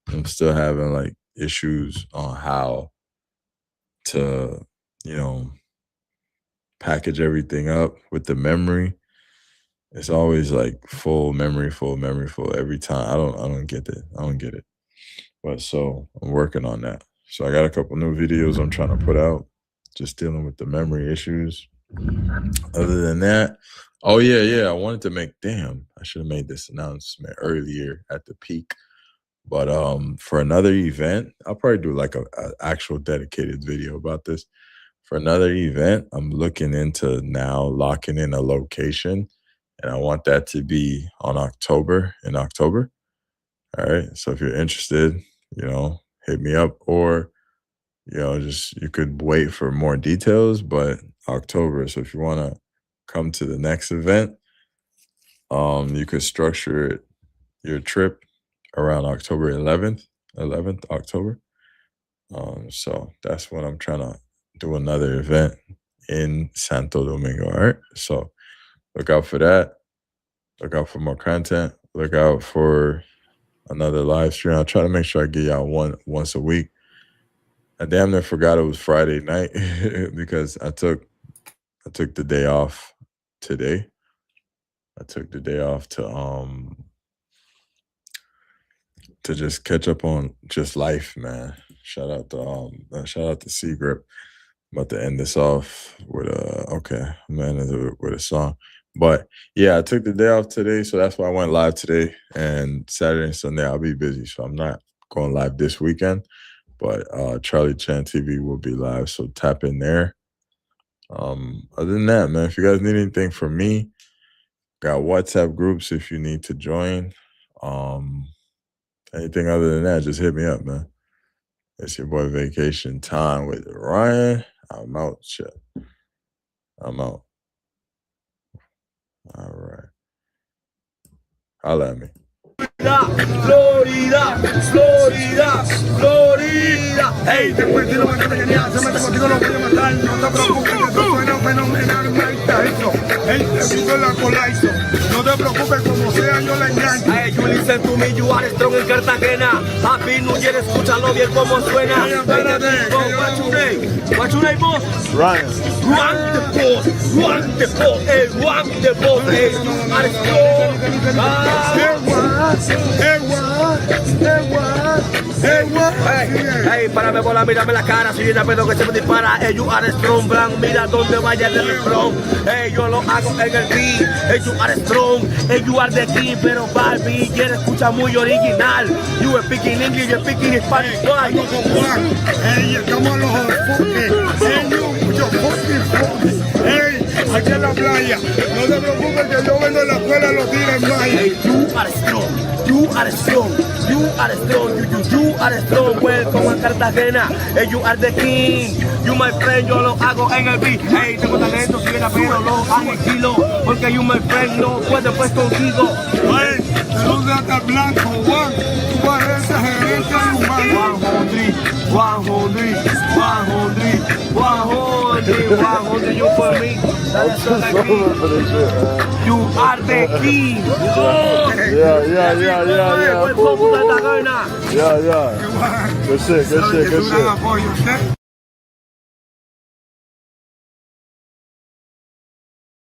I'm still having like issues on how to, you know, package everything up with the memory. It's always like full memory every time. I don't get it. I don't get it. But so I'm working on that. So I got a couple new videos I'm trying to put out, just dealing with the memory issues. Other than that, oh yeah, I wanted to make, I should have made this announcement earlier at the peak. But for another event, I'll probably do like a actual dedicated video about this. For another event, I'm looking into now locking in a location, and I want that to be in October. All right. So if you're interested, you know, hit me up, or, you know, you could wait for more details, but October. So if you want to come to the next event, you could structure your trip around October 11th October. So that's when I'm trying to do another event in Santo Domingo. All right. So look out for that. Look out for more content. Look out for another live stream. I'll try to make sure I get y'all once a week. I damn near forgot it was Friday night because I took the day off today. I took the day off to just catch up on just life, man. Shout out to C-Grip. I'm about to end this off with a song. But yeah, I took the day off today, so that's why I went live today. And Saturday and Sunday I'll be busy, so I'm not going live this weekend. But Charlie Chan TV will be live, so tap in there. Other than that, man, if you guys need anything from me, got WhatsApp groups if you need to join. Anything other than that, just hit me up, man. It's your boy Vacation Time with Ryan. I'm out, shit. I'm out. All right. Holla at me. Florida. Hey, después de lo que te quería, se mete contigo, no voy a matar. No te preocupes, que esto suena fenomenal, Mike eso. Hey, te pico en la colaizo. No te preocupes, como sea, yo la engancho. Hey, you listen to me, you are strong en Cartagena. Happy New Year, escúchalo bien como suena. What's your name, boss? Ryan. Run the boss. Hey, run the boss. Hey, you are strong. Hey, párame bola, mírame la cara. Si viene a pedo que se me dispara. Hey, you are strong, blanc. Mira donde vaya el refrón. Hey, yo lo hago en el beat. Hey, you are strong. Hey, you are the key. Pero Barbie, quiere escuchar muy original. You are speaking English, you're speaking Spanish. Why? Hey, estamos a los enfoques. Hey, yo fucking. Hey, aquí en la playa. No te preocupes que yo vengo a la escuela, lo tiro en mayo. Hey, you are strong. You are strong. You are strong. You are strong. Welcome a Cartagena. You are the king. You my friend, yo lo hago en el beat. Hey, tengo talento, si viene pero lo hago estilo. Porque you my friend no puede pues contigo. Hey, saluda hasta el blanco, Juan. Tú eres ese gerente humano. 100, you for me. That's all I need. You are the king. Yeah. Good shit.